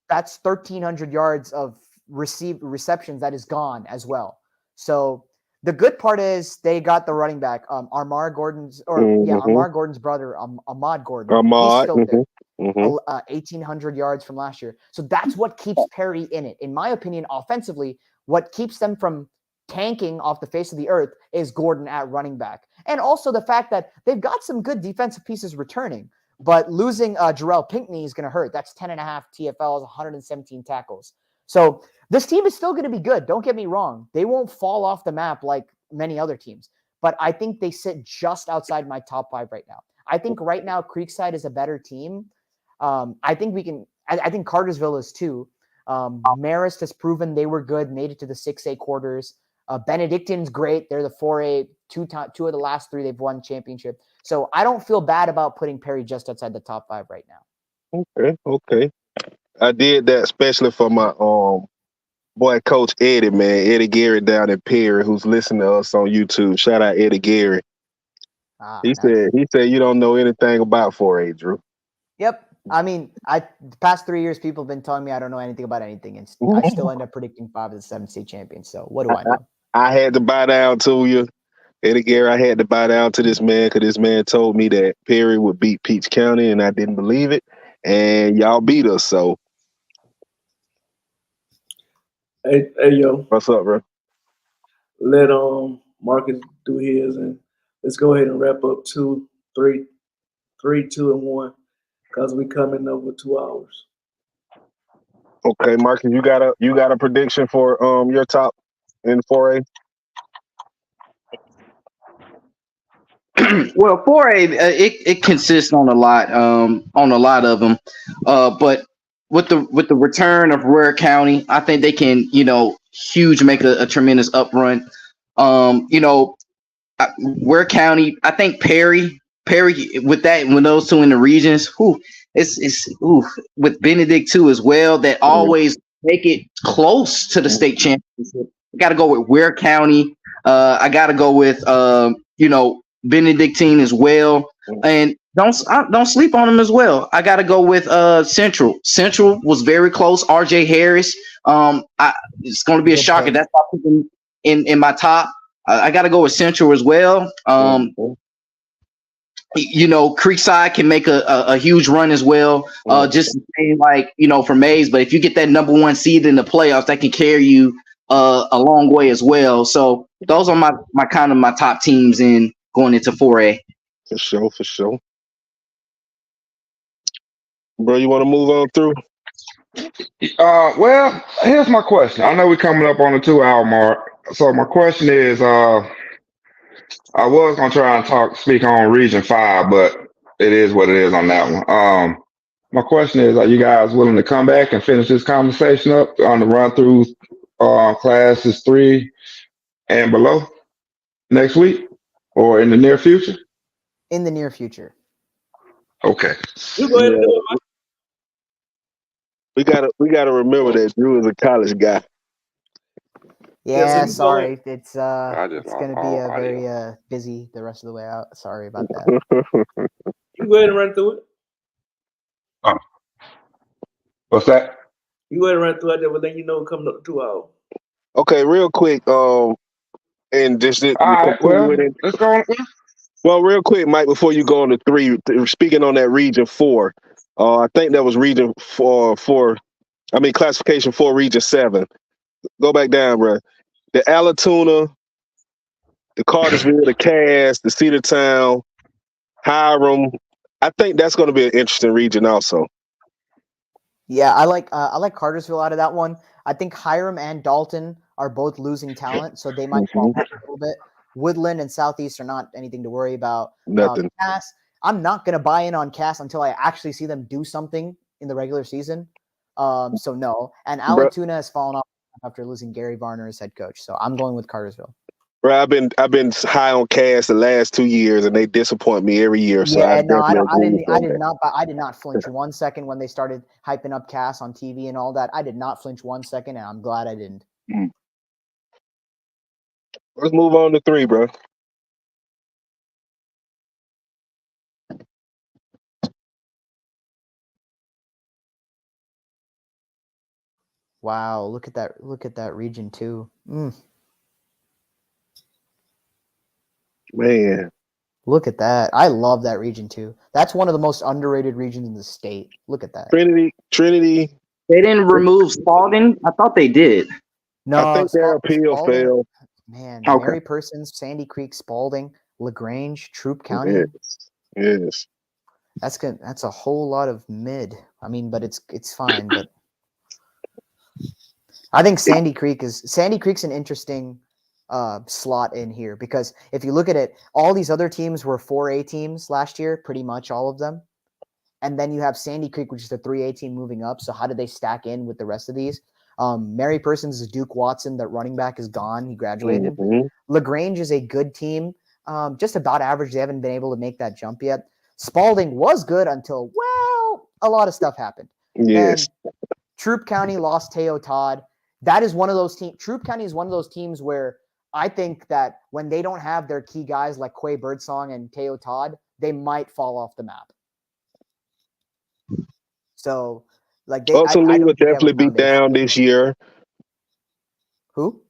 that's 1,300 yards of receptions that is gone as well. So the good part is they got the running back, Amar Gordon's brother, Ahmad Gordon. He's still there. Mm-hmm. 1,800 yards from last year. So that's what keeps Perry in it. In my opinion, offensively, what keeps them from tanking off the face of the earth is Gordon at running back. And also the fact that they've got some good defensive pieces returning, but losing Jarrell Pinkney is going to hurt. That's 10 and a half TFLs, 117 tackles. So this team is still going to be good. Don't get me wrong. They won't fall off the map like many other teams, but I think they sit just outside my top 5 right now. I think right now Creekside is a better team. I think we can. I think Cartersville is too. Marist has proven they were good, made it to the 6A quarters. Benedictine's great. They're the 4A. Two of the last 3 they've won championship. So I don't feel bad about putting Perry just outside the top 5 right now. Okay. I did that especially for my boy Coach Eddie, man. Eddie Gary down in Perry, who's listening to us on YouTube. Shout out Eddie Gary. He said you don't know anything about 4A, Drew. Yep. I mean, the past 3 years, people have been telling me I don't know anything about anything, and I still end up predicting 5 of the 7 state champions. So what do I know? I had to bow down to you, Eddie Gary. I had to bow down to this man because this man told me that Perry would beat Peach County, and I didn't believe it. And y'all beat us. So, hey, yo, what's up, bro? Let Marcus do his, and let's go ahead and wrap up 2, 3, 2, and 1. Because we coming over 2 hours. Okay, Marcus, you got a prediction for your top in 4A? Well, 4A it consists on a lot of them, but with the return of Ware County, I think they can make a tremendous uprun. Ware County, I think Perry with those 2 in the regions, it's with Benedict too as well, that always make it close to the state championship. I got to go with Ware County. I got to go with Benedictine as well, and don't sleep on them as well. I got to go with Central. Central was very close. RJ Harris. It's going to be a shocker. That's why I put them in my top. I got to go with Central as well. Creekside can make a huge run as well. Just like for Mays, but if you get that number 1 seed in the playoffs, that can carry you a long way as well. So those are my kind of my top teams in going into 4A. For sure. Bro, you want to move on through? Well, here's my question. I know we're coming up on the 2-hour mark. So my question is, I was gonna try and speak on Region 5, but it is what it is on that one. My question is, are you guys willing to come back and finish this conversation up on the run through classes 3 and below next week or in the near future? In the near future. Okay. You go ahead and do it, Mike. We gotta remember that Drew is a college guy. Yeah, sorry. It's gonna be very busy the rest of the way out. Sorry about that. You go ahead and run through it. What's that? You go ahead and run through it, but then coming up to 2 hours. Okay, real quick. And just all right. Well, let's go on. Well, real quick, Mike, before you go on to 3, speaking on that Region 4, I think that was Region 4. Classification 4, Region 7. Go back down, bro. The Alatoona, the Cartersville, the Cass, the Cedartown, Hiram. I think that's going to be an interesting region also. Yeah, I like Cartersville out of that one. I think Hiram and Dalton are both losing talent, so they might fall off a little bit. Woodland and Southeast are not anything to worry about. Nothing. Cass, I'm not going to buy in on Cass until I actually see them do something in the regular season. So no. And Alatoona has fallen off after losing Gary Varner as head coach. So I'm going with Cartersville. Bro, I've been high on Cass the last 2 years, and they disappoint me every year. So I did not flinch 1 second when they started hyping up Cass on TV and all that. I did not flinch 1 second, and I'm glad I didn't. Let's move on to 3, bro. Wow, look at that region too. Man. Look at that. I love that region too. That's one of the most underrated regions in the state. Look at that. Trinity. They didn't remove Spalding. I thought they did. No, I think their appeal Spalding, failed. man. Okay. Mary Persons, Sandy Creek, Spalding, LaGrange, Troup County. Yes. That's good. That's a whole lot of mid. I mean, but it's fine. But I think Sandy Creek's an interesting slot in here because if you look at it, all these other teams were 4A teams last year, pretty much all of them. And then you have Sandy Creek, which is the 3A team moving up. So how do they stack in with the rest of these? Mary Persons is Duke Watson. That running back is gone. He graduated. Mm-hmm. LaGrange is a good team, just about average. They haven't been able to make that jump yet. Spalding was good until, well, a lot of stuff happened. Yes. Then Troup County lost Teo Todd. That is one of those teams. Troup County is one of those teams where I think that when they don't have their key guys like Quay Birdsong and Teo Todd, they might fall off the map. So, like Upson Lee would definitely be down this year. Who?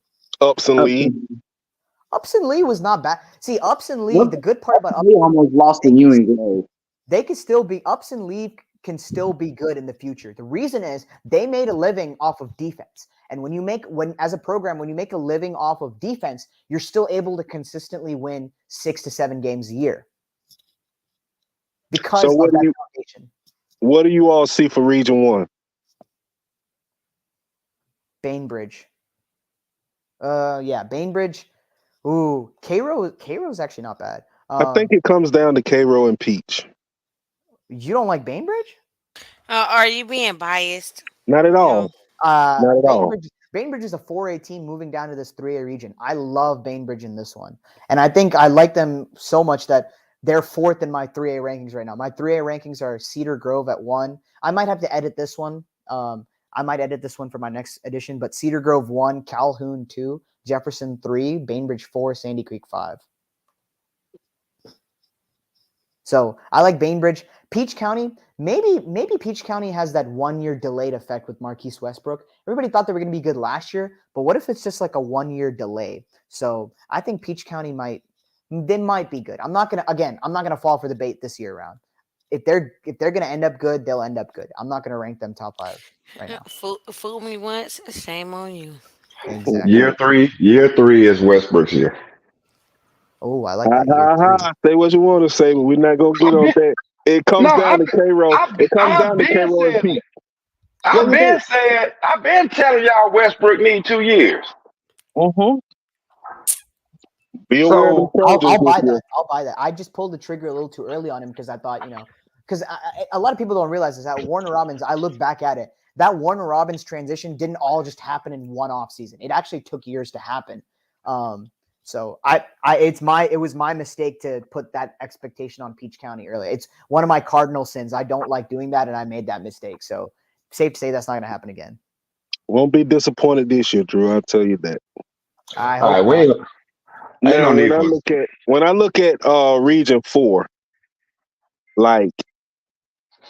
Upson Lee. Upson Lee was not bad. See, Upson Lee, the good part about Upson Lee almost lost to Ewing. They could still be Upson Lee can still be good in the future. The reason is they made a living off of defense. And when you make as a program, when you make a living off of defense, you're still able to consistently win 6 to 7 games a year. Because of that foundation. What do you all see for Region 1? Bainbridge. Bainbridge. Ooh, Cairo is actually not bad. I think it comes down to Cairo and Peach. You don't like Bainbridge? Are you being biased? Not at all. Not at all. Bainbridge is a 4A team moving down to this 3A region. I love Bainbridge in this one. And I think I like them so much that they're 4th in my 3A rankings right now. My 3A rankings are Cedar Grove at 1. I might have to edit this one. I might edit this one for my next edition, but Cedar Grove 1, Calhoun 2, Jefferson 3, Bainbridge 4, Sandy Creek 5. So I like Bainbridge. Peach County, maybe Peach County has that 1-year delayed effect with Marquise Westbrook. Everybody thought they were going to be good last year, but what if it's just like a 1-year delay? So I think Peach County might be good. I'm not gonna fall for the bait this year around. If they're gonna end up good, they'll end up good. I'm not gonna rank them top 5 right now. Fool me once, shame on you. Exactly. Year three is Westbrook's year. Oh, I like that. Say what you want to say, but we're not gonna get on that. It comes down to Cairo. It comes down to Cairo and Pete. I've been telling y'all Westbrook need 2 years. Mm-hmm. Be aware of the I'll buy that. I'll buy that. I just pulled the trigger a little too early on him because I thought, because a lot of people don't realize is that Warner Robins, I look back at it, that Warner Robins transition didn't all just happen in one off season. It actually took years to happen. So it was my mistake to put that expectation on Peach County early. It's one of my cardinal sins. I don't like doing that, and I made that mistake. So safe to say that's not going to happen again. Won't be disappointed this year, Drew. I'll tell you that. I hope not. When I look at Region 4, like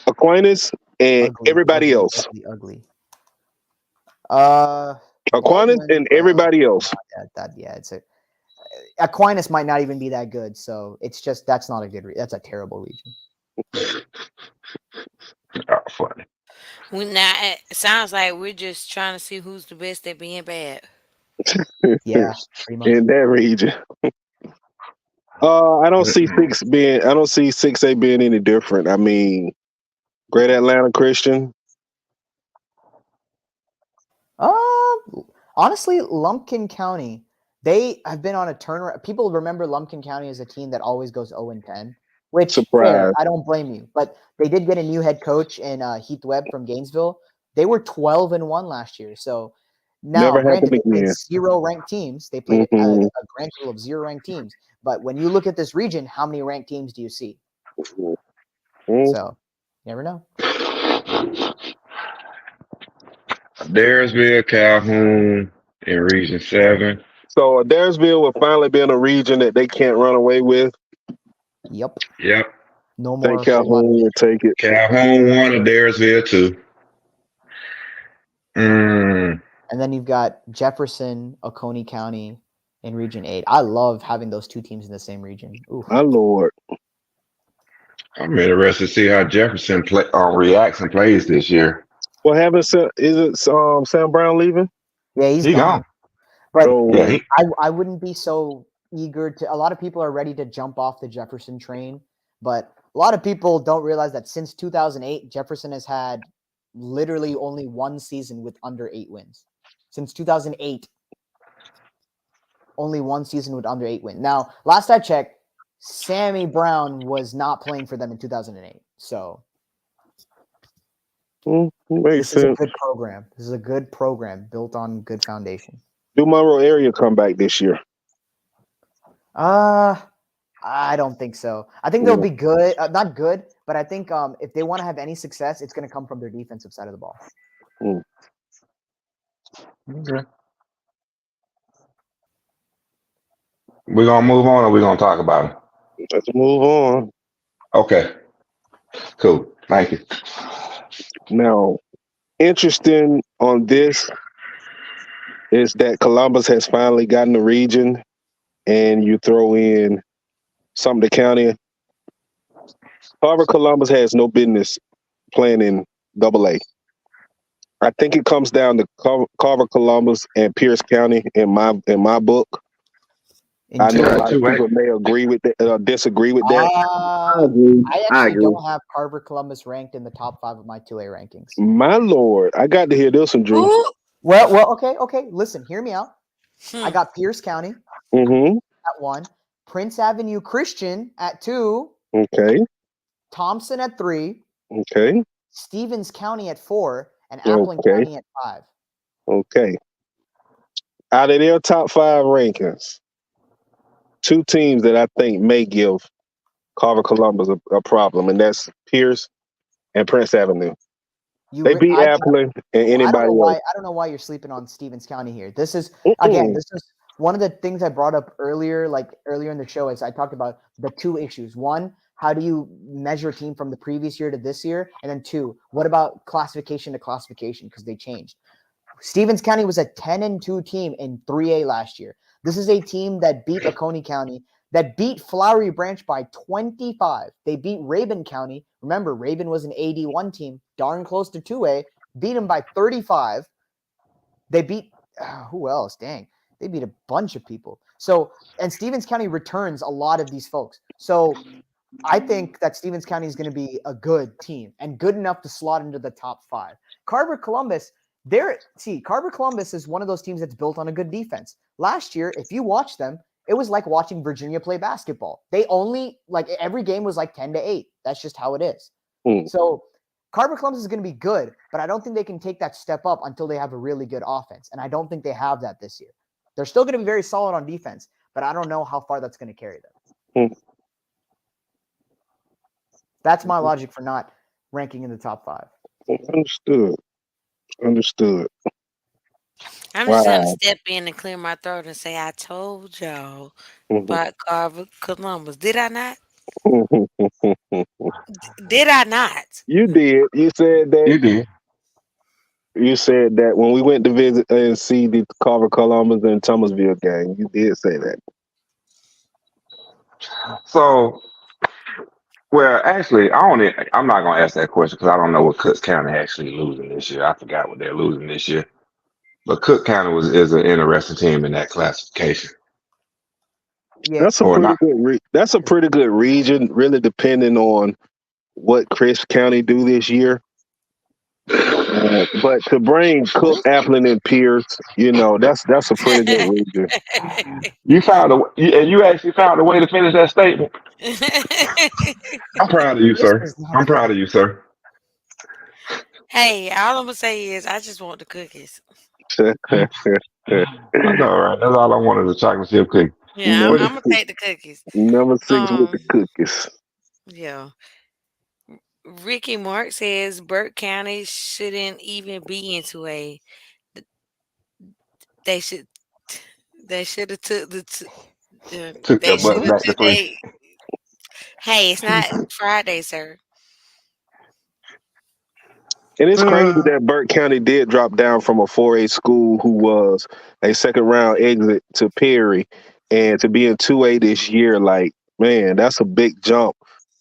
Aquinas and everybody else. Ugly. Aquinas and everybody else. Aquinas might not even be that good, so it's just that's not a good. That's a terrible region. Funny. Now it sounds like we're just trying to see who's the best at being bad. Yeah, pretty much. In that region. I don't see 6A being any different. I mean, Great Atlanta Christian. Honestly, Lumpkin County, they have been on a turnaround. People remember Lumpkin County as a team that always goes 0-10, which fair, I don't blame you. But they did get a new head coach in Heath Webb from Gainesville. They were 12-1 last year. So now, granted, they played 0 ranked teams. They played a grand total of 0 ranked teams. But when you look at this region, how many ranked teams do you see? So, you never know. Adairsville, Calhoun in Region 7. So Adairsville will finally be in a region that they can't run away with. Yep. I No more. think Calhoun will take it. Calhoun 1, Adairsville 2. And then you've got Jefferson, Oconee County in Region 8. I love having those two teams in the same region. Oof. My Lord. I'm interested to see how Jefferson reacts and plays this year. What happens? Is it Sam Brown leaving? Yeah, he's He gone. gone. But Yeah, Oh, I wouldn't be so eager to. A lot of people are ready to jump off the Jefferson train, but a lot of people don't realize that since 2008, Jefferson has had literally only one season with under 8 wins. Since 2008, only one season with under 8 wins. Now, last I checked, Sammy Brown was not playing for them in 2008. So makes this is a sense. good program. This is a good program built on good foundation. Do Monroe area come back this year? I don't think so. I think they'll be good, not good, but I think if they want to have any success, it's going to come from their defensive side of the ball. Okay. We're gonna move on, or we're gonna talk about it. Let's move on. Okay. Cool. Thank you. Now, interesting on this is that Columbus has finally gotten the region, and you throw in Sumter County. However, Columbus has no business playing in AA. I think it comes down to Carver, Columbus, and Pierce County in my book. I know a lot of people may agree with that, disagree with that. I agree. I I actually agree. don't have Carver Columbus ranked in the top 5 of my 2A rankings. My Lord, I got to hear this one, Drew. Ooh. Well, okay. Listen, hear me out. I got Pierce County at 1, Prince Avenue Christian at 2, Okay. Thompson at 3, Okay. Stevens County at 4, and Appling County at 5. Okay. Out of their top 5 rankings, 2 teams that I think may give Carver Columbus a problem, and that's Pierce and Prince Avenue. They beat Appling and anybody else. I don't know why you're sleeping on Stevens County here. This is again, this is one of the things I brought up earlier in the show, as I talked about the 2 issues. 1, how do you measure a team from the previous year to this year? And then 2, what about classification to classification? Because they changed. Stevens County was a 10-2 team in 3A last year. This is a team that beat Oconee County, that beat Flowery Branch by 25. They beat Rabun County. Remember, Rabun was an AD1 team, darn close to 2A, beat them by 35. They beat, who else? Dang. They beat a bunch of people. So, and Stevens County returns a lot of these folks. So I think that Stevens County is going to be a good team and good enough to slot into the top 5. Carver Columbus, Carver Columbus is one of those teams that's built on a good defense. Last year, if you watch them, it was like watching Virginia play basketball. They only, every game was 10-8. That's just how it is. So Carver Columbus is going to be good, but I don't think they can take that step up until they have a really good offense. And I don't think they have that this year. They're still going to be very solid on defense, but I don't know how far that's going to carry them. That's my logic for not ranking in the top 5. Understood. I'm just going to step in and clear my throat and say, I told y'all about Carver Columbus. Did I not? Did I not? You did. You said that. You did. You said that when we went to visit and see the Carver Columbus and Thomasville game. You did say that. So, well, actually, I'm not gonna ask that question because I don't know what Cook County actually losing this year. I forgot what they're losing this year. But Cook County is an interesting team in that classification. Yeah, that's a pretty good region. Really, depending on what Chris County do this year. But to bring Cook, Appling, and Pierce, that's a pretty good region. You actually found a way to finish that statement. I'm proud of you, sir. I'm proud of you, sir. Hey, all I'm gonna say is I just want the cookies. That's all right. That's all I wanted, the chocolate chip cookie. Yeah, I'm gonna take the cookies. Number 6 with the cookies. Yeah. Ricky Mark says Burke County shouldn't even be in 2A. They should have took their butt back to 3. Hey, it's not Friday, sir. And it's crazy that Burke County did drop down from a 4A school who was a second round exit to Perry, and to be in 2A this year, man, that's a big jump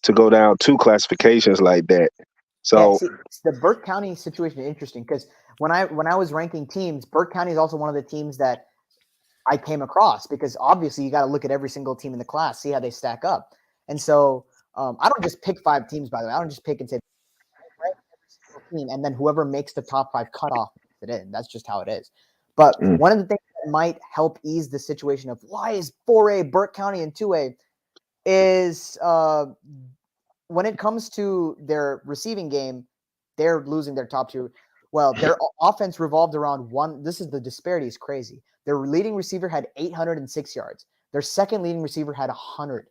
to go down 2 classifications like that. Yeah, So see, the Burke County situation is interesting because when I was ranking teams, Burke County is also one of the teams that I came across because obviously you got to look at every single team in the class, see how they stack up. And so I don't just pick 5 teams, by the way. I don't just pick and say rank every single team, and then whoever makes the top 5 cutoff makes it in. That's just how it is. But one of the things that might help ease the situation of why is 4A Burke County and 2A is when it comes to their receiving game, they're losing their top 2. Well, their offense revolved around one. This is the disparity is crazy. Their leading receiver had 806 yards. Their second leading receiver had 100.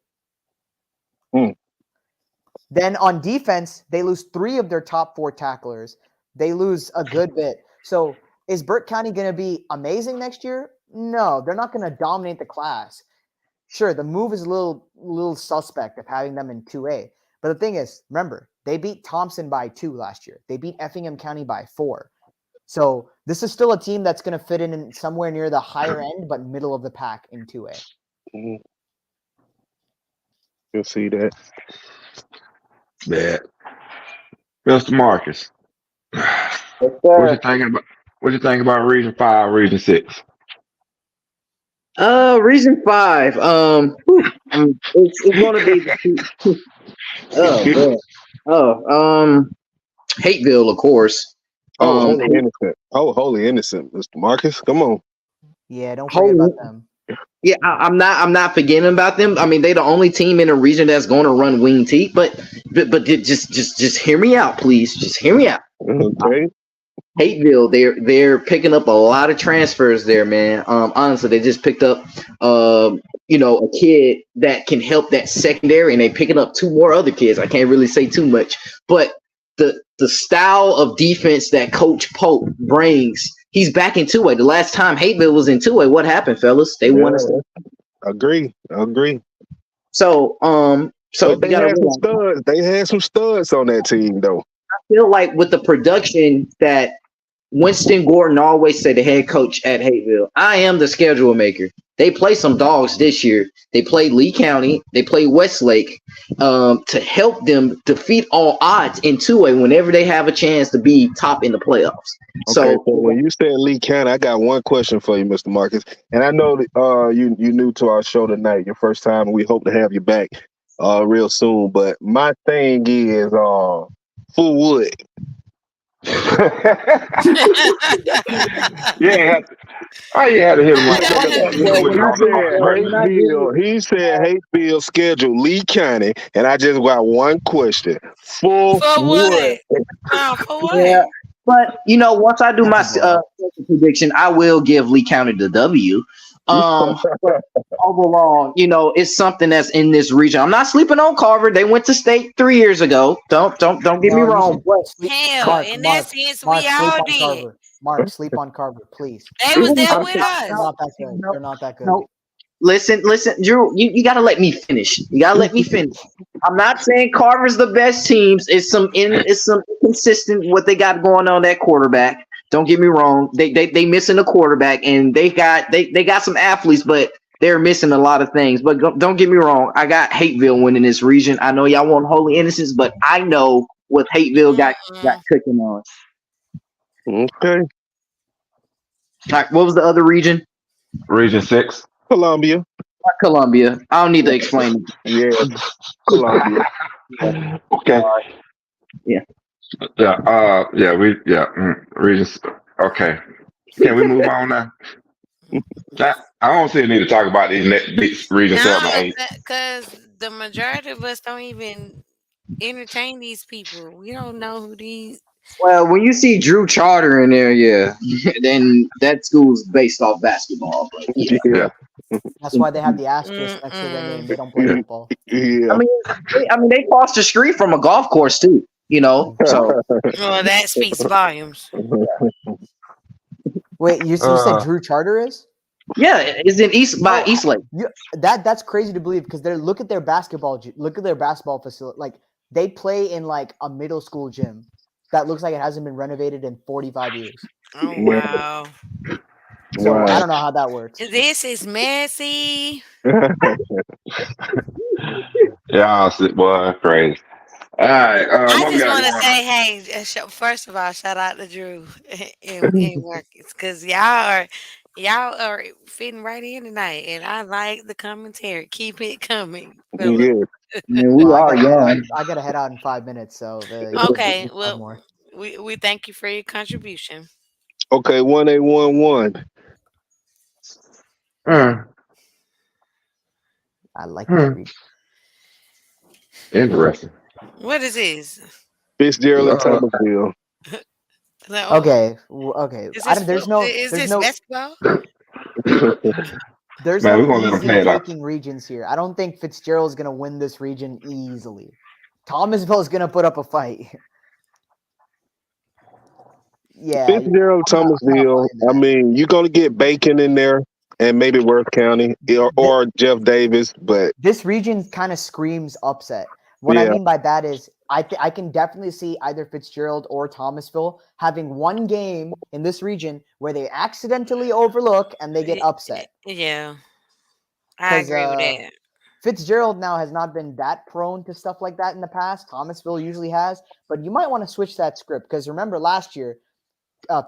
Then on defense, they lose 3 of their top 4 tacklers. They lose a good bit. So is Burke County going to be amazing next year? No, they're not going to dominate the class. Sure, the move is a little suspect of having them in 2A. But the thing is, remember, they beat Thompson by 2 last year. They beat Effingham County by 4. So this is still a team that's going to fit in somewhere near the higher end, but middle of the pack in 2A. you'll see that. Bad. Mr. Marcus, what you think about Region 5, Region 6? Region 5. It's gonna be Hateville, of course. Holy innocent, Mr. Marcus. Come on. Yeah, don't forget about them. Yeah, I'm not forgetting about them. I mean, they're the only team in a region that's going to run wing T. But just hear me out, please. Just hear me out. Okay. Hateville, they're picking up a lot of transfers there, man. Honestly, they just picked up a kid that can help that secondary, and they picking up 2 more other kids. I can't really say too much, but the style of defense that Coach Pope brings. He's back in 2A. The last time Hateville was in 2A, what happened, fellas? They won us. Agree. So, they had some studs. They had some studs on that team, though. I feel like with the production that Winston Gordon always said, the head coach at Hateville, I am the schedule maker. They play some dogs this year. They play Lee County. They play Westlake to help them defeat all odds in 2A whenever they have a chance to be top in the playoffs. So when you said Lee County, I got one question for you, Mr. Marcus. And I know that you new to our show tonight, your first time, and we hope to have you back real soon. But my thing is Full Wood. Yeah, you had to hit him He said Hateville scheduled Lee County, and I just got one question. Full Wood. For what? Yeah, but once I do my prediction, I will give Lee County the W. But overall, it's something that's in this region. I'm not sleeping on Carver. They went to state 3 years ago. Don't get me wrong. Hell, in that sense, we all did. Mark, sleep on Carver, please. They was there with us. They're not that good. They're not that good. No. Listen, Drew, you got to let me finish. I'm not saying Carver's the best teams. It's some inconsistent what they got going on that quarterback. Don't get me wrong. They missing a quarterback, and they got some athletes, but they're missing a lot of things. But don't get me wrong. I got Hateville winning this region. I know y'all want Holy Innocents, but I know what Hateville got cooking on. Okay. All right, what was the other region? Region 6. Columbia. Columbia. I don't need to explain it. Yeah. Columbia. Okay. Yeah. Region. Okay. Can we move on now? I don't see a need to talk about these Region 7 and 8. Because the majority of us don't even entertain these people. We don't know who these. Well, when you see Drew Charter in there, then that school's based off basketball. But yeah. That's why they have the asterisk next to their name. They don't play football. Yeah. I mean, they crossed the street from a golf course too. So. Well, that speaks volumes. Wait, you said Drew Charter is? Yeah, it's in Eastlake. That's crazy to believe because look at their basketball facility. Like they play in like a middle school gym that looks like it hasn't been renovated in 45 years. Oh wow. So I don't know how that works. This is messy. Y'all sit boy crazy. All right, I what we just got want to going say, hey, first of all, shout out to Drew and Marcus, because y'all are fitting right in tonight, and I like the commentary. Keep it coming, fellas. Yeah. Man, Well, we are young. I gotta head out in 5 minutes, so Okay, we have well, more. we thank you for your contribution. Okay, 1811. on? I like this Hmm. region. Interesting. What is this? Fitzgerald and Uh, Thomasville. No, Okay, okay. is I this don't. is There's this no, basketball? there's man, no we're gonna let them easy play it out. picking regions here. I don't think Fitzgerald's gonna win this region easily. Thomasville's gonna put up a fight. Yeah, Fitzgerald, I'm not Thomasville. buying I that. mean, you're gonna get Bacon in there and maybe Worth County Th- or Jeff Davis, but this region kind of screams upset. What I yeah, mean by that is I can definitely see either Fitzgerald or Thomasville having one game in this region where they accidentally overlook and they get upset. Yeah, I Because agree with that. Fitzgerald now has not been that prone to stuff like that in the past. Thomasville usually has, but you might want to switch that script because remember last year,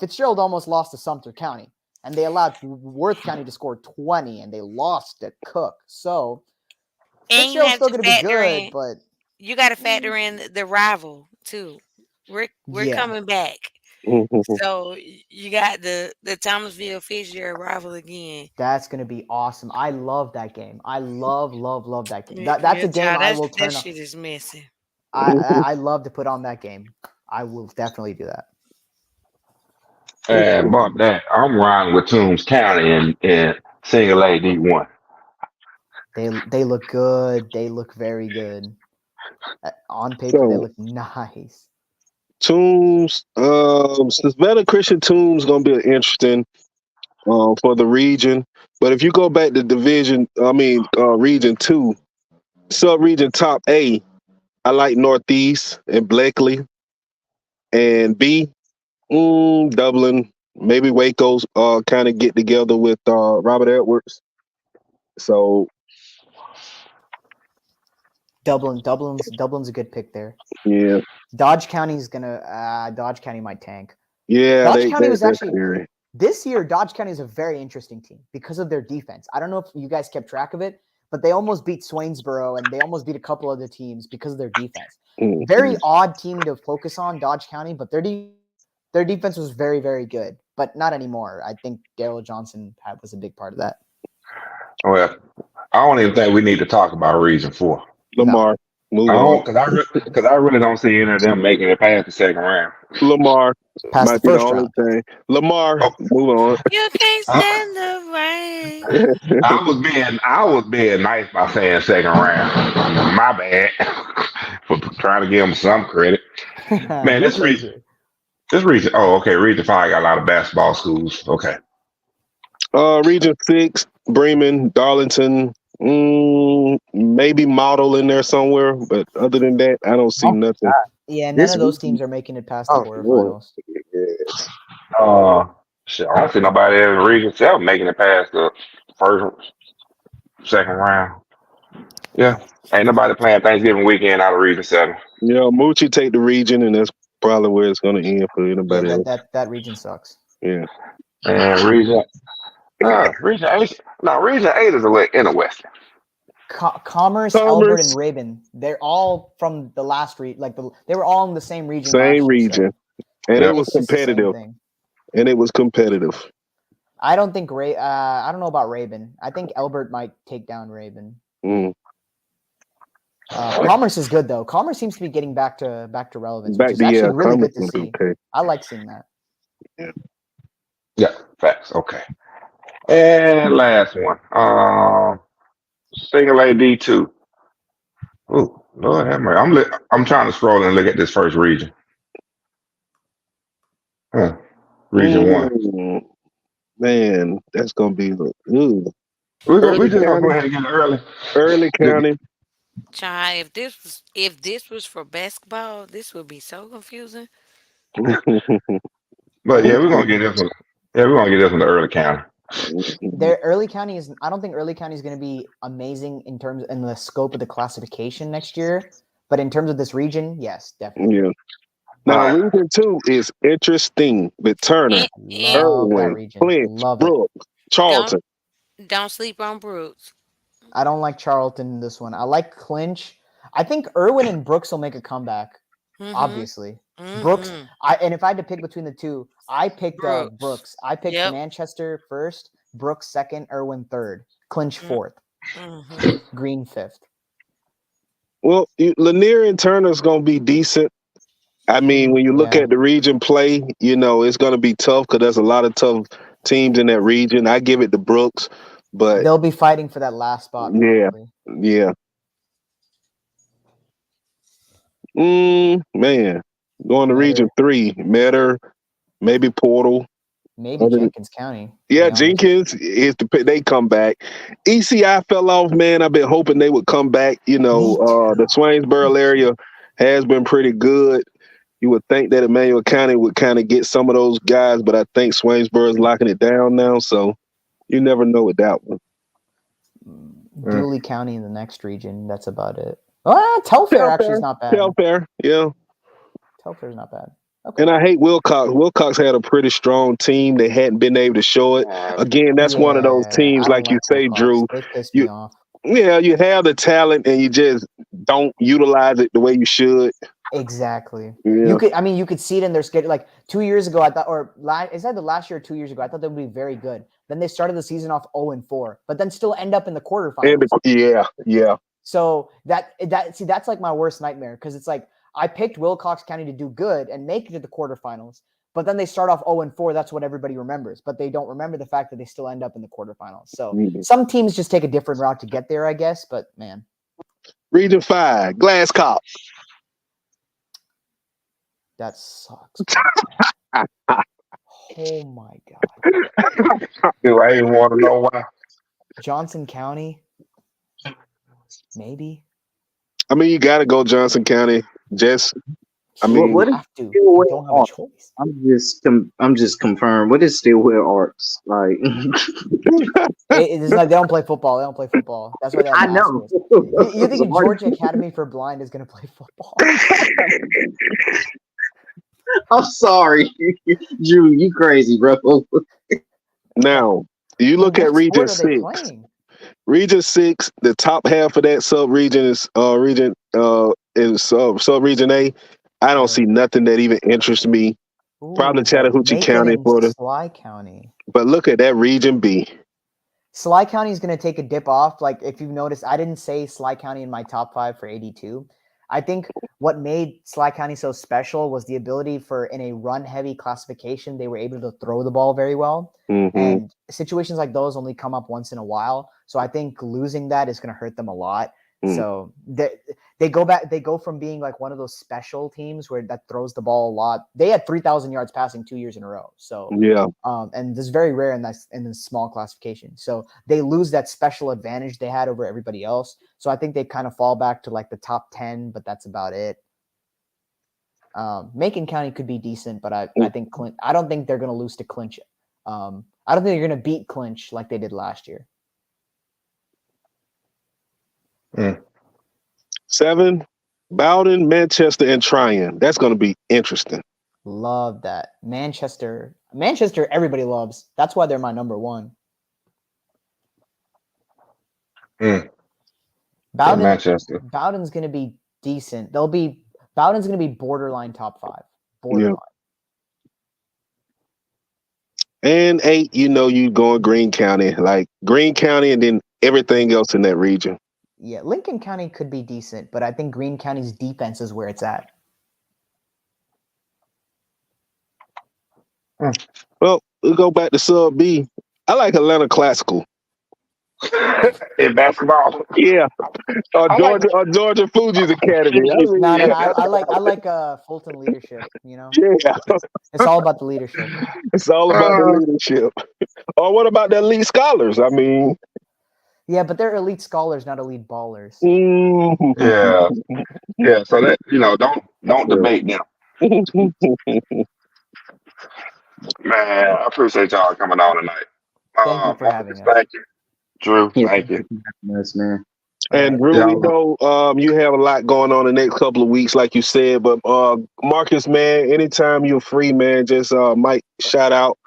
Fitzgerald almost lost to Sumter County, and they allowed Worth County to score 20, and they lost to Cook. So And you Fitzgerald's have still to going to be factor good, in. but You got to factor in the rival too. We're yeah, coming back. Mhm. So you got the Thomasville Fitzgerald rival again. that's going to be awesome. I love that game. I love that game. That's Yeah, a game child, I will that turn on. shit is messy. I love to put on that game. I will definitely do that. And but that I'm riding with Toombs County in single A D1. They look good. They look very good. On paper, they So look nice. Tombs, Savannah Christian Tombs gonna be interesting for the region. But if you go back to region two, sub region top A, I like Northeast and Blakely and B. Dublin, maybe Waco's kind of get together with Robert Edwards. So Dublin's a good pick there. yeah, Dodge County's gonna Dodge County might tank. yeah, Dodge County was they're actually scary. this year. Dodge County is a very interesting team because of their defense. I don't know if you guys kept track of it, but they almost beat Swainsboro and they almost beat a couple other teams because of their defense. Mhm. Very odd team to focus on, Dodge County, but their defense was very, very good, but not anymore. I think Daryl Johnson was a big part of that. Well, I don't even think we need to talk about Region 4. No, Lamar, move I on. don't, cause I really don't see any of them making it past the second round. Lamar past the might be the first only round. thing. Lamar, Oh, move on. You can't I, stand the rain. I was being nice by saying second round. My bad for trying to give them some credit. Man, Your pleasure. this region. Oh, okay. Region 5 got a lot of basketball schools. Okay. Region six, Bremen, Darlington, maybe Model in there somewhere, but other than that, I don't see Oh, nothing. Yeah, none this of those weekend. teams are making it past the Oh Lord. quarterfinals. Yes. Uh, shit, I don't see nobody in Region 7 making it past the first, second round. Yeah. Ain't nobody playing Thanksgiving weekend out of Region 7. Yeah, Moochie take the region, and that's probably where it's going to end for Yeah, anybody else. that region sucks. Yeah. And Region 8. No, Region 8 is a little interesting. Commerce, Albert, and Commerce, Rabin. They're all from the last they were all in the same region same last year, region, so and it Yeah. was it's just the same competitive. thing. And it was competitive. I don't think I don't know about Rabin. I think Albert might take down Rabin. Mm. Commerce is good though. Commerce seems to be getting back to relevance, which Back is to actually really Commerce good to gonna be see. okay. I like seeing that. Yeah. Yeah. Facts. Okay. And last one. Single AD2. Ooh, Lord have mercy. I'm trying to scroll and look at this first region. Huh. Region 1. Man, that's gonna be We early just gonna go county. ahead and get it early. Early county. Child, if this was for basketball, this would be so confusing. But yeah, we're gonna get this one. Yeah, we're gonna get this one to early county. Their Early County is. I don't think Early County is going to be amazing in terms in the scope of the classification next year, but in terms of this region, yes, definitely. Yeah. Now, All right. region 2 is interesting with Turner, And Love that Irwin, region. Clinch, Love it. Brooks, Charlton. don't sleep on Brooks. I don't like Charlton in this one. I like Clinch. I think Irwin and Brooks will make a comeback. Mhm. Obviously, Brooks. Mhm. And if I had to pick between the two, I picked Brooks. I picked Yep. Manchester first, Brooks second, Irwin third, Clinch fourth, Mhm. Green fifth. Well, Lanier and Turner's going to be decent. I mean, when you look Yeah. at the region play, you know, it's going to be tough because there's a lot of tough teams in that region. I give it to Brooks, but They'll be fighting for that last spot. yeah, Probably. yeah. Man, going to region 3, Metter, maybe Portal. Maybe Jenkins County. Yeah, Jenkins is they come back. ECI fell off, man. I've been hoping they would come back. You know, the Swainsboro area has been pretty good. You would think that Emmanuel County would kind of get some of those guys, but I think Swainsboro is locking it down now. So you never know with that one. Dooley County in the next region. That's about it. Telfair actually is not bad. Telfair, yeah. Telfair's not bad. Okay. And I hate Wilcox. Wilcox had a pretty strong team. They hadn't been able to show it. Again, that's one of those teams, like you say, Wilcox. Drew. They pissed me off. Yeah, you have the talent and you just don't utilize it the way you should. Exactly. Yeah. You could see it in their schedule. Like 2 years ago, I thought, is that the last year or 2 years ago? I thought they would be very good. Then they started the season off 0-4, but then still end up in the quarterfinals. Yeah. So that's like my worst nightmare because it's like I picked Wilcox County to do good and make it to the quarterfinals, but then they start off 0-4. That's what everybody remembers, but they don't remember the fact that they still end up in the quarterfinals. So some teams just take a different route to get there, I guess. But man, Region 5, Glass Cop. That sucks. Oh my god. Dude, I even want to know why. Johnson County. Maybe. I mean, you got to go Johnson County. What is Stillwell Arts? I'm just confirmed. What is Stillwell Arts like? It's like they don't play football. They don't play football. That's why they have I know. You think Georgia Academy for Blind is going to play football? I'm sorry, Drew. You crazy, bro. Now you look at Region 6. Region 6, the top half of that sub-region is sub-region A. I don't see nothing that even interests me. Probably Chattahoochee County, Florida. Sly County. But look at that Region B. Sly County is going to take a dip off. Like if you've noticed, I didn't say Sly County in my top 5 for 82. I think what made Sly County so special was the ability for, in a run-heavy classification, they were able to throw the ball very well. And situations like those only come up once in a while. So I think losing that is going to hurt them a lot. So they go from being like one of those special teams where that throws the ball a lot. They had 3,000 yards passing 2 years in a row. So and this is very rare in this small classification. So they lose that special advantage they had over everybody else. So I think they kind of fall back to like the top 10, but that's about it. Macon County could be decent, but I think I don't think they're going to lose to Clinch. I don't think they're going to beat Clinch like they did last year. 7, Bowden, Manchester, and Tryon. That's going to be interesting. Love that. Manchester, everybody loves. That's why they're my number 1. Manchester. Bowden's going to be decent. Bowden's going to be borderline top 5. Borderline. Yeah. And 8, you going Greene County. Like Greene County and then everything else in that region. Yeah, Lincoln County could be decent, but I think Greene County's defense is where it's at. Well, we'll go back to Sub B. I like Atlanta Classical. In basketball. Yeah. Georgia Fuji's Academy. I like Fulton leadership, Yeah. It's all about the leadership. It's all about the leadership. Or what about the elite scholars? I mean, yeah, but they're elite scholars, not elite ballers. Yeah. So that don't debate them. Man, I appreciate y'all coming on tonight. thank you for Marcus, having us. thank you. Drew, Yeah, thank you. man. All And right. Drew, we Y'all, know you have a lot going on the next couple of weeks, like you said. But Marcus, man, anytime you're free, man, just might shout out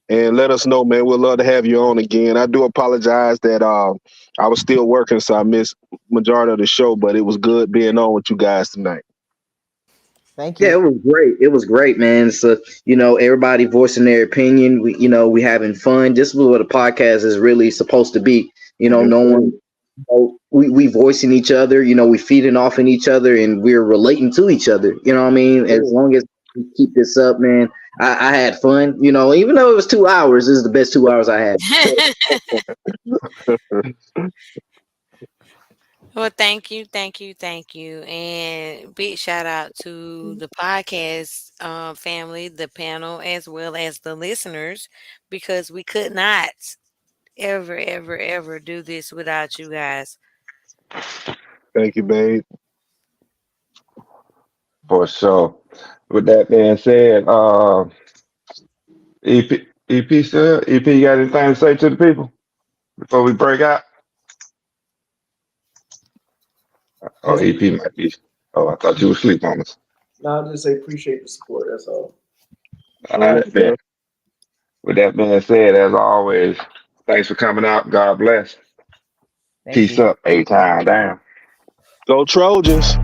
and let us know, man. We'd love to have you on again. I do apologize that I was still working, so I missed majority of the show. But it was good being on with you guys tonight. Thank Yeah, you. it was great. It was great, man. So, everybody voicing their opinion. We having fun. This is what a podcast is really supposed to be. No one, we voicing each other. We feeding off in each other, and we're relating to each other. You know what I mean? As long as we keep this up, man, I had fun. Even though it was 2 hours, this is the best 2 hours I had. Well, thank you, thank you, thank you. And big shout out to the podcast family, the panel, as well as the listeners, because we could not ever, ever, ever do this without you guys. Thank you, babe. for sure. With that being said, EP still, EP, you got anything to say to the people before we break out? Oh, Just EP might be. Oh, I thought you were asleep on us. now, just say appreciate the support. That's all. All right, man. With that being said, as always, thanks for coming out. God bless. Thank Peace you. up. A time down. Go Trojans.